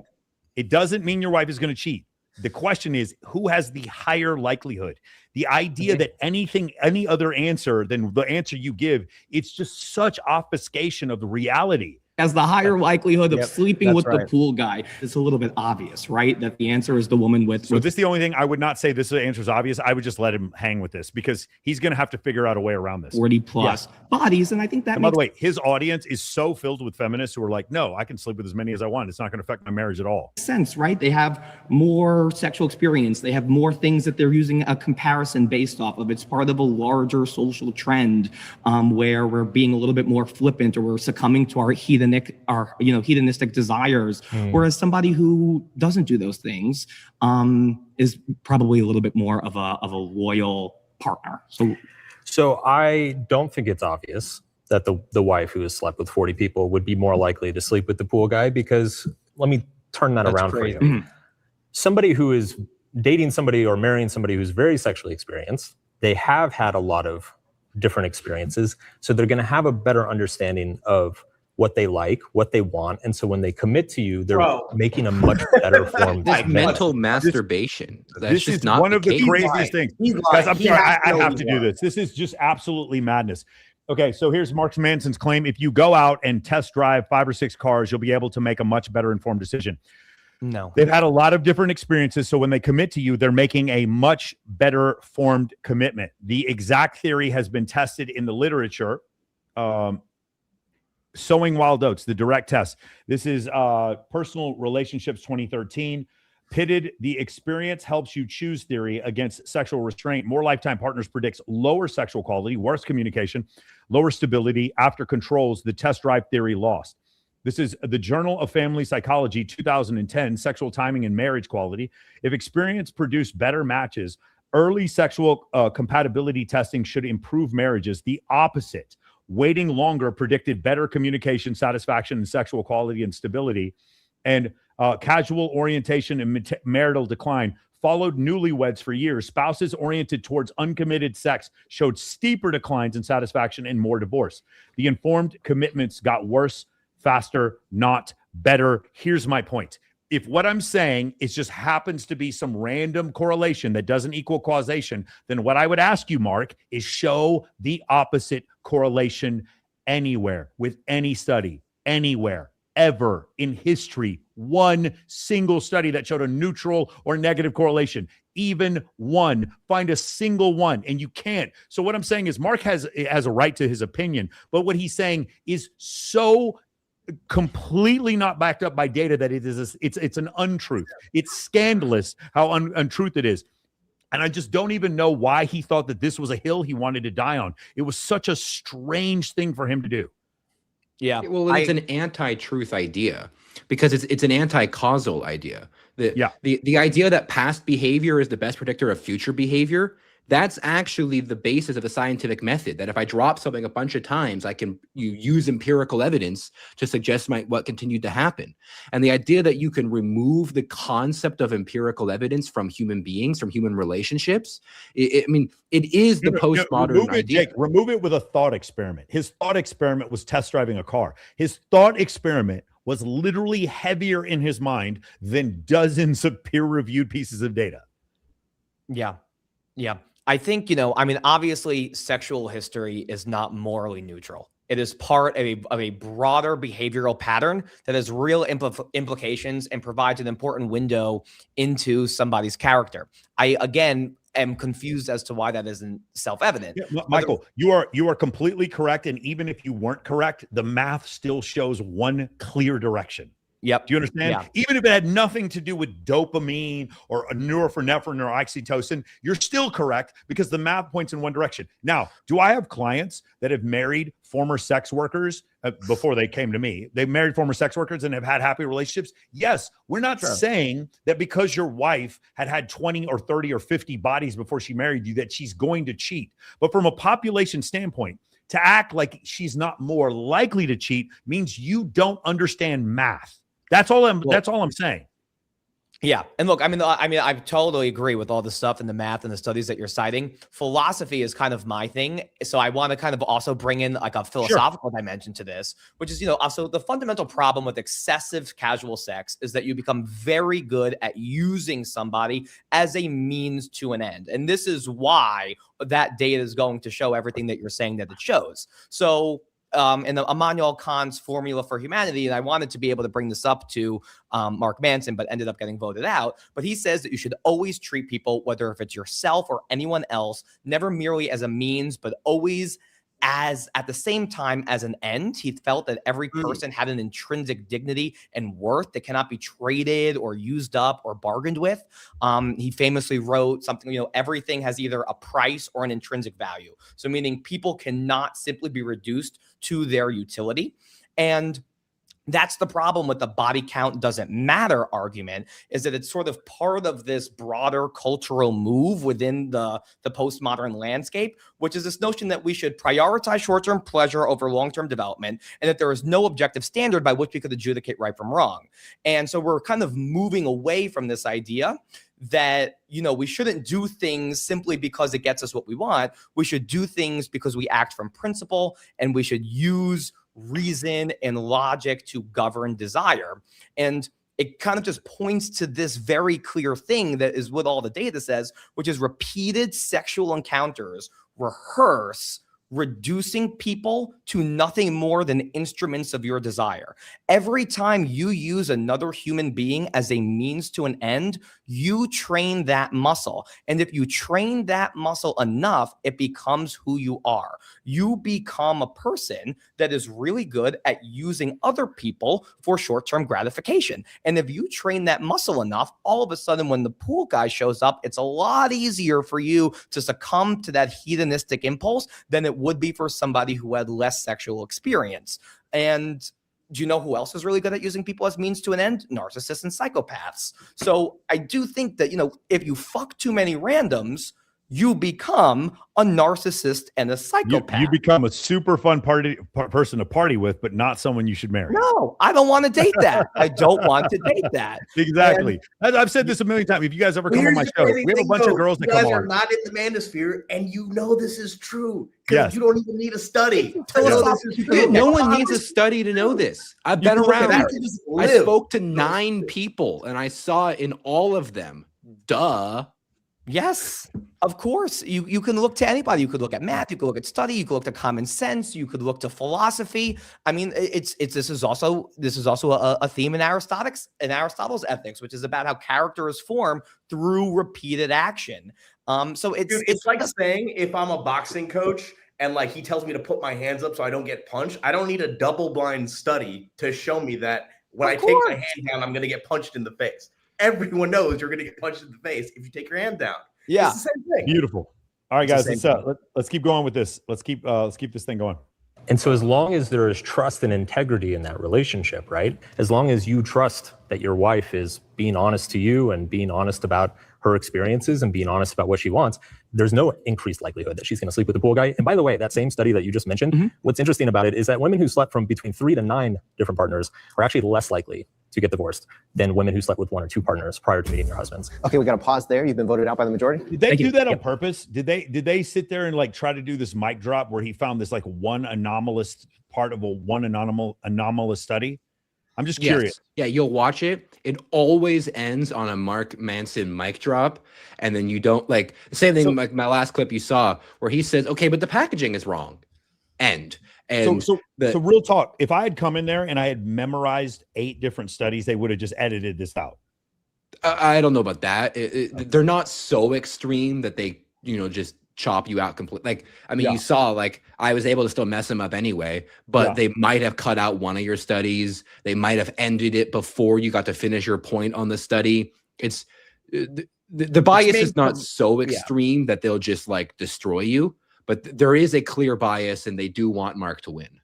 [SPEAKER 1] It doesn't mean your wife is going to cheat. The question is, who has the higher likelihood? The idea that any other answer than the answer you give, it's just such obfuscation of the reality.
[SPEAKER 10] Has the higher likelihood of sleeping with the pool guy. It's a little bit obvious, right? That the answer is the woman with.
[SPEAKER 1] So this is the only thing I would not say this answer is obvious. I would just let him hang with this, because he's going to have to figure out a way around this.
[SPEAKER 10] 40 plus bodies. And I think that
[SPEAKER 1] by the way, his audience is so filled with feminists who are like, no, I can sleep with as many as I want. It's not going to affect my marriage at all.
[SPEAKER 10] Sense, right? They have more sexual experience. They have more things that they're using a comparison based off of. It's part of a larger social trend where we're being a little bit more flippant, or we're succumbing to our hedonistic desires, whereas somebody who doesn't do those things is probably a little bit more of a loyal partner.
[SPEAKER 5] So I don't think it's obvious that the wife who has slept with 40 people would be more likely to sleep with the pool guy, because let me turn that around for you. Somebody who is dating somebody or marrying somebody who's very sexually experienced, they have had a lot of different experiences, so they're going to have a better understanding of what they like, what they want. And so when they commit to you, they're making a much better form.
[SPEAKER 6] This mental masturbation.
[SPEAKER 1] This is one of the craziest things. Guys, I'm sorry, I have to do this. This is just absolutely madness. Okay, so here's Mark Manson's claim. If you go out and test drive 5 or 6 cars, you'll be able to make a much better informed decision.
[SPEAKER 3] No.
[SPEAKER 1] They've had a lot of different experiences. So when they commit to you, they're making a much better formed commitment. The exact theory has been tested in the literature. Sowing Wild Oats, the direct test. This is Personal Relationships 2013. Pitted the experience helps you choose theory against sexual restraint. More lifetime partners predicts lower sexual quality, worse communication, lower stability. After controls, the test drive theory lost. This is the Journal of Family Psychology 2010, Sexual Timing and Marriage Quality. If experience produced better matches, early sexual compatibility testing should improve marriages. The opposite. Waiting longer predicted better communication, satisfaction, and sexual quality and stability. And casual orientation and marital decline followed newlyweds for years. Spouses oriented towards uncommitted sex showed steeper declines in satisfaction and more divorce. The informed commitments got worse, faster, not better. Here's my point. If what I'm saying is just happens to be some random correlation that doesn't equal causation, then what I would ask you, Mark, is show the opposite correlation anywhere with any study, anywhere. ever in history one single study that showed a neutral or negative correlation. Even one. Find a single one, and you can't. So what I'm saying is Mark has a right to his opinion, but what he's saying is so completely not backed up by data that it's an untruth. It's scandalous how untruth it is. And I just don't even know why he thought that this was a hill he wanted to die on. It was such a strange thing for him to do.
[SPEAKER 3] Yeah.
[SPEAKER 2] Well, it's an anti-truth idea because it's an anti-causal idea. The idea that past behavior is the best predictor of future behavior, that's actually the basis of the scientific method, that if I drop something a bunch of times, you use empirical evidence to suggest what continued to happen. And the idea that you can remove the concept of empirical evidence from human beings, from human relationships, it is the postmodern idea.
[SPEAKER 1] Jake, remove it with a thought experiment. His thought experiment was test driving a car. His thought experiment was literally heavier in his mind than dozens of peer-reviewed pieces of data.
[SPEAKER 3] Yeah. Yeah. I think, obviously sexual history is not morally neutral. It is part of a broader behavioral pattern that has real implications and provides an important window into somebody's character. I, again, am confused as to why that isn't self-evident.
[SPEAKER 1] Yeah, Michael, you are completely correct. And even if you weren't correct, the math still shows one clear direction.
[SPEAKER 3] Yep.
[SPEAKER 1] Do you understand?
[SPEAKER 3] Yeah.
[SPEAKER 1] Even if it had nothing to do with dopamine or norepinephrine or oxytocin, you're still correct because the math points in one direction. Now, do I have clients that have married former sex workers before they came to me? They've married former sex workers and have had happy relationships. Yes. We're not saying that because your wife had 20 or 30 or 50 bodies before she married you, that she's going to cheat. But from a population standpoint, to act like she's not more likely to cheat means you don't understand math. That's all I'm saying.
[SPEAKER 3] Yeah. And look, I totally agree with all the stuff and the math and the studies that you're citing. Philosophy is kind of my thing. So I want to kind of also bring in like a philosophical dimension to this, which is, so the fundamental problem with excessive casual sex is that you become very good at using somebody as a means to an end. And this is why that data is going to show everything that you're saying that it shows. So in the Immanuel Kant's Formula for Humanity, and I wanted to be able to bring this up to Mark Manson, but ended up getting voted out. But he says that you should always treat people, whether if it's yourself or anyone else, never merely as a means, but always as at the same time as an end. He felt that every person had an intrinsic dignity and worth that cannot be traded or used up or bargained with. He famously wrote something, everything has either a price or an intrinsic value. So meaning people cannot simply be reduced to their utility. And that's the problem with the body count doesn't matter argument, is that it's sort of part of this broader cultural move within the postmodern landscape, which is this notion that we should prioritize short-term pleasure over long-term development, and that there is no objective standard by which we could adjudicate right from wrong. And so we're kind of moving away from this idea that, we shouldn't do things simply because it gets us what we want. We should do things because we act from principle, and we should use reason and logic to govern desire. And it kind of just points to this very clear thing that is what all the data says, which is repeated sexual encounters rehearse reducing people to nothing more than instruments of your desire. Every time you use another human being as a means to an end, you train that muscle. And if you train that muscle enough, it becomes who you are. You become a person that is really good at using other people for short-term gratification. And if you train that muscle enough, all of a sudden when the pool guy shows up, it's a lot easier for you to succumb to that hedonistic impulse than it would be for somebody who had less sexual experience. And do you know who else is really good at using people as means to an end? Narcissists and psychopaths. So I do think that, if you fuck too many randoms, you become a narcissist and a psychopath.
[SPEAKER 1] You become a super fun person to party with, but not someone you should marry.
[SPEAKER 3] No, I don't want to date that. I don't want to date that.
[SPEAKER 1] Exactly. And I've said this a million times. If you guys ever come on my show, we have a bunch of girls that come on.
[SPEAKER 4] You guys are not in the manosphere, and this is true.
[SPEAKER 1] Yes.
[SPEAKER 4] You don't even need a study.
[SPEAKER 2] No one needs a study to know this. I've been around. I spoke to 9 people, and I saw in all of them, duh.
[SPEAKER 3] Yes, of course. You can look to anybody. You could look at math. You could look at study. You could look to common sense. You could look to philosophy. I mean, this is also a theme in Aristotle's ethics, which is about how character is formed through repeated action. So it's
[SPEAKER 4] like saying if I'm a boxing coach and like he tells me to put my hands up so I don't get punched, I don't need a double-blind study to show me that when I take my hand down, I'm going to get punched in the face. Everyone knows you're going to get punched in the face if you take your hand down.
[SPEAKER 3] Yeah,
[SPEAKER 4] it's the same thing.
[SPEAKER 1] Beautiful. All right, guys, let's keep going with this. Let's keep this thing going.
[SPEAKER 5] And so as long as there is trust and integrity in that relationship, right? As long as you trust that your wife is being honest to you and being honest about her experiences and being honest about what she wants, there's no increased likelihood that she's going to sleep with a pool guy. And by the way, that same study that you just mentioned, what's interesting about it is that women who slept from between 3 to 9 different partners are actually less likely to get divorced than women who slept with 1 or 2 partners prior to meeting their husbands.
[SPEAKER 7] Okay, we got to pause there. You've been voted out by the majority.
[SPEAKER 1] Did they do that on purpose? Did they sit there and like try to do this mic drop where he found this like one anomalous part of one anomalous study? I'm just curious.
[SPEAKER 2] Yeah, you'll watch it. It always ends on a Mark Manson mic drop, and then you don't like the same thing. Like my last clip you saw, where he says, "Okay, but the packaging is wrong." End. And
[SPEAKER 1] so real talk. If I had come in there and I had memorized 8 different studies, they would have just edited this out.
[SPEAKER 2] I don't know about that. They're not so extreme that they, just chop you out completely. Like, I mean, you saw, like, I was able to still mess them up anyway, but they might have cut out one of your studies. They might have ended it before you got to finish your point on the study. It's the bias is not so extreme that they'll just like destroy you, but there is a clear bias and they do want Mark to win.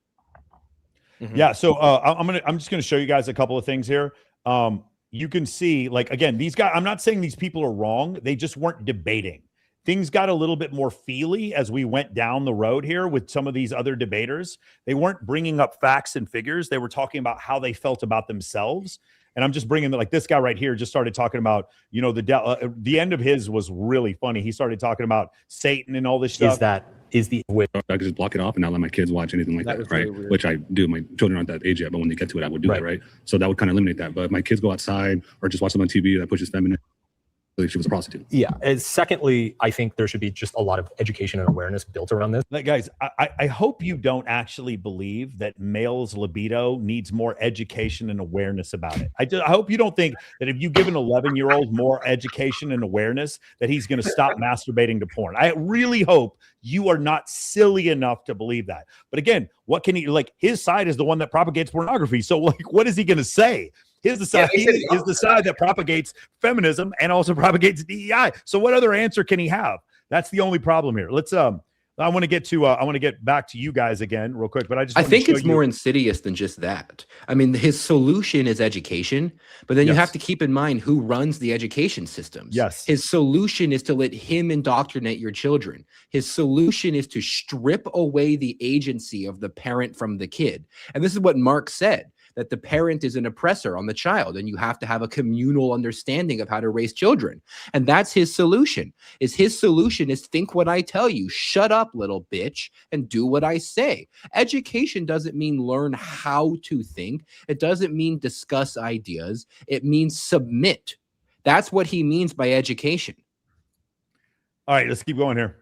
[SPEAKER 1] Yeah. So I'm just gonna show you guys a couple of things here. You can see, like, again, these guys, I'm not saying these people are wrong. They just weren't debating. Things got a little bit more feely as we went down the road here with some of these other debaters. They weren't bringing up facts and figures. They were talking about how they felt about themselves. And I'm just bringing like this guy right here just started talking about, the end of his was really funny. He started talking about Satan and all this stuff.
[SPEAKER 11] I could just block it off and not let my kids watch anything like that, right? Really which I do. My children aren't that age yet, but when they get to it, I would do that, right? So that would kind of eliminate that. But if my kids go outside or just watch them on TV that pushes feminine, she was a prostitute.
[SPEAKER 5] Yeah. And secondly, I think there should be just a lot of education and awareness built around this.
[SPEAKER 1] Like, guys, I hope you don't actually believe that male's libido needs more education and awareness about it. I hope you don't think that if you give an 11-year-old more education and awareness that he's going to stop masturbating to porn. I really hope you are not silly enough to believe that. But again, what can he, like, his side is the one that propagates pornography. So like, what is he going to say? He's the side, is the side that propagates feminism and also propagates DEI. So what other answer can he have? That's the only problem here. Let's I want to get back to you guys again real quick, but I
[SPEAKER 2] think it's more insidious than just that. I mean, his solution is education, but then you have to keep in mind who runs the education systems.
[SPEAKER 1] Yes.
[SPEAKER 2] His solution is to let him indoctrinate your children. His solution is to strip away the agency of the parent from the kid. And this is what Mark said, that the parent is an oppressor on the child, and you have to have a communal understanding of how to raise children. And that's his solution. His solution is think what I tell you, shut up, little bitch, and do what I say. Education doesn't mean learn how to think. It doesn't mean discuss ideas. It means submit. That's what he means by education.
[SPEAKER 1] All right, let's keep going here.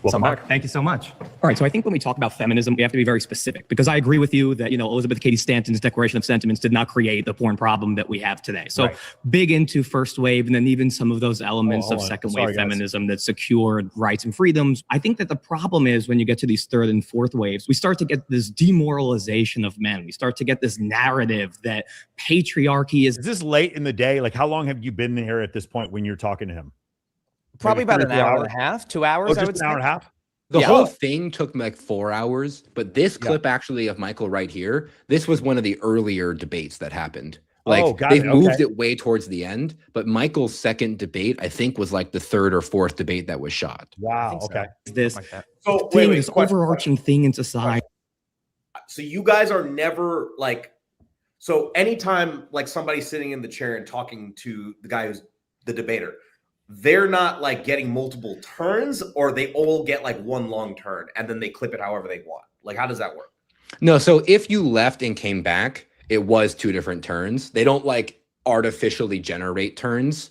[SPEAKER 10] So Mark, thank you so much. All right, so I think when we talk about feminism, we have to be very specific, because I agree with you that, Elizabeth Cady Stanton's Declaration of Sentiments did not create the porn problem that we have today. So big into first wave, and then even some of those elements of second wave feminism that secured rights and freedoms. I think that the problem is when you get to these third and fourth waves, we start to get this demoralization of men. We start to get this narrative that patriarchy is.
[SPEAKER 1] Is this late in the day? Like, how long have you been here at this point when you're talking to him?
[SPEAKER 3] Probably about an hour and a half, 2 hours.
[SPEAKER 1] Oh, just an hour and a half?
[SPEAKER 2] The whole thing took like 4 hours, but this clip actually of Michael right here, this was one of the earlier debates that happened. Like they moved it way towards the end, but Michael's second debate, I think, was like the third or fourth debate that was shot.
[SPEAKER 1] Wow. Okay.
[SPEAKER 10] This thing, this overarching thing in society.
[SPEAKER 4] So you guys are never like, so anytime like somebody's sitting in the chair and talking to the guy who's the debater, they're not like getting multiple turns, or they all get like one long turn and then they clip it however they want. Like, how does that work?
[SPEAKER 2] No. So if you left and came back, it was 2 different turns. They don't like artificially generate turns.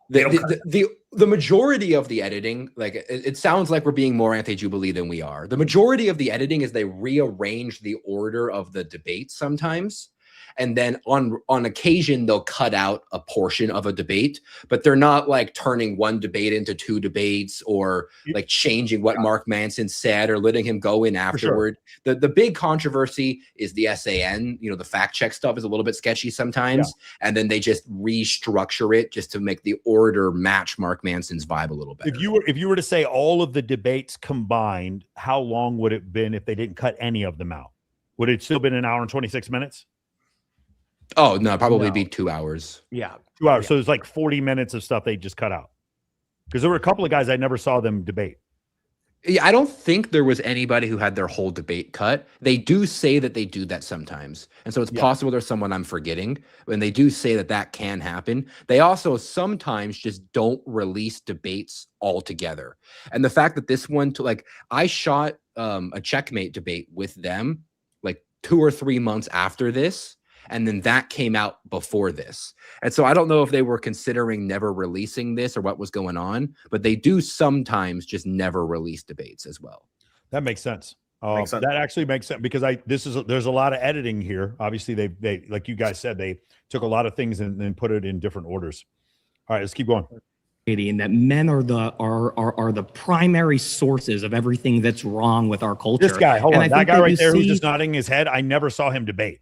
[SPEAKER 2] The majority of the editing, like it sounds like we're being more anti-Jubilee than we are. The majority of the editing is they rearrange the order of the debates sometimes. And then on occasion, they'll cut out a portion of a debate, but they're not like turning one debate into two debates or like changing what Mark Manson said or letting him go in afterward. Sure. The big controversy is the SAN, the fact check stuff is a little bit sketchy sometimes. Yeah. And then they just restructure it just to make the order match Mark Manson's vibe a little better.
[SPEAKER 1] If you were to say all of the debates combined, how long would it have been if they didn't cut any of them out? Would it still been an hour and 26 minutes?
[SPEAKER 2] Oh, no, probably be 2 hours.
[SPEAKER 3] Yeah.
[SPEAKER 1] 2 hours. Yeah. So it's like 40 minutes of stuff they just cut out. Because there were a couple of guys I never saw them debate.
[SPEAKER 2] Yeah, I don't think there was anybody who had their whole debate cut. They do say that they do that sometimes. And so it's possible there's someone I'm forgetting. And they do say that can happen. They also sometimes just don't release debates altogether. And the fact that this one, I shot a checkmate debate with them like 2 or 3 months after this. And then that came out before this. And so I don't know if they were considering never releasing this or what was going on, but they do sometimes just never release debates as well.
[SPEAKER 1] That makes sense. That actually makes sense because there's a lot of editing here. Obviously they like you guys said, they took a lot of things and then put it in different orders. All right, let's keep going.
[SPEAKER 10] And that men are the primary sources of everything that's wrong with our culture.
[SPEAKER 1] This guy, hold on, that guy right there who's just nodding his head, I never saw him debate.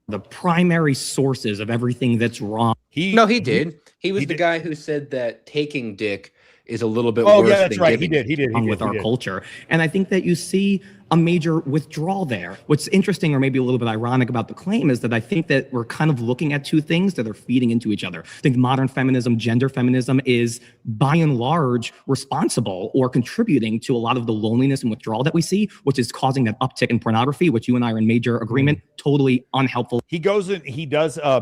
[SPEAKER 10] The primary sources of everything that's wrong.
[SPEAKER 2] He did. He was the guy who said that taking dick is a little bit worse
[SPEAKER 1] that's
[SPEAKER 10] than
[SPEAKER 1] right.
[SPEAKER 10] giving
[SPEAKER 1] He did
[SPEAKER 10] with our culture. And I think that you see a major withdrawal there. What's interesting or maybe a little bit ironic about the claim is that I think that we're kind of looking at two things that are feeding into each other. I think modern feminism, gender feminism is by and large responsible or contributing to a lot of the loneliness and withdrawal that we see, which is causing that uptick in pornography, which you and I are in major agreement, totally unhelpful.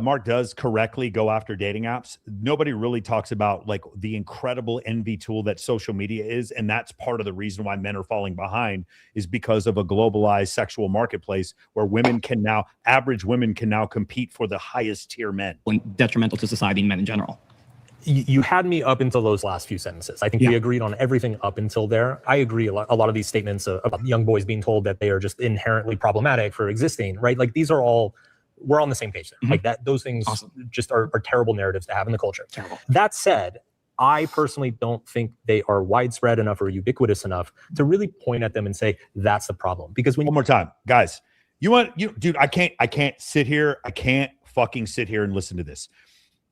[SPEAKER 1] Mark does correctly go after dating apps. Nobody really talks about like the incredible envy tool that social media is. And that's part of the reason why men are falling behind is because of a globalized sexual marketplace where average women can now compete for the highest tier men.
[SPEAKER 10] Detrimental to society and men in general.
[SPEAKER 5] You had me up until those last few sentences. I think we agreed on everything up until there. I agree a lot of these statements about young boys being told that they are just inherently problematic for existing, right? Like these are all, we're on the same page there. Mm-hmm. Like that, those things just are terrible narratives to have in the culture. Terrible. That said, I personally don't think they are widespread enough or ubiquitous enough to really point at them and say, that's the problem. Because one
[SPEAKER 1] more time, guys, dude, I can't sit here. I can't fucking sit here and listen to this.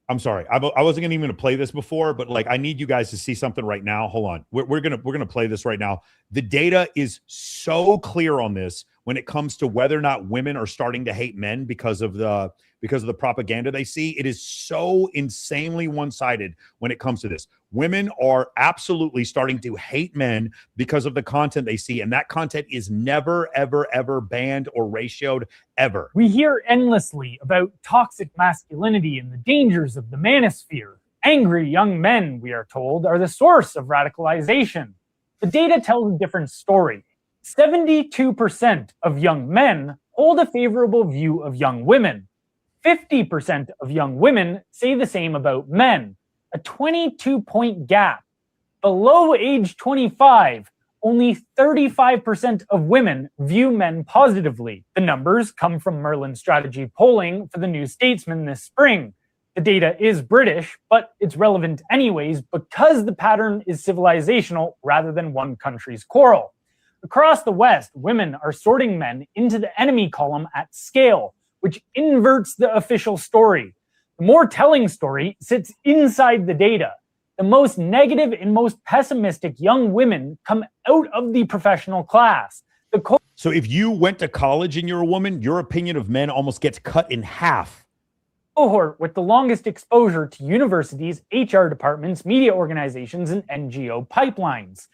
[SPEAKER 1] I'm sorry. I wasn't even going to play this before, but like, I need you guys to see something right now. Hold on. We're going to play this right now. The data is so clear on this when it comes to whether or not women are starting to hate men because of the propaganda they see. It is so insanely one-sided when it comes to this. Women are absolutely starting to hate men because of the content they see, and that content is never, ever, ever banned or ratioed, ever.
[SPEAKER 12] We hear endlessly about toxic masculinity and the dangers of the manosphere. Angry young men, we are told, are the source of radicalization. The data tells a different story. 72% of young men hold a favorable view of young women. 50% of young women say the same about men, a 22-point gap. Below age 25, only 35% of women view men positively. The numbers come from Merlin Strategy polling for the New Statesman this spring. The data is British, but it's relevant anyways because the pattern is civilizational rather than one country's quarrel. Across the West, women are sorting men into the enemy column at scale, which inverts the official story. The more telling story sits inside the data. The most negative and most pessimistic young women come out of the professional class.
[SPEAKER 1] So if you went to college and you're a woman, your opinion of men almost gets cut in half.
[SPEAKER 12] Cohort with the longest exposure to universities, HR departments, media organizations, and NGO pipelines.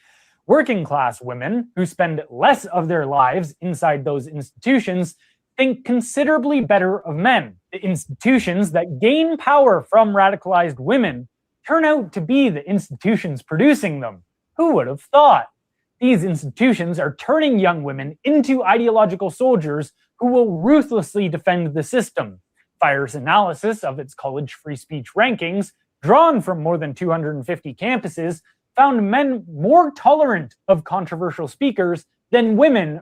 [SPEAKER 12] Working class women who spend less of their lives inside those institutions think considerably better of men. The institutions that gain power from radicalized women turn out to be the institutions producing them. Who would have thought? These institutions are turning young women into ideological soldiers who will ruthlessly defend the system. Fire's analysis of its college free speech rankings drawn from more than 250 campuses, found men more tolerant of controversial speakers than women.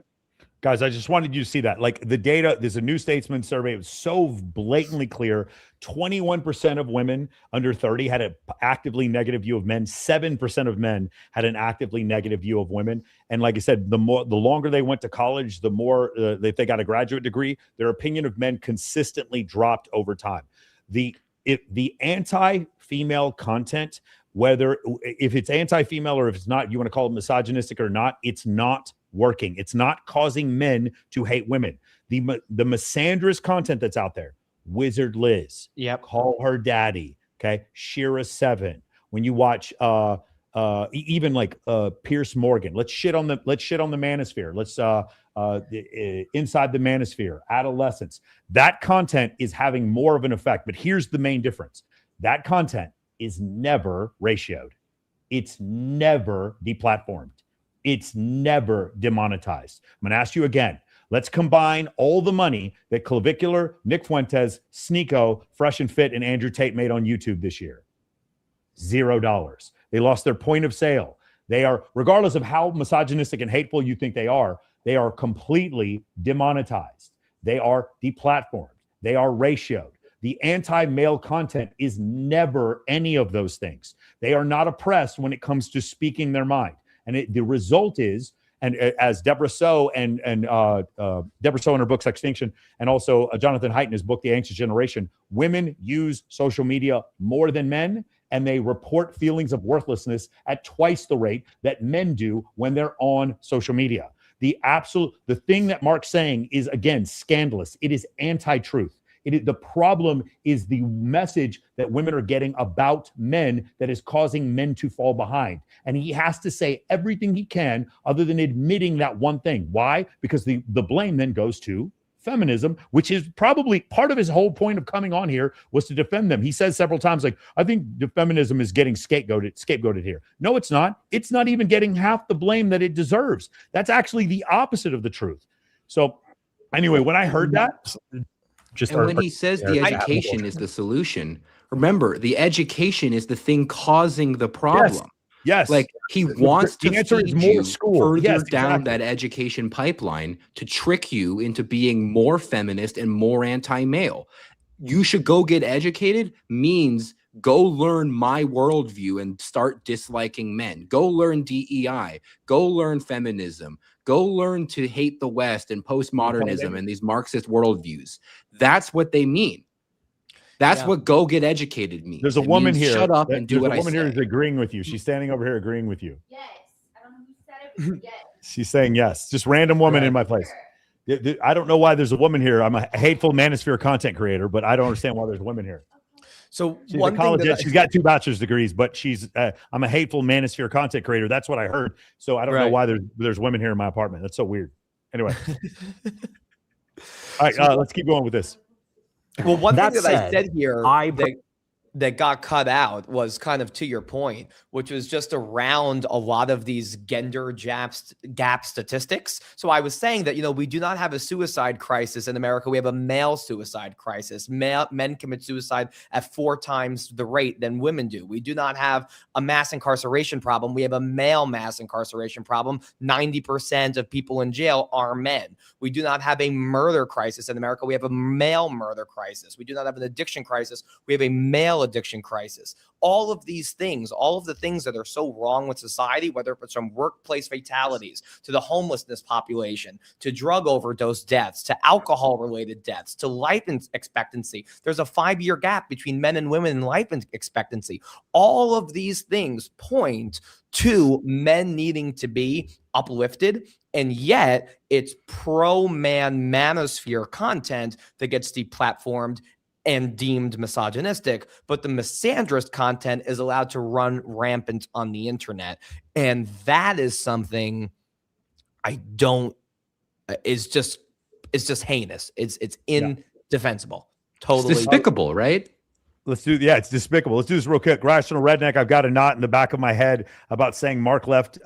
[SPEAKER 1] Guys, I just wanted you to see that. Like the data, there's a New Statesman survey. It was so blatantly clear. 21% of women under 30 had an actively negative view of men. 7% of men had an actively negative view of women. And like I said, the longer they went to college, the more if they got a graduate degree, their opinion of men consistently dropped over time. The anti-female content, whether if it's anti-female or if it's not, you want to call it misogynistic or not, it's not working. It's not causing men to hate women. The misandrous content that's out there, Wizard Liz, call her daddy, okay, Shira 7. When you watch even like Pierce Morgan, let's shit on the manosphere. Let's inside the manosphere, adolescence. That content is having more of an effect. But here's the main difference: that content is never ratioed. It's never deplatformed. It's never demonetized. I'm going to ask you again. Let's combine all the money that Clavicular, Nick Fuentes, Sneeko, Fresh and Fit, and Andrew Tate made on YouTube this year. $0. They lost their point of sale. They are, regardless of how misogynistic and hateful you think they are completely demonetized. They are deplatformed. They are ratioed. The anti-male content is never any of those things. They are not oppressed when it comes to speaking their mind. And the result is, and as Deborah So and Deborah So in her book Extinction, and also Jonathan Haidt in his book The Anxious Generation, women use social media more than men, and they report feelings of worthlessness at twice the rate that men do when they're on social media. The thing that Mark's saying is, again, scandalous. It is anti-truth. The problem is the message that women are getting about men that is causing men to fall behind. And he has to say everything he can other than admitting that one thing. Why? Because the blame then goes to feminism, which is probably part of his whole point of coming on here was to defend them. He says several times, like, I think the feminism is getting scapegoated here. No, it's not. It's not even getting half the blame that it deserves. That's actually the opposite of the truth. So anyway, when I heard that,
[SPEAKER 2] when he says the education is the solution, remember, the education is the thing causing the problem.
[SPEAKER 1] Yes.
[SPEAKER 2] Like he wants to feed you further down that education pipeline to trick you into being more feminist and more anti-male. You should go get educated means go learn my worldview and start disliking men. Go learn DEI. Go learn feminism. Go learn to hate the West and postmodernism and these Marxist worldviews. That's what they mean. That's what go get educated means.
[SPEAKER 1] There's a woman here.
[SPEAKER 2] Shut up and do what I say.
[SPEAKER 1] There's a woman here who's agreeing with you. She's standing over here agreeing with you.
[SPEAKER 13] Yes. I don't know who said it, but yes.
[SPEAKER 1] She's saying yes. Just random woman in my place. I don't know why there's a woman here. I'm a hateful manosphere content creator, but I don't understand why there's women here.
[SPEAKER 3] So
[SPEAKER 1] she's a college, she's got 2 bachelor's degrees, but I'm a hateful manosphere content creator. That's what I heard. So I don't know why there's women here in my apartment. That's so weird. Anyway. All right, let's keep going with this.
[SPEAKER 3] Well, one thing that I said here that got cut out was kind of to your point, which was just around a lot of these gender gap statistics. So I was saying that, we do not have a suicide crisis in America. We have a male suicide crisis. Men commit suicide at 4 times the rate than women do. We do not have a mass incarceration problem. We have a male mass incarceration problem. 90% of people in jail are men. We do not have a murder crisis in America. We have a male murder crisis. We do not have an addiction crisis. We have a male addiction crisis. All of these things, all of the things that are so wrong with society, whether it's from workplace fatalities to the homelessness population, to drug overdose deaths, to alcohol-related deaths, to life expectancy. There's a 5-year gap between men and women in life expectancy. All of these things point to men needing to be uplifted, and yet it's pro-man manosphere content that gets deplatformed and deemed misogynistic, but the misandrist content is allowed to run rampant on the internet. And that is something it's just heinous. It's indefensible. Totally.
[SPEAKER 2] It's despicable, right?
[SPEAKER 1] Let's do, yeah, it's despicable. Let's do this real quick. Rational Redneck, I've got a knot in the back of my head about saying Mark left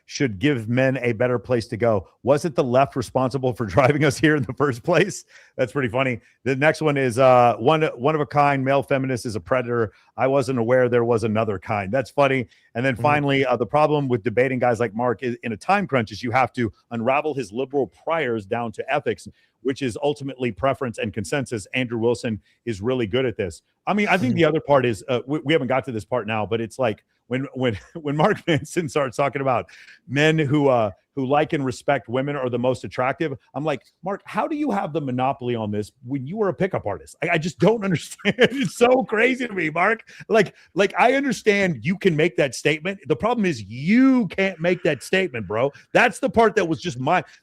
[SPEAKER 1] should give men a better place to go. Wasn't the left responsible for driving us here in the first place? That's pretty funny. The next one is one of a kind male feminist is a predator. I wasn't aware there was another kind. That's funny. And then finally, the problem with debating guys like Mark is, in a time crunch, is you have to unravel his liberal priors down to ethics, which is ultimately preference and consensus. Andrew Wilson is really good at this. I mean, I think the other part is we haven't got to this part now, but it's like when Mark Manson starts talking about men who like and respect women are the most attractive. I'm like, Mark, how do you have the monopoly on this when you were a pickup artist? I just don't understand. It's so crazy to me, Mark. Like I understand you can make that statement. The problem is you can't make that statement, bro. That's the part that was just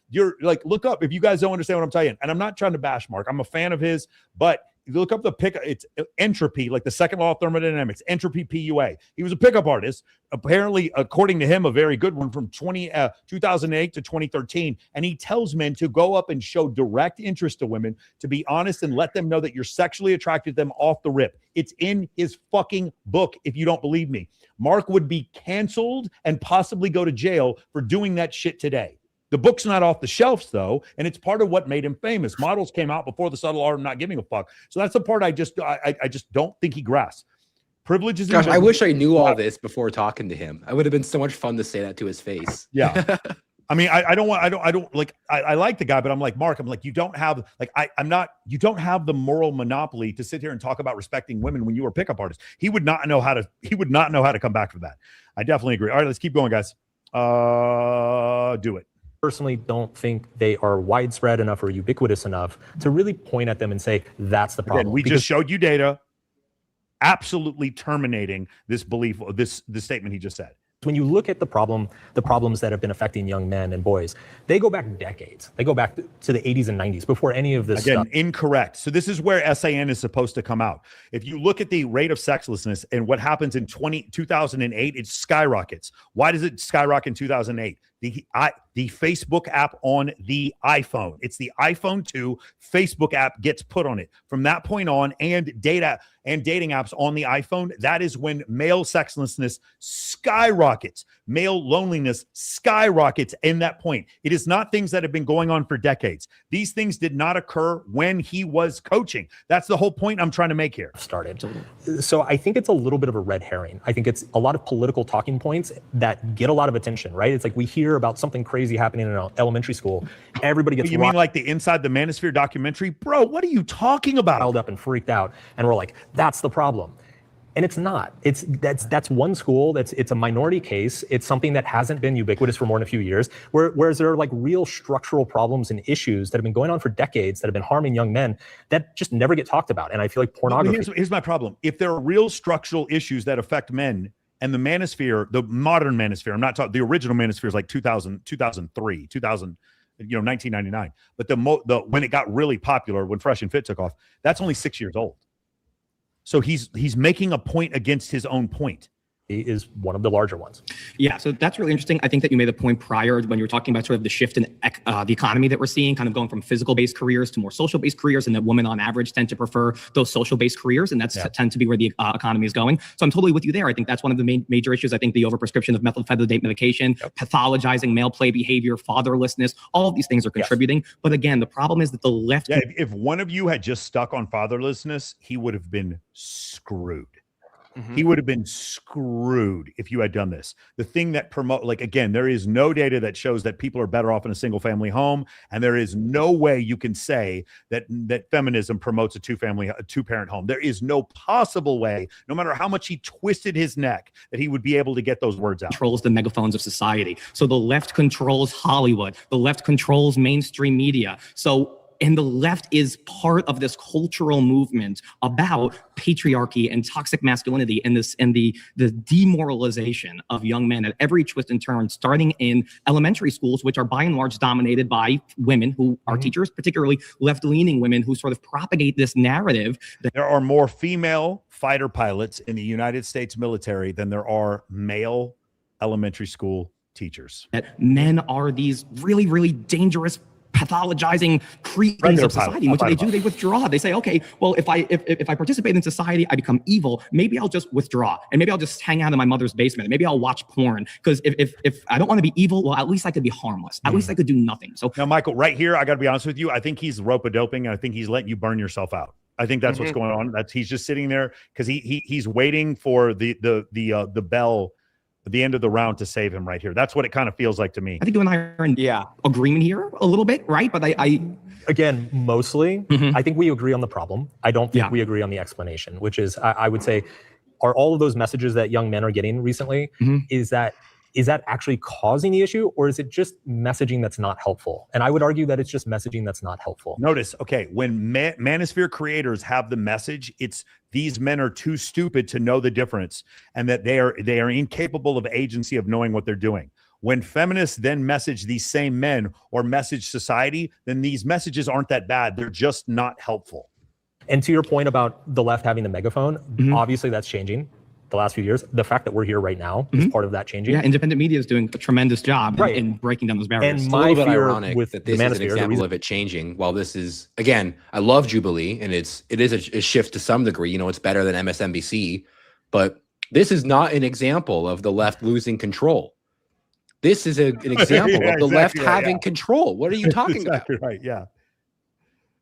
[SPEAKER 1] you're like, look up if you guys don't understand what I'm telling you. And I'm not trying to bash Mark. I'm a fan of his, but you look up the pickup, it's entropy, like the second law of thermodynamics, entropy PUA. He was a pickup artist, apparently, according to him, a very good one from 2008 to 2013. And he tells men to go up and show direct interest to women, to be honest and let them know that you're sexually attracted to them off the rip. It's in his fucking book, if you don't believe me. Mark would be canceled and possibly go to jail for doing that shit today. The book's not off the shelves, though, and it's part of what made him famous. Models came out before The Subtle Art of Not Giving a Fuck. So that's the part I just don't think he grasps. Privilege is...
[SPEAKER 2] Gosh, I wish I knew all this before talking to him. I would have been so much fun to say that to his face.
[SPEAKER 1] Yeah. I mean, I like the guy, but I'm like, Mark, I'm like, you don't have, like, you don't have the moral monopoly to sit here and talk about respecting women when you were a pickup artist. He would not know how to come back from that. I definitely agree. All right, let's keep going, guys. Do it.
[SPEAKER 5] Personally don't think they are widespread enough or ubiquitous enough to really point at them and say that's the problem.
[SPEAKER 1] Again, we just showed you data absolutely terminating this belief, this statement he just said.
[SPEAKER 5] When you look at the problems that have been affecting young men and boys, they go back decades. They go back to the 80s and 90s before any of this stuff.
[SPEAKER 1] Incorrect. So this is where SAN is supposed to come out. If you look at the rate of sexlessness and what happens in 2008, it skyrockets. Why does it skyrocket in 2008? The Facebook app on the iPhone. It's the iPhone 2 Facebook app gets put on it. From that point on, and data and dating apps on the iPhone, that is when male sexlessness skyrockets. Male loneliness skyrockets in that point. It is not things that have been going on for decades. These things did not occur when he was coaching. That's the whole point I'm trying to make here.
[SPEAKER 5] So I think it's a little bit of a red herring. I think it's a lot of political talking points that get a lot of attention, right? It's like we hear about something crazy happening in an elementary school. Everybody gets
[SPEAKER 1] You mean like the Inside the Manosphere documentary? Bro, what are you talking about?
[SPEAKER 5] Riled up and freaked out. And we're like, that's the problem. And it's not. That's one school. It's a minority case. It's something that hasn't been ubiquitous for more than a few years. Whereas there are like real structural problems and issues that have been going on for decades that have been harming young men that just never get talked about. And I feel like pornography.
[SPEAKER 1] Here's my problem. If there are real structural issues that affect men, and the manosphere, the modern manosphere, I'm not talking, the original manosphere is like 2000, 2003, 2000, 1999. But the when it got really popular, when Fresh and Fit took off, that's only 6 years old. So he's making a point against his own point.
[SPEAKER 5] He is one of the larger ones.
[SPEAKER 10] Yeah, so that's really interesting. I think that you made the point prior when you were talking about sort of the shift in the economy that we're seeing, kind of going from physical-based careers to more social-based careers, and that women on average tend to prefer those social-based careers, and that's tend to be where the economy is going. So I'm totally with you there. I think that's one of the major issues. I think the overprescription of methylphenidate medication, pathologizing male play behavior, fatherlessness, all of these things are contributing. But again, the problem is that the left...
[SPEAKER 1] Yeah, if one of you had just stuck on fatherlessness, he would have been screwed. He would have been screwed if you had done this. The thing that again, there is no data that shows that people are better off in a single family home. And there is no way you can say that feminism promotes a two-parent home. There is no possible way, no matter how much he twisted his neck, that he would be able to get those words out.
[SPEAKER 10] Controls the megaphones of society. So the left controls Hollywood. The left controls mainstream media. And the left is part of this cultural movement about patriarchy and toxic masculinity and the demoralization of young men at every twist and turn, starting in elementary schools, which are by and large dominated by women who are teachers, particularly left-leaning women who sort of propagate this narrative.
[SPEAKER 1] There are more female fighter pilots in the United States military than there are male elementary school teachers.
[SPEAKER 10] That men are these really, really dangerous pathologizing cretins of society. What do? They withdraw. They say, okay, well, if I participate in society, I become evil. Maybe I'll just withdraw, and maybe I'll just hang out in my mother's basement. Maybe I'll watch porn, because if I don't want to be evil, well, at least I could be harmless. At least I could do nothing. So
[SPEAKER 1] now, Michael, right here, I got to be honest with you. I think he's rope-a-doping, and I think he's letting you burn yourself out. I think that's what's going on. He's just sitting there because he's waiting for the bell at the end of the round to save him right here. That's what it kind of feels like to me.
[SPEAKER 10] I think you and I are in agreement here a little bit, right? But I
[SPEAKER 5] again, mostly, I think we agree on the problem. I don't think we agree on the explanation, which is, I would say, are all of those messages that young men are getting recently, is that actually causing the issue, or is it just messaging that's not helpful? And I would argue that it's just messaging that's not helpful.
[SPEAKER 1] Notice, okay, when manosphere creators have the message, it's these men are too stupid to know the difference, and that they are incapable of agency of knowing what they're doing. When feminists then message these same men or message society, then these messages aren't that bad. They're just not helpful.
[SPEAKER 5] And to your point about the left having the megaphone, obviously that's changing the last few years. The fact that we're here right now is part of that changing.
[SPEAKER 10] Yeah, independent media is doing a tremendous job in breaking down those barriers.
[SPEAKER 5] And
[SPEAKER 14] it's a little bit ironic that this is an example of it changing. While this is, again, I love Jubilee, and it is a shift to some degree. You know, it's better than MSNBC, but this is not an example of the left losing control. This is an example of the left having control. What are you talking about?
[SPEAKER 1] Right. Yeah.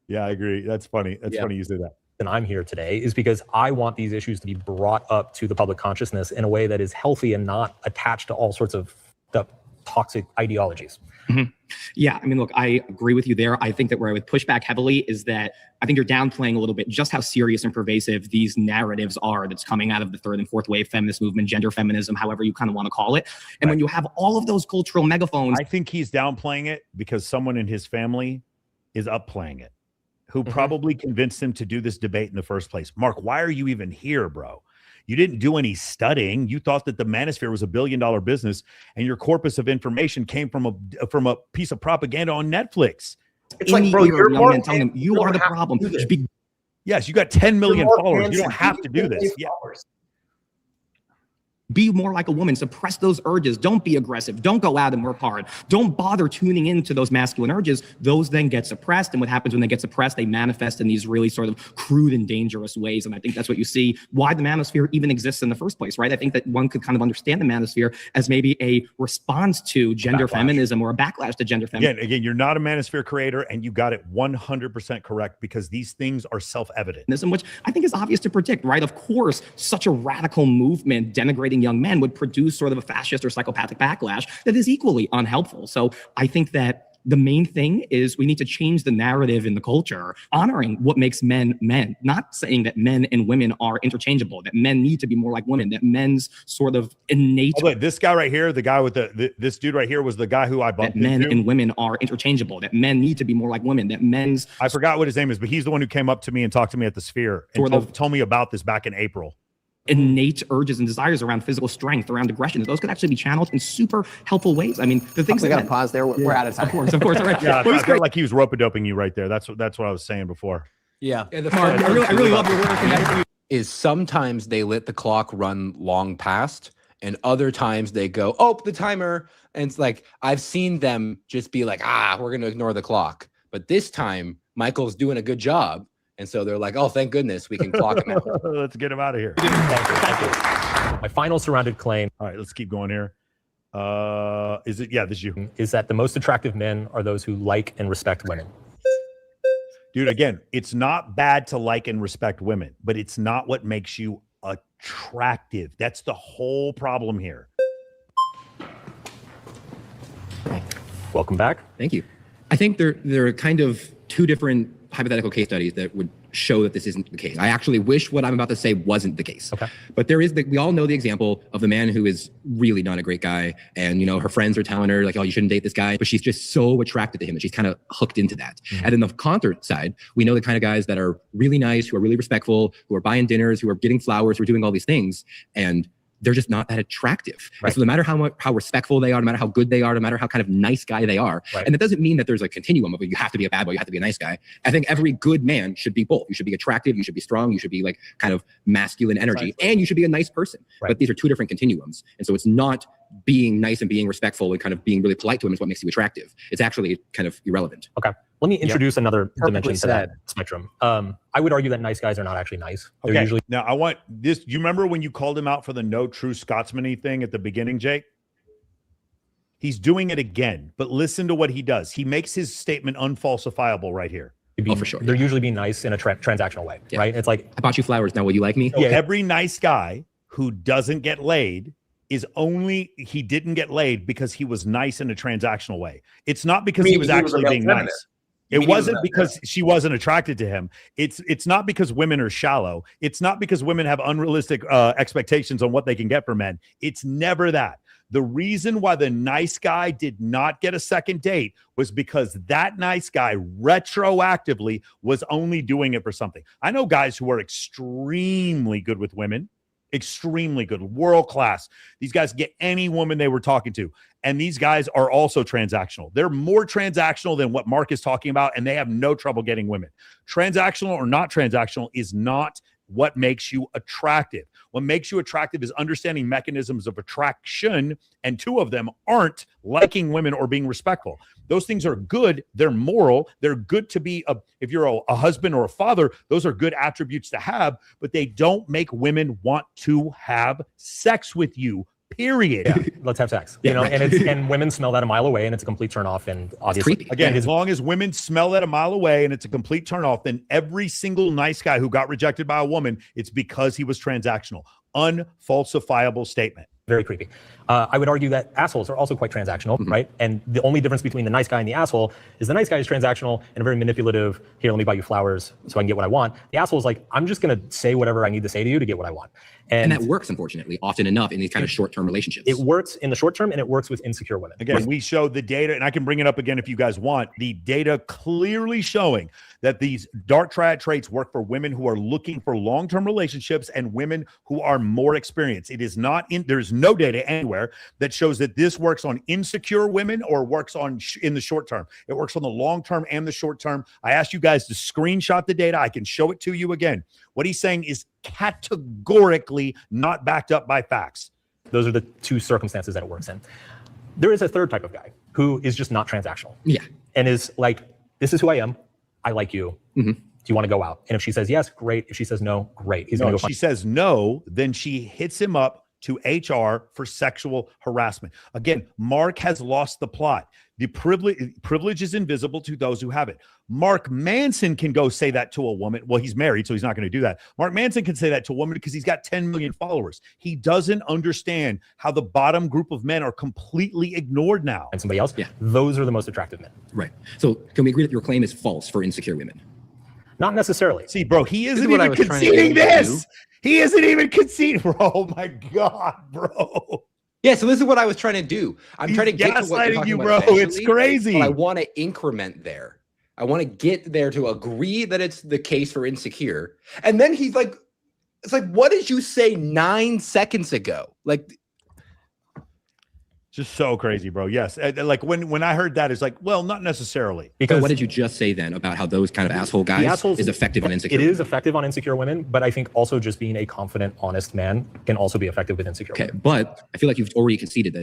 [SPEAKER 1] Yeah, I agree. That's funny. That's funny you say that.
[SPEAKER 5] And I'm here today is because I want these issues to be brought up to the public consciousness in a way that is healthy and not attached to all sorts of toxic ideologies.
[SPEAKER 10] Yeah, I mean, look, I agree with you there. I think that where I would push back heavily is that I think you're downplaying a little bit just how serious and pervasive these narratives are that's coming out of the third and fourth wave feminist movement, gender feminism, however you kind of want to call it. And when you have all of those cultural megaphones.
[SPEAKER 1] I think he's downplaying it because someone in his family is upplaying it, who probably convinced him to do this debate in the first place. Mark, why are you even here, bro? You didn't do any studying. You thought that the manosphere was $1 billion business, and your corpus of information came from a piece of propaganda on Netflix.
[SPEAKER 10] It's like, bro, you're young man telling them you are the problem.
[SPEAKER 1] Yes, you got 10 million followers. You don't have to do this. Yeah.
[SPEAKER 10] Be more like a woman. Suppress those urges. Don't be aggressive. Don't go out and work hard. Don't bother tuning into those masculine urges. Those then get suppressed. And what happens when they get suppressed, they manifest in these really sort of crude and dangerous ways. And I think that's what you see why the manosphere even exists in the first place, right? I think that one could kind of understand the manosphere as maybe a response to gender feminism or a backlash to gender feminism.
[SPEAKER 1] Again, you're not a manosphere creator, and you got it 100% correct, because these things are self-evident.
[SPEAKER 10] Which I think is obvious to predict, right? Of course, such a radical movement denigrating young men would produce sort of a fascist or psychopathic backlash that is equally unhelpful. So I think that the main thing is we need to change the narrative in the culture, honoring what makes men men, not saying that men and women are interchangeable, that men need to be more like women, that men's sort of innate.
[SPEAKER 1] Oh, wait, this guy right here, the guy with this dude right here was the guy who I bumped
[SPEAKER 10] into. Men
[SPEAKER 1] into.
[SPEAKER 10] and women are interchangeable, that men need to be more like women, that men's.
[SPEAKER 1] I forgot what his name is, but he's the one who came up to me and talked to me at the Sphere and told me about this back in April.
[SPEAKER 10] Innate urges and desires around physical strength, around aggression, those could actually be channeled in super helpful ways. I mean, the things
[SPEAKER 7] we got to pause there. We're out of time.
[SPEAKER 10] Of course. All right.
[SPEAKER 1] Yeah, I felt like he was rope-a-doping you right there. That's what I was saying before.
[SPEAKER 3] Yeah.
[SPEAKER 10] Mark, I really love your work.
[SPEAKER 14] Is sometimes they let the clock run long past, and other times they go, oh, the timer. And it's like, I've seen them just be like, we're going to ignore the clock. But this time, Michael's doing a good job. And so they're like, oh, thank goodness we can clock him out.
[SPEAKER 1] Let's get him out of here.
[SPEAKER 5] Thank you. My final surrounded claim.
[SPEAKER 1] All right, let's keep going here. Is it? Yeah, this is you.
[SPEAKER 5] Is that the most attractive men are those who like and respect women.
[SPEAKER 1] Dude, again, it's not bad to like and respect women, but it's not what makes you attractive. That's the whole problem here.
[SPEAKER 5] Welcome back.
[SPEAKER 6] Thank you. I think there are kind of two different hypothetical case studies that would show that this isn't the case. I actually wish what I'm about to say wasn't the case.
[SPEAKER 5] Okay.
[SPEAKER 6] But there is we all know the example of the man who is really not a great guy. And, her friends are telling her like, oh, you shouldn't date this guy. But she's just so attracted to him that she's kind of hooked into that. And in the concert side, we know the kind of guys that are really nice, who are really respectful, who are buying dinners, who are getting flowers, who are doing all these things. And they're just not that attractive.
[SPEAKER 5] Right.
[SPEAKER 6] And so no matter how respectful they are, no matter how good they are, no matter how kind of nice guy they are, and it doesn't mean that there's a continuum of you have to be a bad boy, you have to be a nice guy. I think every good man should be both. You should be attractive, you should be strong, you should be like kind of masculine energy, and you should be a nice person.
[SPEAKER 5] Right.
[SPEAKER 6] But these are two different continuums. And so it's not being nice and being respectful and kind of being really polite to him is what makes you attractive. It's actually kind of irrelevant.
[SPEAKER 5] Okay. Let me introduce another dimension to
[SPEAKER 14] said.
[SPEAKER 5] that spectrum. I would argue that nice guys are not actually nice. They're
[SPEAKER 1] Okay.
[SPEAKER 5] usually
[SPEAKER 1] Now I want this. You remember when you called him out for the no true Scotsman-y thing at the beginning, Jake? He's doing it again, but listen to what he does. He makes his statement unfalsifiable right here.
[SPEAKER 6] For sure.
[SPEAKER 5] They're usually being nice in a transactional way, right? It's like,
[SPEAKER 6] I bought you flowers. Now will you like me?
[SPEAKER 1] So every nice guy who doesn't get laid he didn't get laid because he was nice in a transactional way. It's not because he was actually being nice. It wasn't because she wasn't attracted to him. It's not because women are shallow. It's not because women have unrealistic expectations on what they can get from men. It's never that. The reason why the nice guy did not get a second date was because that nice guy retroactively was only doing it for something. I know guys who are extremely good with women, extremely good, world class. These guys get any woman they were talking to. And these guys are also transactional. They're more transactional than what Mark is talking about, and they have no trouble getting women. Transactional or not transactional is not what makes you attractive. What makes you attractive is understanding mechanisms of attraction, and two of them aren't liking women or being respectful. Those things are good. They're moral. They're good to be, if you're a husband or a father, those are good attributes to have, but they don't make women want to have sex with you. Period.
[SPEAKER 5] Yeah, let's have sex. You know, and women smell that a mile away, and it's a complete turnoff. And obviously,
[SPEAKER 1] again, as long as women smell that a mile away and it's a complete turnoff, then every single nice guy who got rejected by a woman, it's because he was transactional. Unfalsifiable statement.
[SPEAKER 5] Very creepy. I would argue that assholes are also quite transactional, right? And the only difference between the nice guy and the asshole is the nice guy is transactional and very manipulative. Here, let me buy you flowers so I can get what I want. The asshole is like, I'm just going to say whatever I need to say to you to get what I want.
[SPEAKER 6] And that works, unfortunately, often enough in these kind of short-term relationships.
[SPEAKER 5] It works in the short term, and it works with insecure women.
[SPEAKER 1] Again, we show the data, and I can bring it up again if you guys want, the data clearly showing that these dark triad traits work for women who are looking for long-term relationships and women who are more experienced. It is not there's no data anywhere that shows that this works on insecure women or works on in the short term. It works on the long term and the short term. I asked you guys to screenshot the data. I can show it to you again. What he's saying is categorically not backed up by facts.
[SPEAKER 5] Those are the two circumstances that it works in. There is a third type of guy who is just not transactional.
[SPEAKER 6] Yeah.
[SPEAKER 5] And is like, this is who I am. I like you. Do you want to go out? And if she says yes, great. If she says no, great. He's going to go.
[SPEAKER 1] If she saes no, then she hits him up to HR for sexual harassment. Again, Mark has lost the plot. The privilege is invisible to those who have it. Mark Manson can go say that to a woman. Well, he's married, so he's not going to do that. Mark Manson can say that to a woman because he's got 10 million followers. He doesn't understand how the bottom group of men are completely ignored now.
[SPEAKER 5] And somebody else? Yeah. Those are the most attractive men.
[SPEAKER 6] Right. So can we agree that your claim is false for insecure women?
[SPEAKER 5] Not necessarily.
[SPEAKER 1] See, bro, he isn't even conceding this. He isn't even conceding. Oh my God, bro.
[SPEAKER 14] Yeah, so this is what I was trying to do. I'm trying to get to what you're talking
[SPEAKER 1] you,
[SPEAKER 14] about
[SPEAKER 1] bro. It's crazy.
[SPEAKER 14] But I want to increment there. I want to get there to agree that it's the case for insecure. And then he's like, it's like, what did you say 9 seconds ago? Like,
[SPEAKER 1] just so crazy, bro. Yes. Like when I heard that, it's like, well, not necessarily.
[SPEAKER 6] Because what did you just say then about how those kind of asshole guys is effective on insecure?
[SPEAKER 5] It is effective on insecure women, but I think also just being a confident, honest man can also be effective with insecure women.
[SPEAKER 6] But I feel like you've already conceded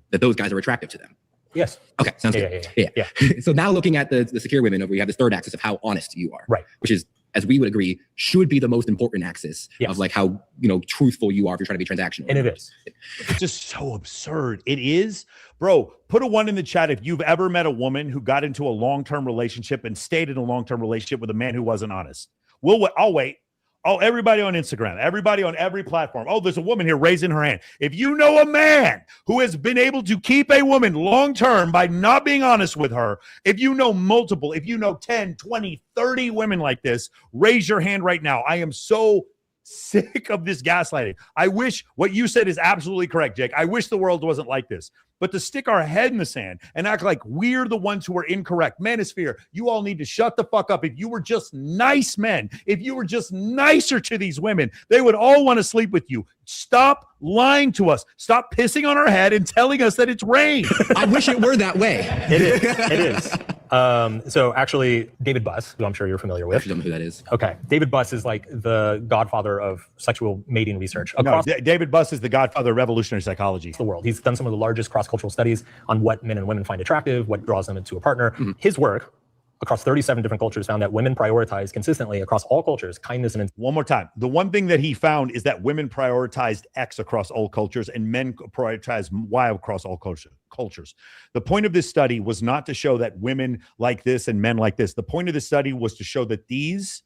[SPEAKER 6] that those guys are attractive to them.
[SPEAKER 5] Yes.
[SPEAKER 6] Okay, sounds good. Yeah. So now looking at the secure women, we have this third axis of how honest you are.
[SPEAKER 5] Right.
[SPEAKER 6] Which is, as we would agree, should be the most important axis of like how truthful you are if you're trying to be transactional.
[SPEAKER 5] And it is.
[SPEAKER 1] It's just so absurd. It is. Bro, put a 1 in the chat if you've ever met a woman who got into a long-term relationship and stayed in a long-term relationship with a man who wasn't honest. I'll wait. Oh, everybody on Instagram, everybody on every platform. Oh, there's a woman here raising her hand. If you know a man who has been able to keep a woman long-term by not being honest with her, if you know multiple, if you know 10, 20, 30 women like this, raise your hand right now. I am so sick of this gaslighting. I wish what you said is absolutely correct, Jake. I wish the world wasn't like this. But to stick our head in the sand and act like we're the ones who are incorrect. Manosphere, you all need to shut the fuck up. If you were just nice men, if you were just nicer to these women, they would all want to sleep with you. Stop lying to us. Stop pissing on our head and telling us that it's rain.
[SPEAKER 6] I wish it were that way.
[SPEAKER 5] It is. It is. So actually, David Buss, who I'm sure you're familiar with.
[SPEAKER 6] I don't know who that is.
[SPEAKER 5] Okay. David Buss is like the godfather of sexual mating research across
[SPEAKER 1] David Buss is the godfather of evolutionary psychology.
[SPEAKER 5] The world. He's done some of the largest cross-cultural studies on what men and women find attractive, what draws them into a partner. Mm-hmm. His work across 37 different cultures found that women prioritize consistently across all cultures kindness and
[SPEAKER 1] one more time. The one thing that he found is that women prioritized X across all cultures and men prioritized Y across all cultures. The point of this study was not to show that women like this and men like this. The point of the study was to show that these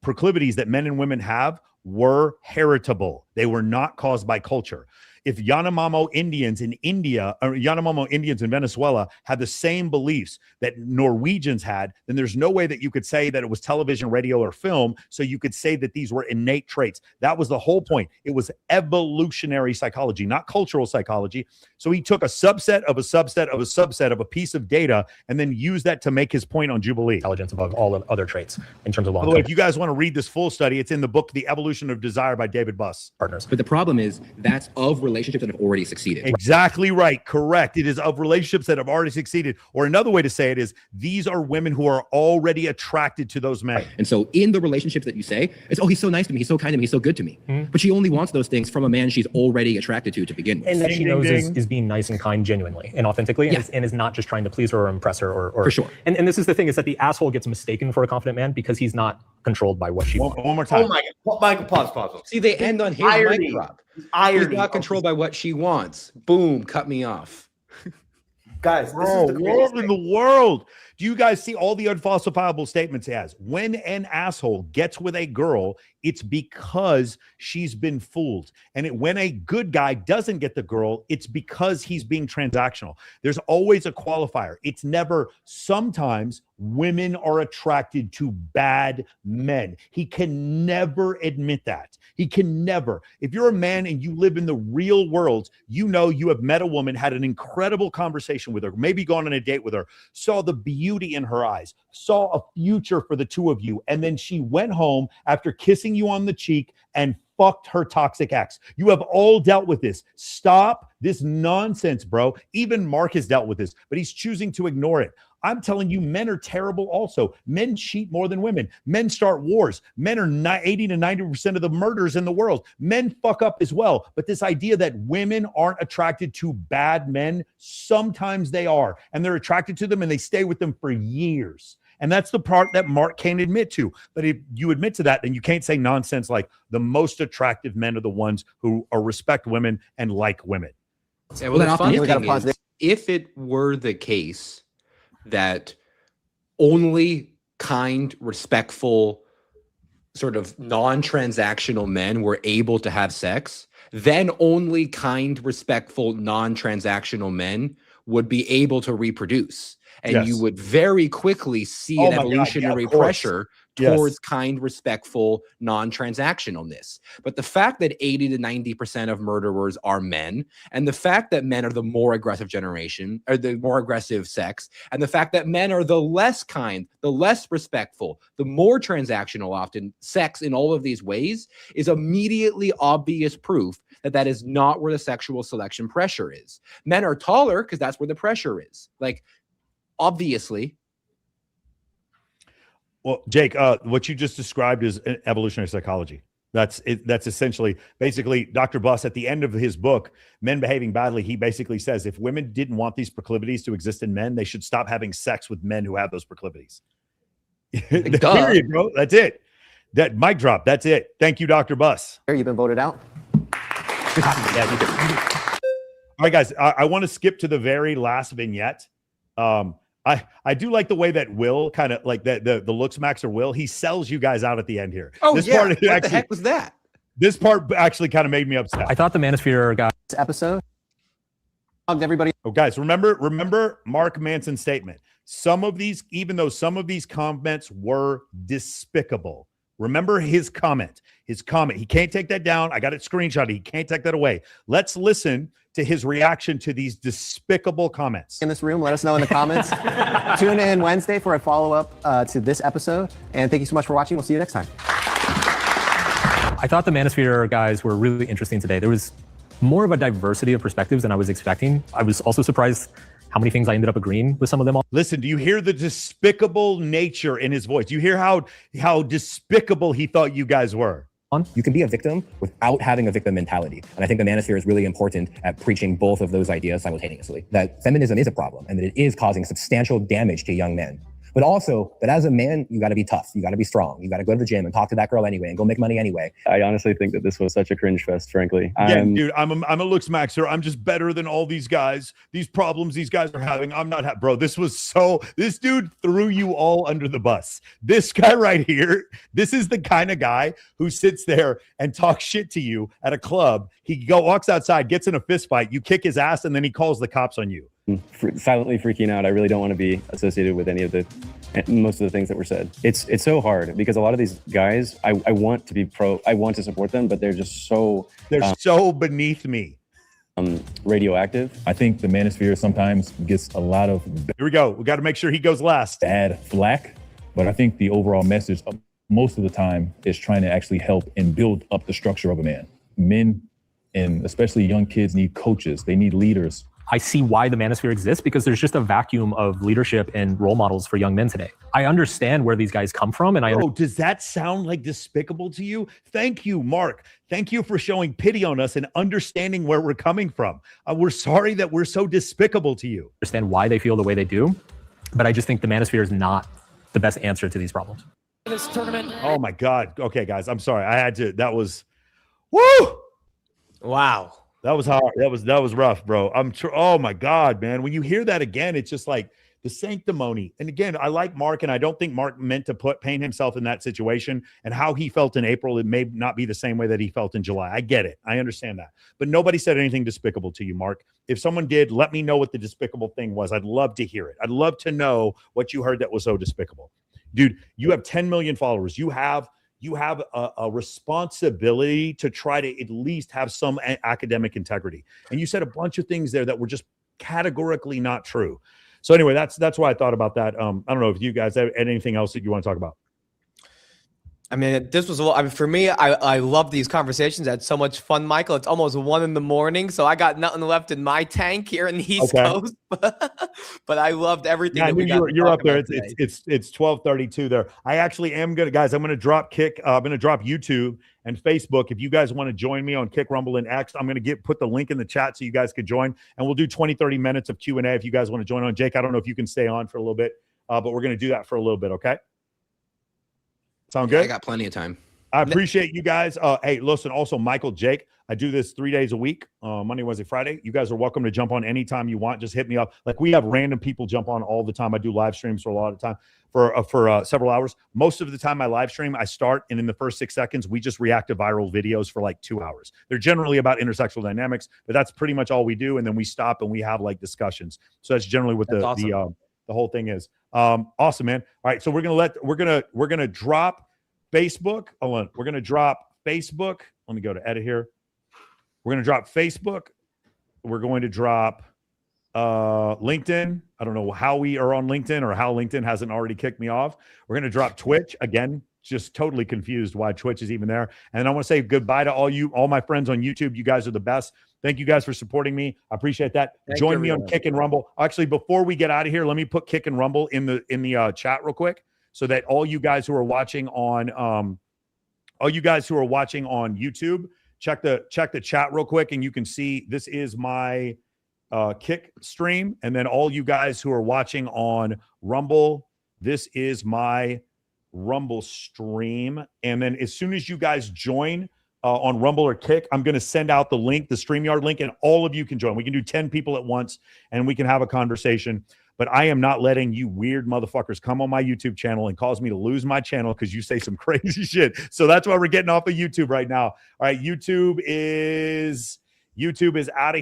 [SPEAKER 1] proclivities that men and women have were heritable. They were not caused by culture. If Yanomamo Indians in India or Yanomamo Indians in Venezuela had the same beliefs that Norwegians had, then there's no way that you could say that it was television, radio, or film. So you could say that these were innate traits. That was the whole point. It was evolutionary psychology, not cultural psychology. So he took a subset of a subset of a subset of a piece of data and then used that to make his point on Jubilee.
[SPEAKER 5] Intelligence above all of other traits in terms of long.
[SPEAKER 1] By the way, if you guys want to read this full study, it's in the book, The Evolution of Desire by David Buss.
[SPEAKER 5] Partners.
[SPEAKER 6] But the problem is that's of relationships that have already succeeded.
[SPEAKER 1] Exactly right. Correct. It is of relationships that have already succeeded. Or another way to say it is these are women who are already attracted to those men.
[SPEAKER 6] And so in the relationships that you say, it's, oh, he's so nice to me. He's so kind to me. He's so good to me. Mm-hmm. But she only wants those things from a man she's already attracted to begin with.
[SPEAKER 5] And that she knows is being nice and kind genuinely and authentically and is not just trying to please her or impress her or
[SPEAKER 6] for sure.
[SPEAKER 5] And this is the thing is that the asshole gets mistaken for a confident man because he's not controlled by what she wants.
[SPEAKER 1] One more time.
[SPEAKER 4] Oh my God. Michael, pause.
[SPEAKER 14] See, they end on his mic drop. He's not controlled by what she wants. Boom, cut me off.
[SPEAKER 4] Guys, this
[SPEAKER 1] Bro,
[SPEAKER 4] is the
[SPEAKER 1] what in the world? Do you guys see all the unfalsifiable statements he has? When an asshole gets with a girl, it's because she's been fooled. And when a good guy doesn't get the girl, it's because he's being transactional. There's always a qualifier. It's never sometimes women are attracted to bad men. He can never admit that. He can never. If you're a man and you live in the real world, you know you have met a woman, had an incredible conversation with her, maybe gone on a date with her, saw the beauty in her eyes, saw a future for the two of you, and then she went home after kissing you on the cheek and fucked her toxic ex. You have all dealt with this. Stop this nonsense, bro. Even Mark has dealt with this, but he's choosing to ignore it. I'm telling you, men are terrible also. Men cheat more than women. Men start wars. Men are 80 to 90% of the murders in the world. Men fuck up as well. But this idea that women aren't attracted to bad men, sometimes they are. And they're attracted to them and they stay with them for years. And that's the part that Mark can't admit to. But if you admit to that, then you can't say nonsense like the most attractive men are the ones who respect women and like women.
[SPEAKER 14] Yeah, well, the funny thing is, if it were the case that only kind, respectful, sort of non-transactional men were able to have sex, then only kind, respectful, non-transactional men would be able to reproduce. And you would very quickly see an evolutionary pressure towards kind, respectful, non-transactionalness. But the fact that 80 to 90% of murderers are men, and the fact that men are the more aggressive generation, or the more aggressive sex, and the fact that men are the less kind, the less respectful, the more transactional often sex in all of these ways is immediately obvious proof that that is not where the sexual selection pressure is. Men are taller because that's where the pressure is. Like, obviously.
[SPEAKER 1] Well, Jake, what you just described is evolutionary psychology. That's it. That's essentially, basically, Dr. Buss, at the end of his book, Men Behaving Badly, he basically says if women didn't want these proclivities to exist in men, they should stop having sex with men who have those proclivities. Period, bro. That's it. That mic drop. That's it. Thank you, Dr. Buss.
[SPEAKER 7] You've been voted out.
[SPEAKER 1] Yeah, you did. All right, guys, I want to skip to the very last vignette. I do like the way that Will kind of like the looks max or Will, he sells you guys out at the end here.
[SPEAKER 14] Oh,
[SPEAKER 1] this
[SPEAKER 14] yeah.
[SPEAKER 1] Part
[SPEAKER 14] what
[SPEAKER 1] actually,
[SPEAKER 14] the heck was that?
[SPEAKER 1] This part actually kind of made me upset.
[SPEAKER 5] I thought the Manosphere got
[SPEAKER 7] This episode. Everybody.
[SPEAKER 1] Oh, guys, remember Mark Manson's statement. Some of these, even though some of these comments were despicable, Remember his comment. He can't take that down. I got it screenshotted. He can't take that away. Let's listen to his reaction to these despicable comments.
[SPEAKER 7] In this room, let us know in the comments. Tune in Wednesday for a follow-up to this episode. And thank you so much for watching. We'll see you next time.
[SPEAKER 5] I thought the manosphere guys were really interesting today. There was more of a diversity of perspectives than I was expecting. I was also surprised how many things I ended up agreeing with some of them.
[SPEAKER 1] Listen, do you hear the despicable nature in his voice? Do you hear how despicable he thought you guys were?
[SPEAKER 15] You can be a victim without having a victim mentality. And I think the manosphere is really important at preaching both of those ideas simultaneously. That feminism is a problem and that it is causing substantial damage to young men. But also that as a man, you got to be tough. You got to be strong. You got to go to the gym and talk to that girl anyway and go make money anyway.
[SPEAKER 16] I honestly think that this was such a cringe fest, frankly.
[SPEAKER 1] Dude, I'm a looks maxer. I'm just better than all these guys. These problems these guys are having, I'm not bro. This dude threw you all under the bus. This guy right here, this is the kind of guy who sits there and talks shit to you at a club. He walks outside, gets in a fist fight, you kick his ass, and then he calls the cops on you.
[SPEAKER 16] Silently freaking out. I really don't want to be associated with most of the things that were said. It's so hard because a lot of these guys, I want to be I want to support them, but they're just so
[SPEAKER 1] so beneath me.
[SPEAKER 16] Radioactive.
[SPEAKER 17] I think the manosphere sometimes gets a lot of
[SPEAKER 1] here we go. We got to make sure he goes last.
[SPEAKER 17] Bad flack, but I think the overall message most of the time is trying to actually help and build up the structure of a man. Men and especially young kids need coaches. They need leaders.
[SPEAKER 5] I see why the manosphere exists because there's just a vacuum of leadership and role models for young men today. I understand where these guys come from. And
[SPEAKER 1] does that sound like despicable to you? Thank you, Mark. Thank you for showing pity on us and understanding where we're coming from. We're sorry that we're so despicable to you.
[SPEAKER 5] Understand why they feel the way they do, but I just think the manosphere is not the best answer to these problems.
[SPEAKER 1] This tournament. Oh my God. Okay, guys, I'm sorry. That was, woo!
[SPEAKER 3] Wow.
[SPEAKER 1] That was hard. That was rough, bro. Oh my God, man. When you hear that again, it's just like the sanctimony. And again, I like Mark, and I don't think Mark meant to paint himself in that situation. And how he felt in April, it may not be the same way that he felt in July. I get it. I understand that. But nobody said anything despicable to you, Mark. If someone did, let me know what the despicable thing was. I'd love to hear it. I'd love to know what you heard that was so despicable. Dude, you have 10 million followers. You have a responsibility to try to at least have some academic integrity. And you said a bunch of things there that were just categorically not true. So anyway, that's why I thought about that. I don't know if you guys have anything else that you want to talk about.
[SPEAKER 3] I mean, this was for me. I love these conversations. I had so much fun, Michael. It's almost 1 a.m, so I got nothing left in my tank here in the East Coast. But I loved everything.
[SPEAKER 1] Yeah, you're up there. It's 12:32 there. I actually am gonna, guys. I'm gonna drop Kick. I'm gonna drop YouTube and Facebook. If you guys want to join me on Kick, Rumble, and X, I'm gonna put the link in the chat so you guys could join, and we'll do 20-30 minutes of Q&A if you guys want to join on. Jake, I don't know if you can stay on for a little bit, but we're gonna do that for a little bit. Okay. Sound good?
[SPEAKER 14] I got plenty of time.
[SPEAKER 1] I appreciate you guys. Hey, listen, also, Michael, Jake, I do this 3 days a week, Monday, Wednesday, Friday. You guys are welcome to jump on anytime you want. Just hit me up. Like, we have random people jump on all the time. I do live streams for a lot of time, for several hours. Most of the time, my live stream, I start, and in the first 6 seconds, we just react to viral videos for like 2 hours. They're generally about intersexual dynamics, but that's pretty much all we do. And then we stop and we have like discussions. So that's generally what the whole thing is. Awesome, man. All right, so we're gonna drop Facebook. Hold on. We're gonna drop Facebook. Let me go to edit here. We're gonna drop Facebook. We're going to drop LinkedIn. I don't know how we are on LinkedIn or how LinkedIn hasn't already kicked me off. We're gonna drop Twitch again. Just totally confused why Twitch is even there. And I want to say goodbye to all my friends on YouTube. You guys are the best. Thank you guys for supporting me. I appreciate that. Join me on Kick and Rumble. Actually, before we get out of here, let me put Kick and Rumble in the chat real quick, so that all you guys who are watching on YouTube, check the chat real quick, and you can see this is my Kick stream, and then all you guys who are watching on Rumble, this is my Rumble stream. And then as soon as you guys join on Rumble or Kick, I'm going to send out the link, the StreamYard link, and all of you can join. We can do 10 people at once, and we can have a conversation. But I am not letting you weird motherfuckers come on my YouTube channel and cause me to lose my channel because you say some crazy shit. So that's why we're getting off of YouTube right now. All right, YouTube is out of here.